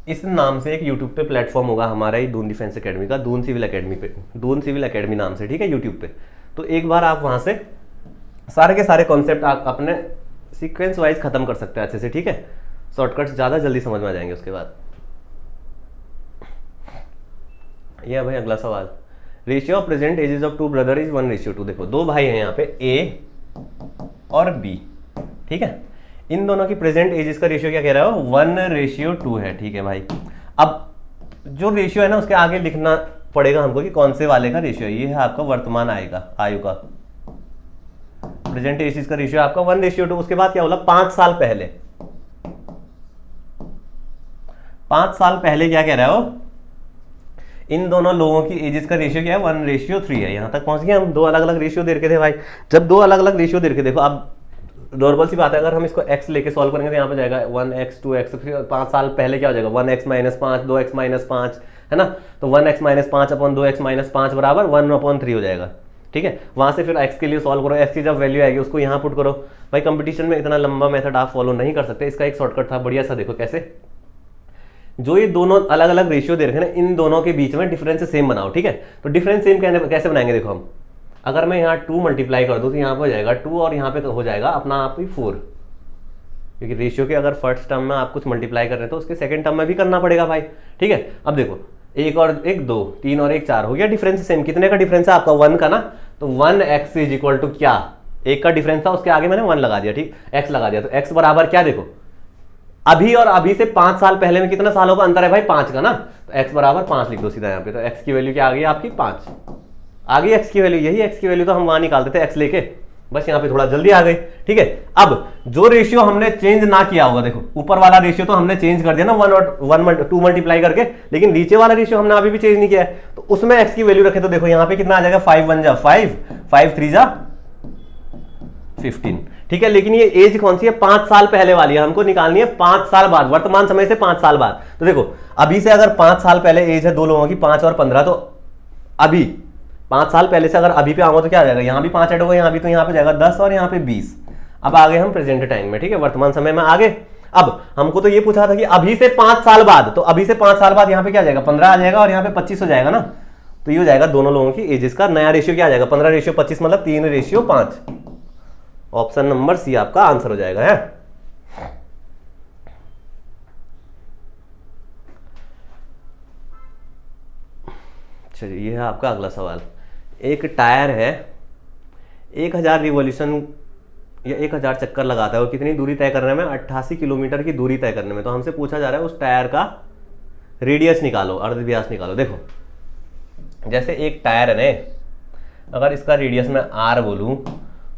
इस नाम से एक यूट्यूब पे प्लेटफॉर्म होगा हमारा ही दून डिफेंस एकेडमी का, दून सिविल एकेडमी पे, दून सिविल एकेडमी नाम से, ठीक है, यूट्यूब पे। तो एक बार आप वहां से सारे के सारे कॉन्सेप्ट आप अपने सीक्वेंस वाइज खत्म कर सकते हैं अच्छे से, ठीक है। शॉर्टकट्स ज़्यादा जल्दी समझ में आ जाएंगे उसके बाद। यह भाई अगला सवाल, ratio of present ages of 2 brother is 1:2। देखो 2 भाई हैं यहाँ पे ए और बी, ठीक है। इन दोनों की प्रेजेंट एजेस का रेशियो क्या कह रहा है 1:2 है, ठीक है भाई। अब जो रेशियो है ना उसके आगे लिखना पड़ेगा हमको कि कौन से वाले का रेशियो है। ये है आपका वर्तमान आयु का प्रेजेंट एजेस का रेशियो आपका 1:2। उसके बाद क्या बोला 5 साल पहले, 5 साल पहले क्या कह रहा है वो, इन दोनों लोगों की एजेस का रेशियो क्या है 1:3 है। यहां तक पहुंच गए हम। 2 अलग अलग रेशियो दे रखे थे भाई। जब 2 अलग अलग रेशियो दे रखे, देखो अब नॉर्मल सी बात है, अगर हम इसको x लेके सॉल्व करेंगे तो यहाँ पे जाएगा 1x 2x, फिर 5 साल पहले क्या हो जाएगा 1x - 5 2x - 5 है ना। तो 1x - 5 / 2x - 5 बराबर 1/3 हो जाएगा, ठीक है। वहां से फिर x के लिए सॉल्व करो, x की जब वैल्यू आएगी उसको यहाँ पुट करो। भाई कंपटीशन में इतना लंबा मेथड आप फॉलो नहीं कर सकते। इसका एक शॉर्टकट था बढ़िया सा, देखो कैसे, जो ये दोनों अलग अलग रेशियो दे रखे हैं ना, इन दोनों के बीच में डिफरेंस सेम बनाओ, ठीक है। तो डिफरेंस सेम कैसे बनाएंगे, देखो हम अगर मैं यहाँ 2 मल्टीप्लाई कर दूँ तो यहाँ पे हो जाएगा 2 और यहाँ पे हो जाएगा अपना आप ही 4, क्योंकि रेशियो के अगर फर्स्ट टर्म में आप कुछ मल्टीप्लाई कर रहे हैं तो उसके सेकंड टर्म में भी करना पड़ेगा भाई, ठीक है। अब देखो 1 और 1 2, 3 और 1 4 हो गया, डिफरेंस सेम। कितने का डिफरेंस है आपका? 1 का ना, तो 1x इज इक्वल टू क्या, 1 का डिफरेंस था, उसके आगे मैंने 1 लगा दिया, ठीक, x लगा दिया, तो x बराबर क्या, देखो अभी और अभी से 5 साल पहले में कितना सालों का अंतर है भाई, 5 का ना, तो x बराबर 5 लिख दो सीधा यहाँ पे। तो x की वैल्यू क्या आ गई आपकी? 5 आ गई x की वैल्यू। यही x की वैल्यू तो हम वहां निकालते थे x लेके, बस यहाँ पे थोड़ा जल्दी आ गई, ठीक है। अब जो रेशियो हमने चेंज ना किया होगा, देखो ऊपर वाला रेशियो तो हमने चेंज कर दिया ना 1 और 2 मल्टीप्लाई करके, लेकिन नीचे वाला रेशियो हमने अभी भी चेंज नहीं किया है, तो उसमें x की वैल्यू रखे तो देखो यहाँ पे कितना आ जाएगा, 5 1 जा 5, 5 3 जा 15, ठीक है। लेकिन ये एज कौन सी है? 5 साल पहले वाली है, हमको निकालनी है 5 साल बाद, वर्तमान समय से 5 साल बाद। तो देखो अभी से अगर 5 साल पहले एज है दो लोगों की, 5 और 15, तो अभी 5 साल पहले से अगर अभी पे आऊंगा तो क्या आ जाएगा, यहाँ भी 5 ऐड होगा, यहाँ भी, तो यहाँ पे जाएगा 10 और यहाँ पे 20। अब आगे हम प्रेजेंट टाइम में, ठीक है, वर्तमान समय में आगे। अब हमको तो ये पूछा था कि अभी से 5 साल बाद, तो अभी से 5 साल बाद यहाँ पे क्या आ जाएगा, 15 आ जाएगा और यहाँ पे 25 हो जाएगा ना, तो ये हो जाएगा दोनों लोगों की एजेस का नया रेशियो क्या आ जाएगा, 15:25 मतलब 3:5। ऑप्शन नंबर सी आपका आंसर हो जाएगा है। चलिए ये है आपका अगला सवाल। एक टायर है 1000 रिवॉल्यूशन या 1000 चक्कर लगाता है, वो कितनी दूरी तय करने में? 88 किलोमीटर की दूरी तय करने में। तो हमसे पूछा जा रहा है उस टायर का रेडियस निकालो, अर्धव्यास निकालो। देखो जैसे एक टायर है ना, अगर इसका रेडियस मैं r बोलूं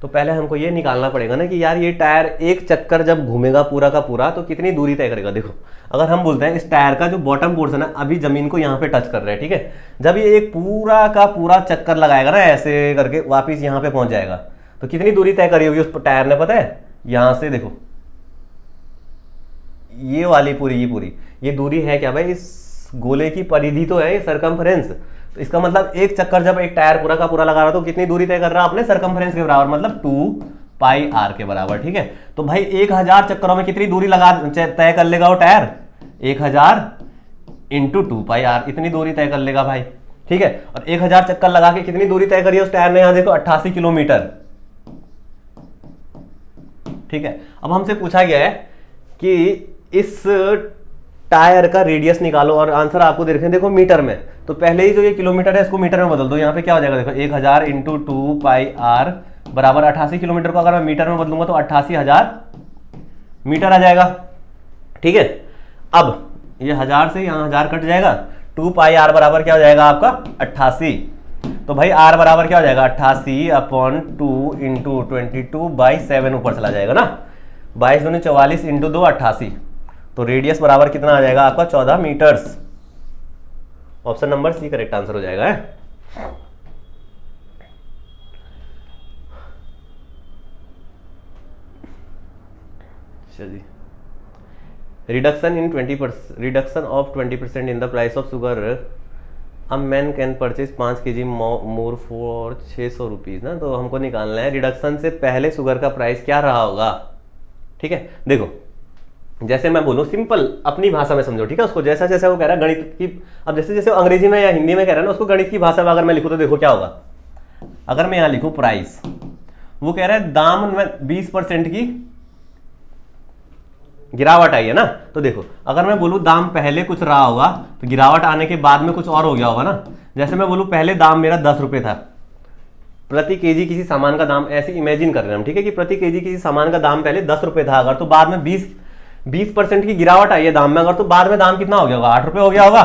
तो पहले हमको ये निकालना पड़ेगा ना कि यार ये टायर एक चक्कर जब घूमेगा पूरा का पूरा तो कितनी दूरी तय करेगा। देखो अगर हम बोलते हैं इस टायर का जो बॉटम पोर्शन है अभी जमीन को यहाँ पे टच कर रहा है, ठीक है, जब ये एक पूरा का पूरा चक्कर लगाएगा ना ऐसे करके वापिस यहाँ पे पहुंच जाएगा, तो कितनी दूरी तय करी होगी उस टायर ने, पता है? यहां से देखो ये वाली पूरी ये दूरी है क्या भाई, इस गोले की परिधि तो है, सरकमफ्रेंस। तो इसका मतलब एक चक्कर जब एक टायर पूरा का पूरा लगा रहा तो कितनी दूरी तय कर रहा है आपने? सरकमफ्रेंस के बराबर, मतलब 2πr के बराबर, ठीक है। तो भाई 1000 चक्करों में कितनी दूरी लगा तय कर लेगा वो टायर? 1000 इंटू 2πr, इतनी दूरी तय कर लेगा भाई, ठीक है। और 1000 चक्कर लगा के कितनी दूरी तय करी है उस टायर ने? यहां देखो 88 किलोमीटर, ठीक है। अब हमसे पूछा गया है कि इस टायर का रेडियस निकालो और आंसर आपको दे रखे हैं देखो मीटर में। तो पहले ही जो ये किलोमीटर है इसको मीटर में बदल दो। यहाँ पे क्या हो जाएगा देखो 1000 इंटू 2πr बराबर 88 किलोमीटर को अगर मैं मीटर में बदलूंगा तो 88,000 मीटर आ जाएगा, ठीक है। अब ये 1000 से यहाँ 1000 कट जाएगा, 2πr बराबर क्या हो जाएगा आपका 88। तो भाई r बराबर क्या हो जाएगा 88/2 इंटू 22/7 ऊपर चला जाएगा ना, 22 दूनी 44 इंटू 2 88। तो रेडियस बराबर कितना आ जाएगा आपका 14 metres. Option number C correct answer हो जाएगा है। चलिए reduction of 20% in the price of sugar a man can purchase 5 kg more for 600 rupees ना। तो हमको निकालना है रिडक्शन से पहले शुगर का प्राइस क्या रहा होगा, ठीक है। देखो जैसे मैं बोलूं सिंपल अपनी भाषा में समझो, ठीक है, उसको जैसा जैसे वो कह रहा है गणित की, अब जैसे जैसे वो अंग्रेजी में या हिंदी में कह रहा है ना उसको गणित की भाषा में अगर मैं लिखूं तो देखो क्या होगा। अगर मैं यहां लिखूं प्राइस, वो कह रहा है दाम में 20% की गिरावट आई है ना। तो देखो अगर मैं बोलूं दाम पहले कुछ रहा होगा तो गिरावट आने के बाद में कुछ और हो गया होगा ना। जैसे मैं बोलूं पहले दाम मेरा 10 रुपए था प्रति केजी किसी सामान का दाम, ऐसे इमेजिन कर रहे हैं हम, ठीक है, कि प्रति केजी किसी सामान का दाम पहले 10 रुपए था, अगर तो बाद में 20% की गिरावट आई है दाम में, अगर तो बाद में दाम कितना हो गया होगा 8 रुपए हो गया होगा,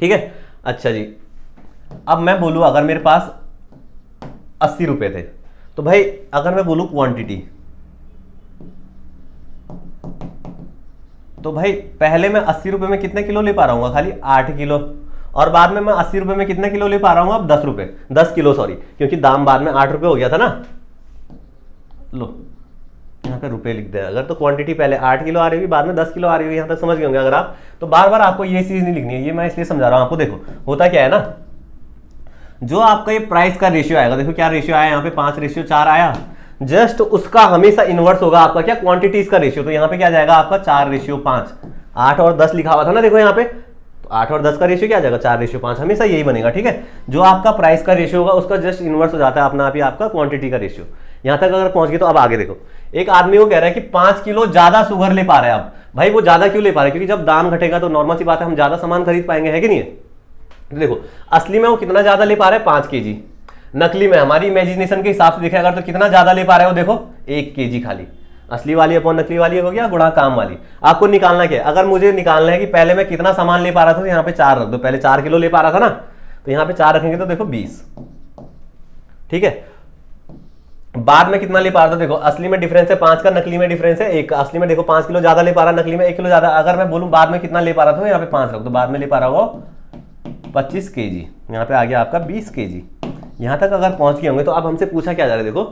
ठीक है। अच्छा जी अब मैं बोलूं अगर मेरे पास 80 रुपए थे तो भाई अगर मैं बोलूं क्वांटिटी, तो भाई पहले मैं 80 रुपए में कितने किलो ले पा रहा हूँ? खाली 8 किलो, और बाद में मैं 80 रुपए में कितने किलो ले पा रहा हूँ? अब 10 किलो सॉरी, क्योंकि दाम बाद में 8 रुपए हो गया था ना। लो यहाँ पे रुपए लिख दे, अगर तो क्वांटिटी पहले 8 किलो आ रही होगी बाद में 10 किलो आ रही होगी, यहाँ तक समझ गए होंगे अगर आप, तो बार बार आपको ये चीज नहीं लिखनी है, ये मैं इसलिए समझा रहा हूँ आपको। देखो होता क्या है ना, जो आपका ये प्राइस का रेशियो आएगा, देखो क्या रेशियो आया यहाँ पे 5:4 आया, जस्ट उसका हमेशा इनवर्स होगा आपका क्या क्वांटिटीज का रेशियो। तो यहाँ पे क्या जाएगा आपका 4:5, 8 और 10 लिखा हुआ था ना देखो यहाँ पे, तो 8 और 10 का रेशियो क्या आ जाएगा 4:5, हमेशा यही बनेगा, ठीक है। जो आपका प्राइस का रेशियो होगा उसका जस्ट इनवर्स हो जाता है अपना आप ही आपका क्वांटिटी का रेशियो। यहां तक अगर पहुंच गए तो अब आगे देखो, एक आदमी को कह रहा है कि 5 किलो ज्यादा शुगर ले पा रहे हैं आप। भाई वो ज्यादा क्यों ले पा रहे हैं? क्योंकि जब दाम घटेगा तो नॉर्मल सी बात है हम ज्यादा सामान खरीद पाएंगे, है कि नहीं है? तो देखो असली में वो कितना ज्यादा ले पा रहे हैं, 5 kg। नकली में हमारी इमेजिनेशन के हिसाब से देखेगा तो कितना ज्यादा ले पा रहे हो, देखो 1 kg खाली। असली वाली अपॉन नकली वाली हो गया गुणा काम वाली। आपको निकालना क्या है? अगर मुझे निकालना है कि पहले मैं कितना सामान ले पा रहा था, तो यहाँ पे 4 रख दो। पहले 4 किलो ले पा रहा था ना, तो यहाँ पे 4 रखेंगे तो देखो 20, ठीक है। बाद में कितना ले पा रहा था, देखो असली में डिफरेंस है 5 का, नकली में डिफरेंस है 1 का। असली में देखो 5 किलो ज्यादा ले पा रहा, नकली में 1 किलो ज्यादा। अगर मैं बोलूं बाद में कितना ले पा रहा था, यहाँ पे 5 रख दो, बाद में ले पा रहा हो 25 kg, यहाँ पे आ गया आपका 20 kg। यहां तक अगर पहुंच गए होंगे तो अब हमसे पूछा क्या जा रहा है, देखो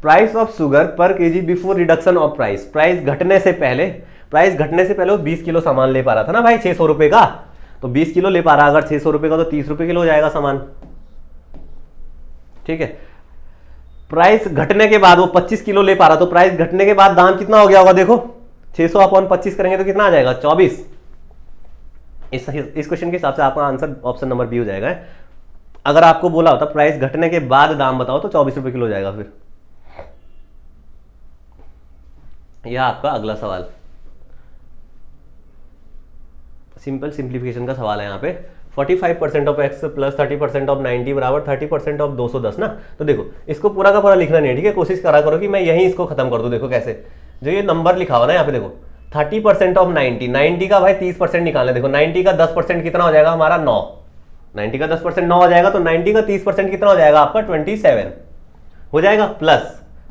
प्राइस ऑफ शुगर पर KG before reduction of price. Price घटने से पहले वो 20 किलो सामान ले पा रहा था ना भाई 600 रुपए का, तो 20 किलो ले पा रहा, अगर 600 रुपए का तो 30 रुपए किलो हो जाएगा सामान, ठीक है। प्राइस घटने के बाद वो 25 किलो ले पा रहा, तो प्राइस घटने के बाद दाम कितना हो गया होगा, देखो 600 अपॉन 25 करेंगे तो कितना आ जाएगा 24। इस क्वेश्चन के हिसाब से आपका आंसर ऑप्शन नंबर बी हो जाएगा। अगर आपको बोला होता प्राइस घटने के बाद दाम बताओ तो 24 रुपए किलो हो जाएगा। फिर यह आपका अगला सवाल, सिंपल सिंप्लीफिकेशन का सवाल है। यहाँ पे 45% ऑफ x प्लस 30% ऑफ 90 बराबर 30% ऑफ 210 ना। तो देखो इसको पूरा का पूरा लिखना नहीं है, ठीक है। कोशिश करा करो कि मैं यहीं इसको खत्म कर दूं। देखो कैसे, जो ये नंबर लिखा हुआ ना यहाँ पे देखो 30% ऑफ 90 का भाई 30% निकालना। देखो 90 का 10% कितना हो जाएगा हमारा 9, 90 का 10% 9 हो जाएगा, तो 90 का 30% कितना हो जाएगा आपका 27 हो जाएगा, plus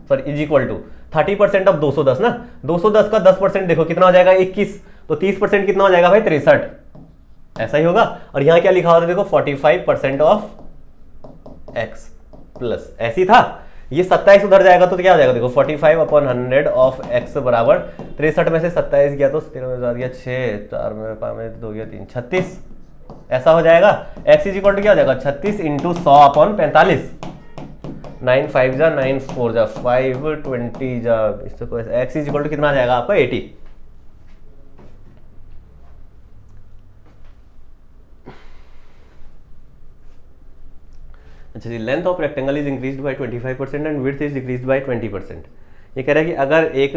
sorry is equal to 30% of 210 ना। 210 का 10% देखो कितना हो जाएगा 21, तो 30% कितना हो जाएगा भाई 63, ऐसा ही होगा। और यहां क्या लिखा हुआ था देखो 45% ऑफ x प्लस, ऐसी था। ये 27 उधर जाएगा तो क्या हो जाएगा, देखो 45 अपॉन 100 ऑफ x बराबर 63 में से 27 गया तो 13 में गया 6, 4 में 5 में 2 गया 3, 36 ऐसा हो जाएगा। x इज इक्वल टू क्या हो जाएगा 36 इंटू 100 अपॉन 45, 9 5 जा 9 4 जा 5 20 जा, इसको x इज इक्वल टू कितना आ जाएगा आपका 80। अच्छा जी, length of rectangle is increased by 25% and width is decreased by 20%। ये कह रहा है कि अगर एक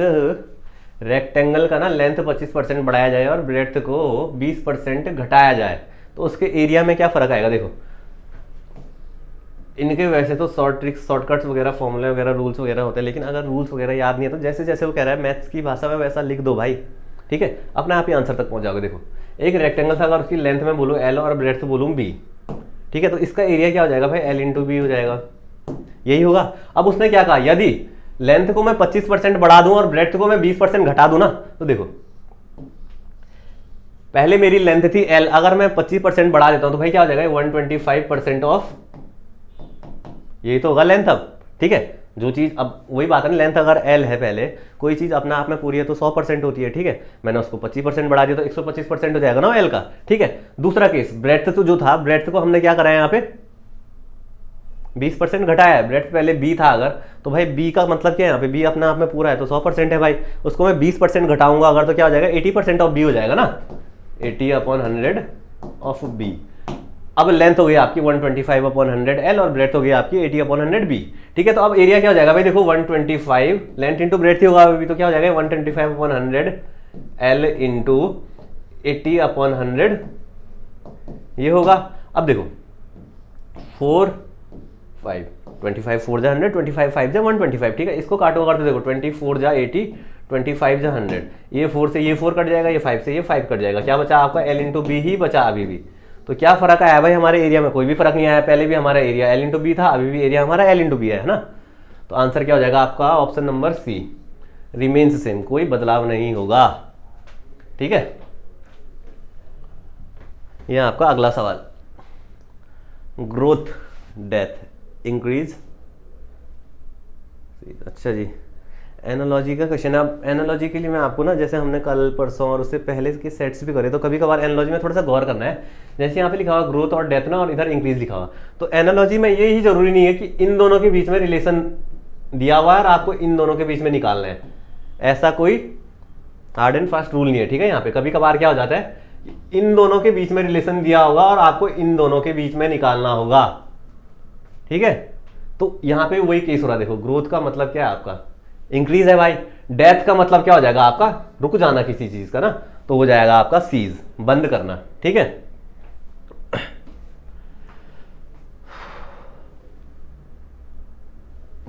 रेक्टेंगल का ना लेंथ 25% बढ़ाया जाए और ब्रेड्थ को 20% घटाया जाए तो उसके एरिया में क्या फर्क आएगा। देखो इनके वैसे तो शॉर्टकट्स वगैरह फॉर्मूले वगैरह रूल्स वगैरह होते हैं, लेकिन अगर रूल्स वगैरह याद नहीं है तो जैसे जैसे वो कह रहा है मैथ्स की भाषा में वैसा लिख दो भाई, ठीक है, अपने आप ही आंसर तक पहुंच जाओगे। देखो एक रेक्टेंगल था, अगर उसकी लेंथ में बोलूँ L और ब्रेड्थ बोलूँ B, ठीक है, तो इसका एरिया क्या हो जाएगा भाई L इंटू बी हो जाएगा, यही होगा। अब उसने क्या कहा, यदि लेंथ को मैं 25% बढ़ा दूं और ब्रेड्थ को मैं 20% घटा दूं ना, तो देखो पहले मेरी लेंथ थी L, अगर मैं 25% बढ़ा देता हूं तो भाई क्या हो जाएगा 125% ऑफ, यही तो होगा लेंथ अब, ठीक है। जो चीज अब वही बात है ना, लेंथ अगर L है पहले, कोई चीज अपने आप में पूरी है तो 100% होती है, ठीक है। मैंने उसको 25% बढ़ा दिया तो 125% हो जाएगा ना L का, ठीक है। दूसरा केस ब्रेड्थ तो जो था, ब्रेड्थ को हमने क्या कराया यहाँ पे 20% घटाया है। ब्रेड्थ पहले B था अगर, तो भाई B का मतलब क्या है यहाँ पे, B अपने आप में पूरा है तो 100% है भाई, उसको मैं 20% घटाऊंगा अगर तो क्या हो जाएगा 80% ऑफ B हो जाएगा ना, 80 अपॉन 100 ऑफ B। अब लेंथ हो गई आपकी 125 अपॉन 100 L और ब्रेड्थ हो गई आपकी 80 अपॉन 100 B, ठीक है। तो अब एरिया क्या हो जाएगा भाई, देखो 125 लेंथ इंटू ब्रेड्थ ही होगा अभी, तो क्या हो जाएगा 125 अपॉन 100 L इंटू 80 अपॉन 100 ये होगा। अब देखो 4 5 25 4 जा 100, 25 5 जा 125, ठीक है। इसको काटो अगर तो देखो 24 जा 80, 25 जा 100, ये 4 से ये 4 कट जाएगा, ये 5 से ये 5 कट जाएगा, क्या बचा आपका L इंटू बी ही बचा अभी भी। तो क्या फर्क आया भाई हमारे एरिया में, कोई भी फर्क नहीं आया। पहले भी हमारा एरिया L इंटू बी था, अभी भी एरिया हमारा L इंटू बी है ना। तो आंसर क्या हो जाएगा आपका option number C, remains same, कोई बदलाव नहीं होगा, ठीक है। यह आपका अगला सवाल, ग्रोथ डेथ इंक्रीज, अच्छा जी एनालॉजी का क्वेश्चन है। अब एनालॉजी के लिए मैं आपको ना, जैसे हमने कल परसों और उससे पहले के सेट्स भी करे, तो कभी कभार एनालॉजी में थोड़ा सा गौर करना है। जैसे यहाँ पे लिखा हुआ ग्रोथ और डेथ ना, और इधर इंक्रीज लिखा हुआ, तो एनालॉजी में ये ही जरूरी नहीं है कि इन दोनों के बीच में रिलेशन दिया हुआ है और आपको इन दोनों के बीच में निकालना है, ऐसा कोई हार्ड एंड फास्ट रूल नहीं है, ठीक है। यहाँ पे कभी कभार क्या हो जाता है, इन दोनों के बीच में रिलेशन दिया होगा और आपको इन दोनों के बीच में निकालना होगा, ठीक है। तो यहाँ पे वही केस हो रहा है। देखो ग्रोथ का मतलब क्या है आपका, इंक्रीज है भाई। डेथ का मतलब क्या हो जाएगा आपका, रुक जाना किसी चीज का ना, तो हो जाएगा आपका सीज, बंद करना। ठीक है,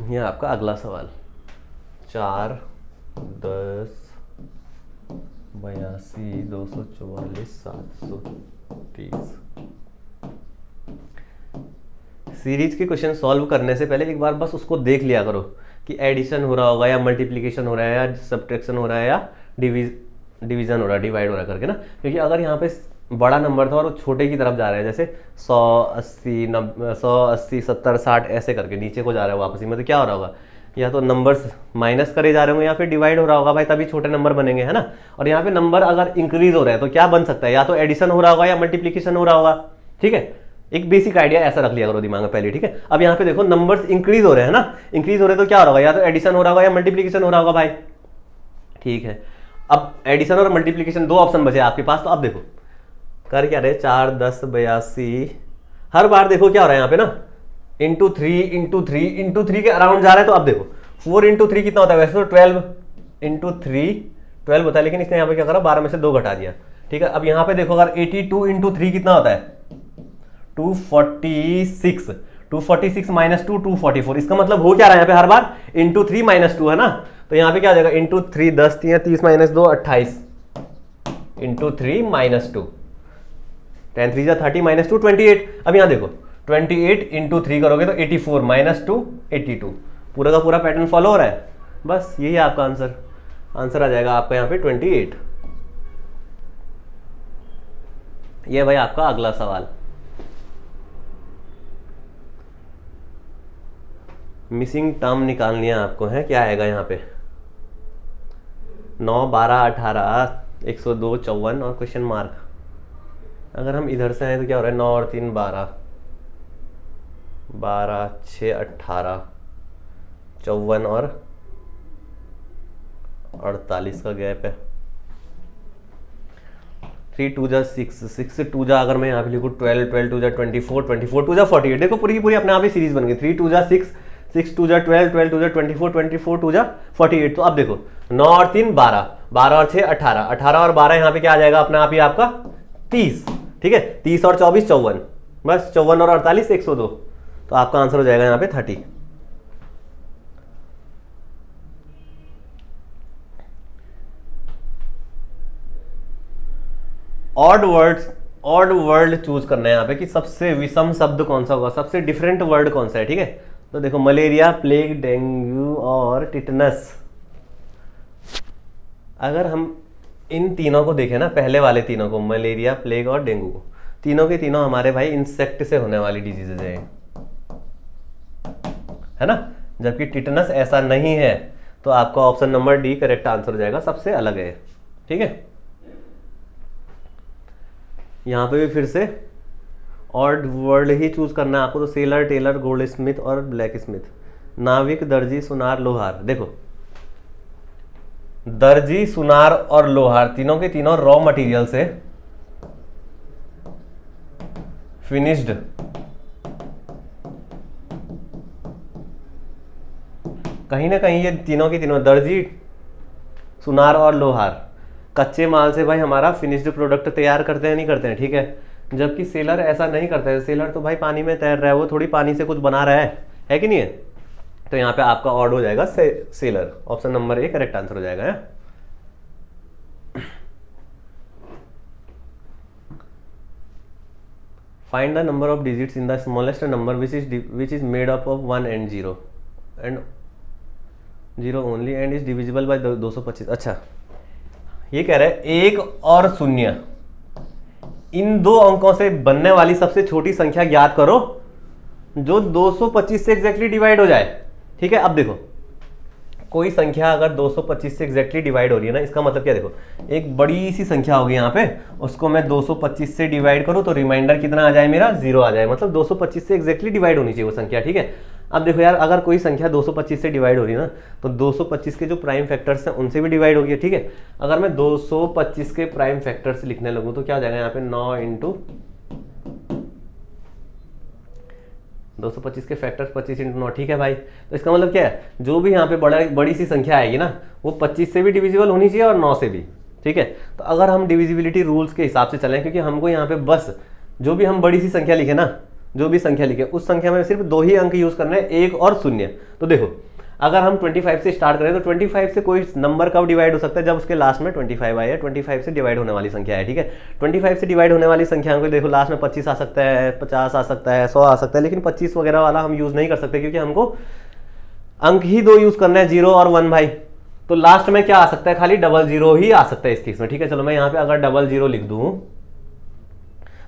ये आपका अगला सवाल 4, 10, 82, 244, 730। सीरीज के क्वेश्चन सॉल्व करने से पहले एक बार बस उसको देख लिया करो कि एडिशन हो रहा होगा या मल्टीप्लिकेशन हो रहा है या सब्ट्रैक्शन हो रहा है या डिवीजन हो रहा है, डिवाइड हो रहा है करके ना। क्योंकि अगर यहाँ पे बड़ा नंबर था और वो छोटे की तरफ जा रहा है, जैसे 100, 80, 90, 100, 80, 70, 60 ऐसे करके नीचे को जा रहा है वापसी में, तो क्या हो रहा होगा, या तो नंबर्स माइनस करे जा रहे होंगे या फिर डिवाइड हो रहा होगा भाई, तभी छोटे नंबर बनेंगे, है ना। और यहाँ पे नंबर अगर इंक्रीज हो रहे हैं तो क्या बन सकता है, या तो एडिशन हो रहा होगा या मल्टीप्लिकेशन हो रहा होगा। ठीक है, एक बेसिक आइडिया ऐसा रख लिया करो दिमाग में पहले। ठीक है, अब यहाँ पे देखो नंबर्स इंक्रीज हो रहे हैं ना, इंक्रीज हो रहे हैं तो क्या हो रहा होगा, या तो एडिशन हो रहा होगा या मल्टीप्लिकेशन हो रहा होगा भाई। ठीक है, अब एडिशन और मल्टीप्लिकेशन दो ऑप्शन बचे आपके पास, तो अब देखो कर क्या रहे, 4, 10, 82, हर बार देखो क्या हो रहा है यहाँ पे ना, इंटू 3 के अराउंड जा रहा है। तो अब देखो 4 × 3 कितना होता है, वैसे तो 12 × 3 12 होता है, लेकिन इसने यहाँ पे क्या करा, 12 में से 2 घटा दिया। ठीक है, अब यहाँ पे देखो अगर 82 × 3 कितना होता है, 246, 246 - 2 244। इसका मतलब हो क्या रहा है यहाँ पे, हर बार इंटू 3 - 2 है ना, तो यहाँ पे क्या आ जाएगा, इंटू 3 10 3 30 - 2 28, इंटू 3 - 2 10 3 30 - 2 28। अब यहाँ देखो 28 × 3 करोगे तो 84 - 2 82। पूरा का पूरा पैटर्न फॉलो हो रहा है, बस यही है आपका आंसर। आंसर आ जाएगा आपका यहाँ पे 28। ये भाई आपका अगला सवाल, मिसिंग टर्म निकालनी है आपको, है क्या आएगा यहाँ पे, 9, 12, 18, 102, 54 और क्वेश्चन मार्क। अगर हम इधर से आए तो क्या हो रहा है, 9 और 3 12, 12, 6 18, 54 और 48 का गैप है। 3 2 6, 6 से 2 अगर मैं यहाँ पे लिखूँ 12, 12 2 24, 24 2 48। देखो पूरी की पूरी अपने आप ही सीरीज बन गई। 3 2 6, 6 2 12, 12 2 24, 24 2 48। तो अब देखो 9 और 3 12, 12 और 6 18, 18 और 12 यहाँ पे क्या आ जाएगा अपने आप ही आपका 30। ठीक है, 30 और 24 54, बस 54 और 48 102। तो आपका आंसर हो जाएगा यहाँ पे 30। ऑड वर्ड चूज करना है यहाँ पे कि सबसे विषम शब्द कौन सा होगा, सबसे डिफरेंट वर्ड कौन सा है। ठीक है, तो देखो मलेरिया, प्लेग, डेंगू और टिटनस। अगर हम इन तीनों को देखें ना, पहले वाले तीनों को, मलेरिया, प्लेग और डेंगू को, तीनों के तीनों हमारे भाई इंसेक्ट से होने वाली डिजीजेज है ना। जबकि टिटनस ऐसा नहीं है, तो आपका option number D correct answer हो जाएगा, सबसे अलग है। ठीक है, यहां पे भी फिर से ऑड वर्ड ही चूज करना है आपको। तो सेलर, टेलर, गोल्ड स्मिथ और ब्लैक स्मिथ, नाविक, दर्जी, सुनार, लोहार। देखो दर्जी, सुनार और लोहार तीनों के तीनों रॉ मटेरियल से फिनिश्ड कहीं ना कहीं, ये तीनों के तीनों दर्जी, सुनार और लोहार कच्चे माल से भाई हमारा फिनिश्ड प्रोडक्ट तैयार करते हैं, नहीं करते हैं। ठीक है, जबकि सेलर ऐसा नहीं करता है। सेलर तो भाई पानी में तैर रहा है, वो थोड़ी पानी से कुछ बना रहा है कि नहीं है। तो यहाँ पे आपका ऑड हो जाएगा seller, option number A correct answer हो जाएगा। है find the number of digits in the smallest number which is made up of 1 and 0 and 0 only and is divisible by 225। अच्छा, ये कह रहा है 1 और 0, इन दो अंकों से बनने वाली सबसे छोटी संख्या ज्ञात करो जो 225 से एग्जैक्टली डिवाइड हो जाए। ठीक है, अब देखो कोई संख्या अगर 225 से एग्जैक्टली डिवाइड हो रही है ना, इसका मतलब क्या, देखो एक बड़ी सी संख्या होगी यहाँ पे, उसको मैं 225 से डिवाइड करूँ तो रिमाइंडर कितना आ जाए मेरा, 0 आ जाए। मतलब 225 से एग्जैक्टली डिवाइड होनी चाहिए वो संख्या। ठीक है, अब देखो यार, अगर कोई संख्या 225 से डिवाइड हो रही है ना, तो 225 के जो प्राइम फैक्टर्स हैं उनसे भी डिवाइड होगी। ठीक है, अगर मैं 225 के प्राइम फैक्टर्स लिखने लगूँ तो क्या हो जाएगा यहाँ पे, 9 × 225 के फैक्टर्स 25 × 9, ठीक है भाई। तो इसका मतलब क्या है, जो भी यहाँ पे बड़ी सी संख्या आएगी ना वो 25 से भी डिविजिबल होनी चाहिए और 9 से भी, ठीक है। तो अगर हम डिविजिबिलिटी रूल्स के हिसाब से चलें, क्योंकि हमको यहाँ पे बस जो भी हम बड़ी सी संख्या लिखे ना, जो भी संख्या लिखे उस संख्या में सिर्फ 2 ही अंक यूज करने हैं, 1 और 0। तो देखो अगर हम 25 से स्टार्ट करें तो 25 से कोई नंबर कब डिवाइड हो सकता है, जब उसके लास्ट में 25 आए, 25 से डिवाइड होने वाली संख्या है, ठीक है। 25 से डिवाइड होने वाली संख्या को देखो लास्ट में 25 आ सकता है, 50 आ सकता है, 100 आ सकता है, लेकिन 25 वगैरह वाला हम यूज नहीं कर सकते क्योंकि हमको अंक ही 2 यूज करना है, 0 और 1 भाई। तो लास्ट में क्या आ सकता है, खाली 00 ही आ सकता है इस केस में, ठीक है। चलो मैं यहाँ पे अगर 00 लिख दूं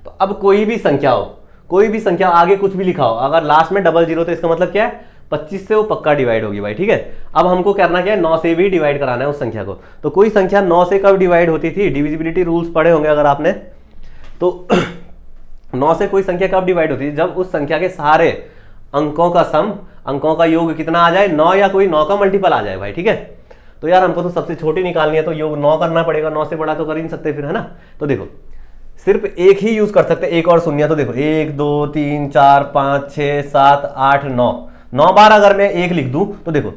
तो अब कोई भी संख्या हो, कोई भी संख्या आगे कुछ भी लिखा हो, अगर लास्ट में 00 तो इसका मतलब क्या है 25 से वो पक्का डिवाइड होगी भाई, ठीक है। अब हमको करना क्या है, 9 से भी डिवाइड कराना है उस संख्या को। तो कोई संख्या 9 से कब डिवाइड होती थी, डिविजिबिलिटी रूल्स पढ़े होंगे अगर आपने, तो 9 से कोई संख्या कब डिवाइड होती थी, जब उस संख्या के सारे अंकों का सम, अंकों का योग कितना आ जाए, 9 या कोई 9 का मल्टीपल आ जाए भाई, ठीक है। तो यार हमको तो सबसे छोटी निकालनी है तो योग 9 करना पड़ेगा, 9 से बड़ा तो कर ही नहीं सकते फिर, है ना। तो देखो सिर्फ एक ही यूज कर सकते, 1 और 0। तो देखो 1 2 3 4 5 6 7 8 9, 9 बार अगर मैं 1 लिख दूं तो देखो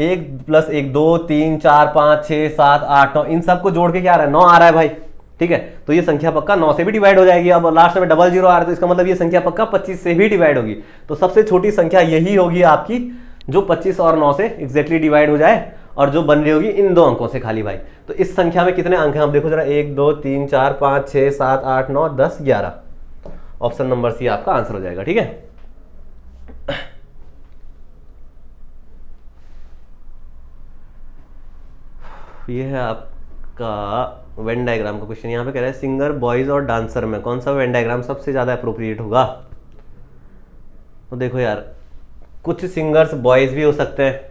1 + 1 2 3 4 5 6 7 8 9, इन सबको जोड़ के क्या आ रहा है, 9 आ रहा है भाई, ठीक है। तो ये संख्या पक्का 9 से भी डिवाइड हो जाएगी। अब लास्ट में 00 आ रहा है तो इसका मतलब ये संख्या पक्का 25 से भी डिवाइड होगी। तो सबसे छोटी संख्या यही होगी आपकी जो 25 और 9 से एग्जैक्टली डिवाइड हो जाए और जो बन रही होगी इन 2 अंकों से खाली भाई। तो इस संख्या में कितने अंक हैं आप देखो जरा, 1 2 3 4 5 6 7 8 9 10 11। ऑप्शन नंबर सी आपका आंसर हो जाएगा, ठीक है। ये है आपका वेन डायग्राम का क्वेश्चन। यहाँ पे कह रहा है सिंगर, बॉयज और डांसर में कौन सा वेन डायग्राम सबसे ज्यादा अप्रोप्रिएट होगा। तो देखो यार कुछ सिंगर्स बॉयज भी हो सकते हैं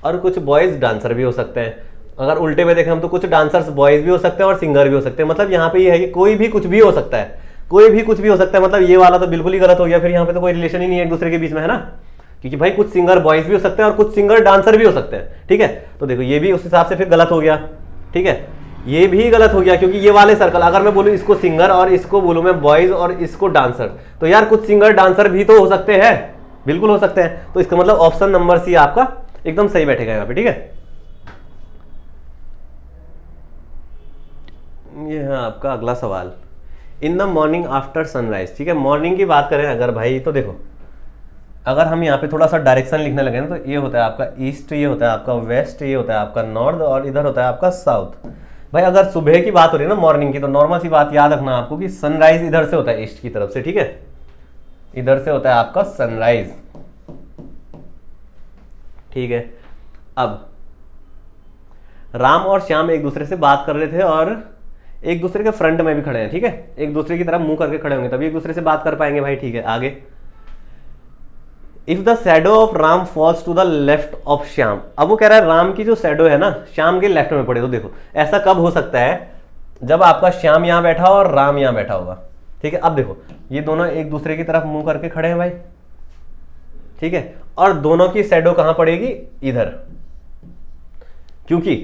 और कुछ बॉयज डांसर भी हो सकते हैं। अगर उल्टे में देखें हम तो कुछ डांसर्स बॉयज भी हो सकते हैं और सिंगर भी हो सकते हैं। मतलब यहाँ पे ये है कि कोई भी कुछ भी हो सकता है, कोई भी कुछ भी हो सकता है। मतलब ये वाला तो बिल्कुल ही गलत हो गया, फिर यहाँ पे तो कोई रिलेशन ही नहीं है एक दूसरे के बीच में, है ना। क्योंकि भाई कुछ सिंगर बॉयज भी हो सकते हैं और कुछ सिंगर डांसर भी हो सकते हैं, ठीक है। तो देखो ये भी उस हिसाब से फिर गलत हो गया, ठीक है। ये भी गलत हो गया क्योंकि ये वाले सर्कल अगर मैं बोलूं इसको सिंगर और इसको बोलूं मैं बॉयज और इसको डांसर, तो यार कुछ सिंगर डांसर भी तो हो सकते हैं, बिल्कुल हो सकते हैं। तो इसका मतलब ऑप्शन नंबर सी आपका एकदम सही बैठेगा यहाँ पे, ठीक है। ये है आपका अगला सवाल, in the morning after sunrise, ठीक है। मॉर्निंग की बात करें अगर भाई तो देखो अगर हम यहाँ पे थोड़ा सा डायरेक्शन लिखने लगे ना तो ये होता है आपका ईस्ट, ये होता है आपका वेस्ट, ये होता है आपका नॉर्थ और इधर होता है आपका साउथ। भाई अगर सुबह की बात हो रही है ना मॉर्निंग की, तो नॉर्मल सी बात याद रखना आपको कि सनराइज इधर से होता है ईस्ट की तरफ से, ठीक है। इधर से होता है आपका सनराइज, ठीक है। अब राम और श्याम एक दूसरे से बात कर रहे थे और एक दूसरे के फ्रंट में भी खड़े हैं, ठीक है। एक दूसरे की तरफ मुंह करके खड़े होंगे तभी एक दूसरे से बात कर पाएंगे भाई, ठीक है। आगे, if the shadow of Ram falls to the left of Shyam. अब वो कह रहा है राम की जो शैडो है ना श्याम के लेफ्ट में पड़े। तो देखो ऐसा कब हो सकता है, जब आपका श्याम यहां बैठा हो और राम यहां बैठा होगा, ठीक है। अब देखो ये दोनों एक दूसरे की तरफ मुंह करके खड़े हैं भाई, ठीक है। और दोनों की शैडो कहां पड़ेगी, इधर, क्योंकि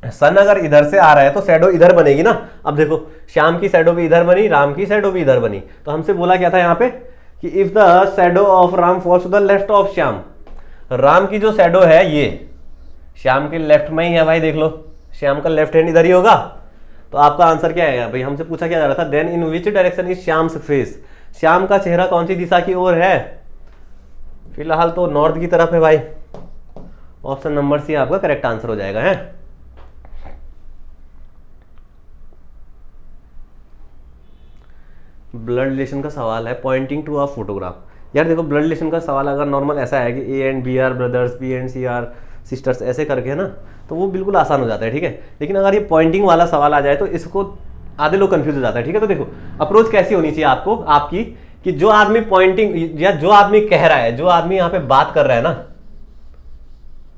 सन अगर इधर से आ रहा है तो शैडो इधर बनेगी ना। अब देखो श्याम की शैडो भी इधर बनी, राम की शैडो भी इधर बनी। तो हमसे बोला क्या था यहाँ पे कि if the shadow of Ram falls to the left of Shyam, Ram की जो शैडो है ये श्याम के लेफ्ट में ही है भाई, देख लो श्याम का लेफ्ट हैंड इधर ही होगा। तो आपका आंसर क्या है भाई, हमसे पूछा क्या जा रहा था, then in which direction is Shyam's face, Shyam का चेहरा कौन सी दिशा की ओर है। फिलहाल तो नॉर्थ की तरफ है भाई। ऑप्शन नंबर सी आपका करेक्ट आंसर हो जाएगा, है। ब्लड रिलेशन का सवाल है, पॉइंटिंग टू अ फोटोग्राफ। यार देखो ब्लड रिलेशन का सवाल अगर नॉर्मल ऐसा है कि A and B are brothers, B and C are sisters, ऐसे करके है ना, तो वो बिल्कुल आसान हो जाता है, ठीक है। लेकिन अगर ये पॉइंटिंग वाला सवाल आ जाए तो इसको आधे लोग कंफ्यूज हो जाता है, ठीक है। तो देखो अप्रोच कैसी होनी चाहिए आपको आपकी, कि जो आदमी पॉइंटिंग या जो आदमी कह रहा है, जो आदमी यहाँ पे बात कर रहा है ना,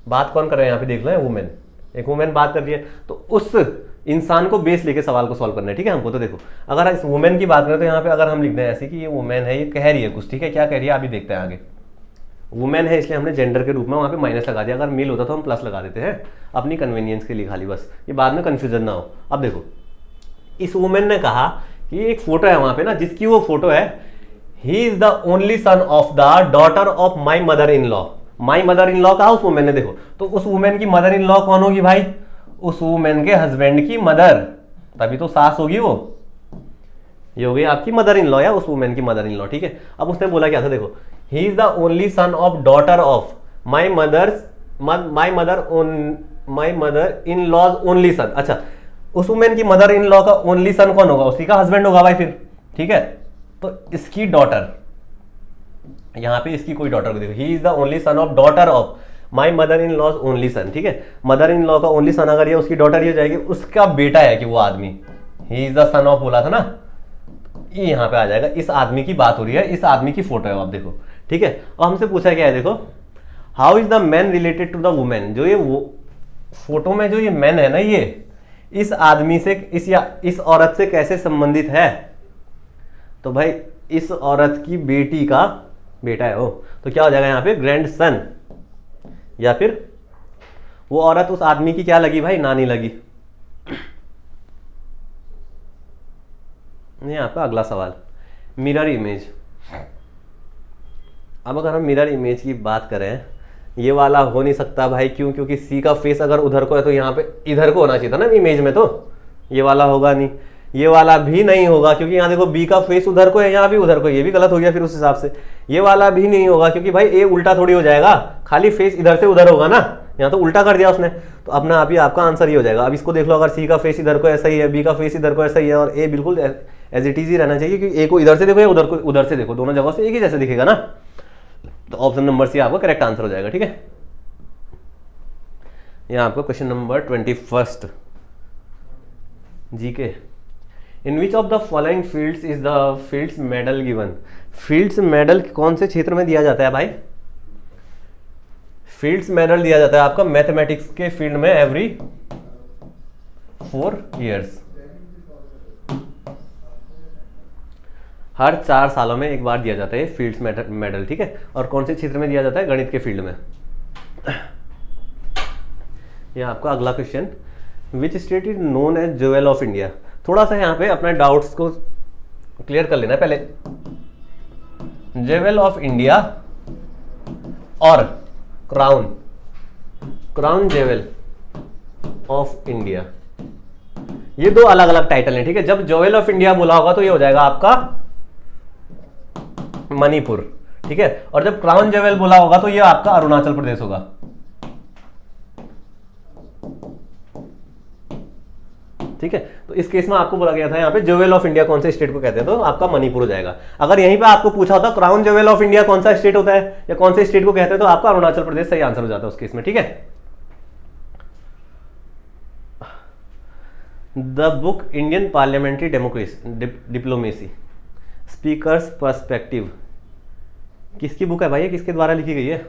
बात कौन कर रहा है यहाँ पे देख लो, वुमेन, एक वुमेन बात कर रही है, तो उस इंसान को बेस लेके सवाल को सॉल्व करना है, ठीक है हमको। तो देखो अगर इस वुमेन की बात करें तो यहाँ पे अगर हम लिख दें ऐसे कि ये वुमेन है, ये कह रही है कुछ, ठीक है। क्या कह रही है अभी देखते हैं आगे। वुमेन है इसलिए हमने जेंडर के रूप में वहाँ पे माइनस लगा दिया, अगर मेल होता तो हम प्लस लगा देते हैं अपनी कन्वीनियंस के लिए खाली, बस ये बाद में कन्फ्यूजन ना हो। अब देखो इस वुमेन ने कहा कि एक फोटो है वहाँ पे ना, जिसकी वो फोटो है ही is the only son of the daughter of my mother in law. My mother in law कहा उस वुमेन ने, देखो तो उस वुमेन की मदर इन लॉ कौन होगी भाई, उस वुमेन के हस्बैंड की मदर, तभी तो सास होगी वो, ये हो गई आपकी मदर इन लॉ या उस वुमेन की मदर इन लॉ, ठीक है। अब उसने बोला क्या था, देखो he is the only son of daughter of my mother in law's only son. अच्छा, उस वुमेन की मदर इन लॉ का ओनली सन कौन होगा, उसी का हस्बैंड होगा भाई फिर, ठीक है। तो इसकी डॉटर, यहां पे इसकी कोई डॉटर को देखो, he is the only son of daughter of my mother in law's only son, ठीक है। मदर इन लॉ का ओनली सन अगर ये उसकी डॉटर ये हो जाएगी, उसका बेटा है कि वो आदमी, ही इज द सन ऑफ बोला था ना, ये यहां पे आ जाएगा। इस आदमी की बात हो रही है, इस आदमी की फोटो है, आप देखो, ठीक है। और हमसे पूछा क्या है, देखो how is the man related to the woman, जो ये वो फोटो में जो ये मैन है ना, ये इस आदमी से, इस औरत से कैसे संबंधित है, तो भाई इस औरत की बेटी का बेटा है वो, तो क्या हो जाएगा यहाँ पे ग्रैंड सन, या फिर वो औरत उस आदमी की क्या लगी भाई, नानी लगी। यहाँ पे अगला सवाल, मिरर इमेज। अब अगर हम मिरर इमेज की बात करें, ये वाला हो नहीं सकता भाई, क्यों, क्योंकि सी का फेस अगर उधर को है तो यहाँ पे इधर को होना चाहिए था ना इमेज में, तो ये वाला होगा नहीं, ये वाला भी नहीं होगा क्योंकि यहाँ देखो बी का फेस उधर को है, यहाँ भी उधर को, ये भी गलत हो गया फिर उस हिसाब से। ये वाला भी नहीं होगा क्योंकि भाई ए उल्टा थोड़ी हो जाएगा, खाली फेस इधर से उधर होगा ना, यहाँ तो उल्टा कर दिया उसने, तो अपना आप ही आपका आंसर ये हो जाएगा। अब इसको देख लो, अगर सी का फेस इधर को ऐसा ही है, बी का फेस इधर को ऐसा ही है, और ए बिल्कुल एज इट इज ही रहना चाहिए, क्योंकि ए को इधर से देखो या उधर को उधर से देखो, दोनों जगह से एक ही जैसे दिखेगा ना, तो ऑप्शन नंबर सी आपका करेक्ट आंसर हो जाएगा, ठीक है। यहाँ आपको question number 21 GK, in which of the following fields is the fields medal given. Fields medal कौन से क्षेत्र में दिया जाता है भाई, फील्ड्स मेडल दिया जाता है आपका मैथमेटिक्स के फील्ड में एवरी 4 years, हर 4 सालों में एक बार दिया जाता है फील्ड्स मेडल, ठीक है। और कौन से क्षेत्र में दिया जाता है, गणित के फील्ड में। यह आपका अगला question, which state is known as jewel of India. थोड़ा सा यहाँ पे अपने डाउट्स को क्लियर कर लेना पहले, ज्वेल ऑफ इंडिया और क्राउन ज्वेल ऑफ इंडिया, ये दो अलग अलग टाइटल हैं, ठीक है। जब ज्वेल ऑफ इंडिया बोला होगा तो ये हो जाएगा आपका मणिपुर, ठीक है। और जब क्राउन ज्वेल बोला होगा तो ये आपका अरुणाचल प्रदेश होगा, ठीक है। तो इस केस में आपको बोला गया था यहाँ पे ज्वेल ऑफ इंडिया कौन से स्टेट को कहते हैं, तो आपका मणिपुर हो जाएगा। अगर यहीं पे आपको पूछा होता क्राउन ज्वेल ऑफ इंडिया कौन सा स्टेट होता है या कौन से स्टेट को कहते हैं, तो आपका अरुणाचल प्रदेश सही आंसर हो जाता है उस केस में, ठीक है। The book Indian parliamentary diplomacy speakers perspective किसकी बुक है भाई, ये किसके द्वारा लिखी गई है,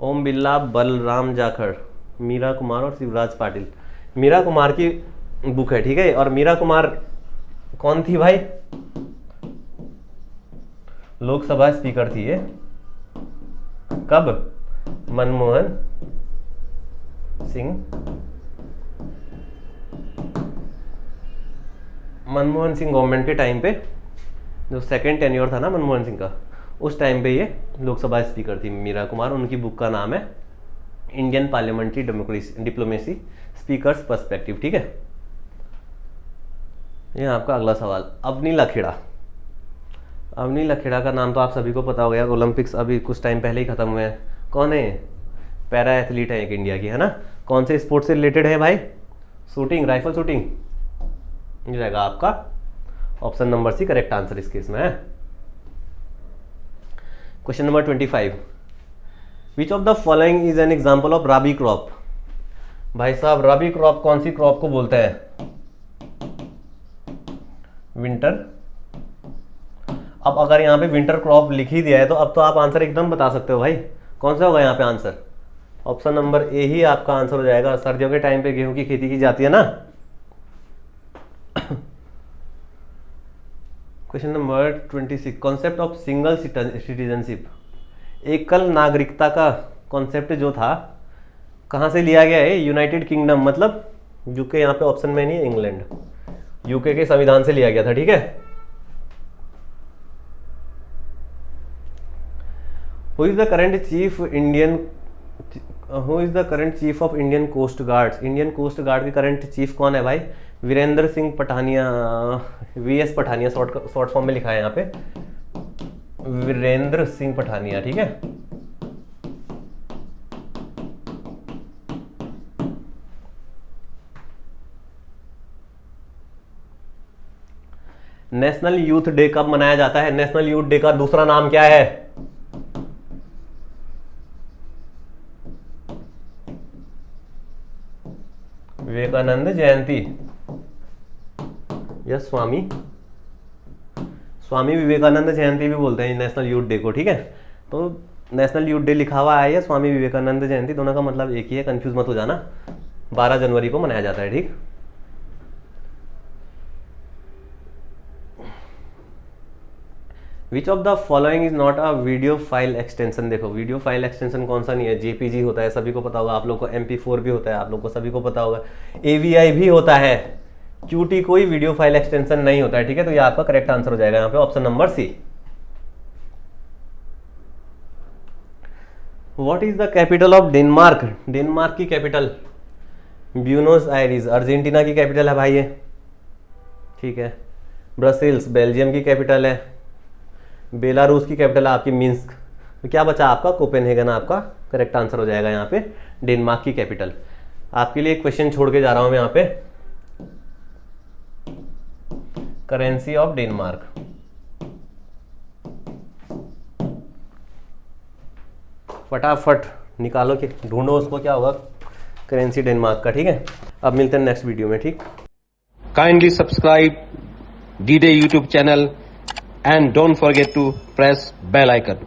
ओम बिरला, बलराम जाखड़, मीरा कुमार और शिवराज पाटिल। मीरा कुमार की बुक है, ठीक है। और मीरा कुमार कौन थी भाई, लोकसभा स्पीकर थी ये, कब, मनमोहन सिंह गवर्नमेंट के टाइम पे, जो सेकेंड टेन्योर था ना मनमोहन सिंह का, उस टाइम पे ये लोकसभा स्पीकर थी मीरा कुमार। उनकी बुक का नाम है Indian parliamentary diplomacy speakers perspective, ठीक है। ये आपका अगला सवाल, अवनी लखेड़ा। अवनी लखेड़ा का नाम तो आप सभी को पता हो गया, ओलंपिक्स अभी कुछ टाइम पहले ही खत्म हुए हैं। कौन है, पैरा एथलीट है एक इंडिया की, है ना। कौन से स्पोर्ट से रिलेटेड है भाई, शूटिंग, राइफल शूटिंग, ये रहेगा आपका option number C correct answer इस केस में है। Question number 25, which of the following is an example of rabi crop. भाई साहब राबी क्रॉप कौन सी क्रॉप को बोलते हैं, विंटर। अब अगर यहाँ पे विंटर क्रॉप लिख ही दिया है तो अब तो आप आंसर एकदम बता सकते हो भाई, कौन सा होगा यहाँ पे आंसर, ऑप्शन नंबर ए ही आपका आंसर हो जाएगा। सर्दियों के टाइम पे गेहूं की खेती की जाती है ना। Question number 26, concept of single citizenship. एकल नागरिकता का कॉन्सेप्ट जो था कहाँ से लिया गया है, यूनाइटेड किंगडम, मतलब यूके, यहाँ पे ऑप्शन में नहीं है, इंग्लैंड, यूके के संविधान से लिया गया था, ठीक है। Who is the current chief of Indian Coast Guards? Indian Coast Guard के करंट चीफ कौन है भाई? Virendra Singh Pathania, VS Pathania short form में लिखा है यहाँ पे, वीरेंद्र सिंह पठानिया, ठीक है। नेशनल यूथ डे कब मनाया जाता है? नेशनल यूथ डे का दूसरा नाम क्या है? विवेकानंद जयंती या स्वामी विवेकानंद जयंती भी बोलते हैं नेशनल यूथ डे को, ठीक है। तो नेशनल यूथ डे लिखा हुआ है या स्वामी विवेकानंद जयंती, दोनों का मतलब एक ही है, कंफ्यूज मत हो जाना। 12 जनवरी को मनाया जाता है, ठीक। विच of the following is not a video file extension? देखो वीडियो फाइल एक्सटेंशन कौन सा नहीं है? जेपीजी होता है, सभी को पता होगा। आप लोग को MP4 भी होता है, आप लोग को सभी को पता होगा। AVI भी होता है। QT कोई वीडियो फाइल एक्सटेंशन नहीं होता है, ठीक है। तो ये आपका करेक्ट आंसर हो जाएगा यहाँ पे, option number C. What is the capital of Denmark? Denmark की कैपिटल ब्यूनोस आयरिस, अर्जेंटीना की कैपिटल है भाई ये, ठीक है। ब्रसेल्स बेल्जियम की कैपिटल है। बेलारूस की कैपिटल है आपकी मिन्स्क। तो क्या बचा आपका? कोपेनहेगन आपका करेक्ट आंसर हो जाएगा यहाँ पे, डेनमार्क की कैपिटल। आपके लिए एक क्वेश्चन छोड़ के जा रहा हूं मैं यहाँ पे, करेंसी ऑफ डेनमार्क। फटाफट निकालो कि ढूंढो उसको, क्या होगा करेंसी डेनमार्क का, ठीक है। अब मिलते हैं नेक्स्ट वीडियो में, ठीक। Kindly subscribe D-Day YouTube channel and don't forget to press bell icon.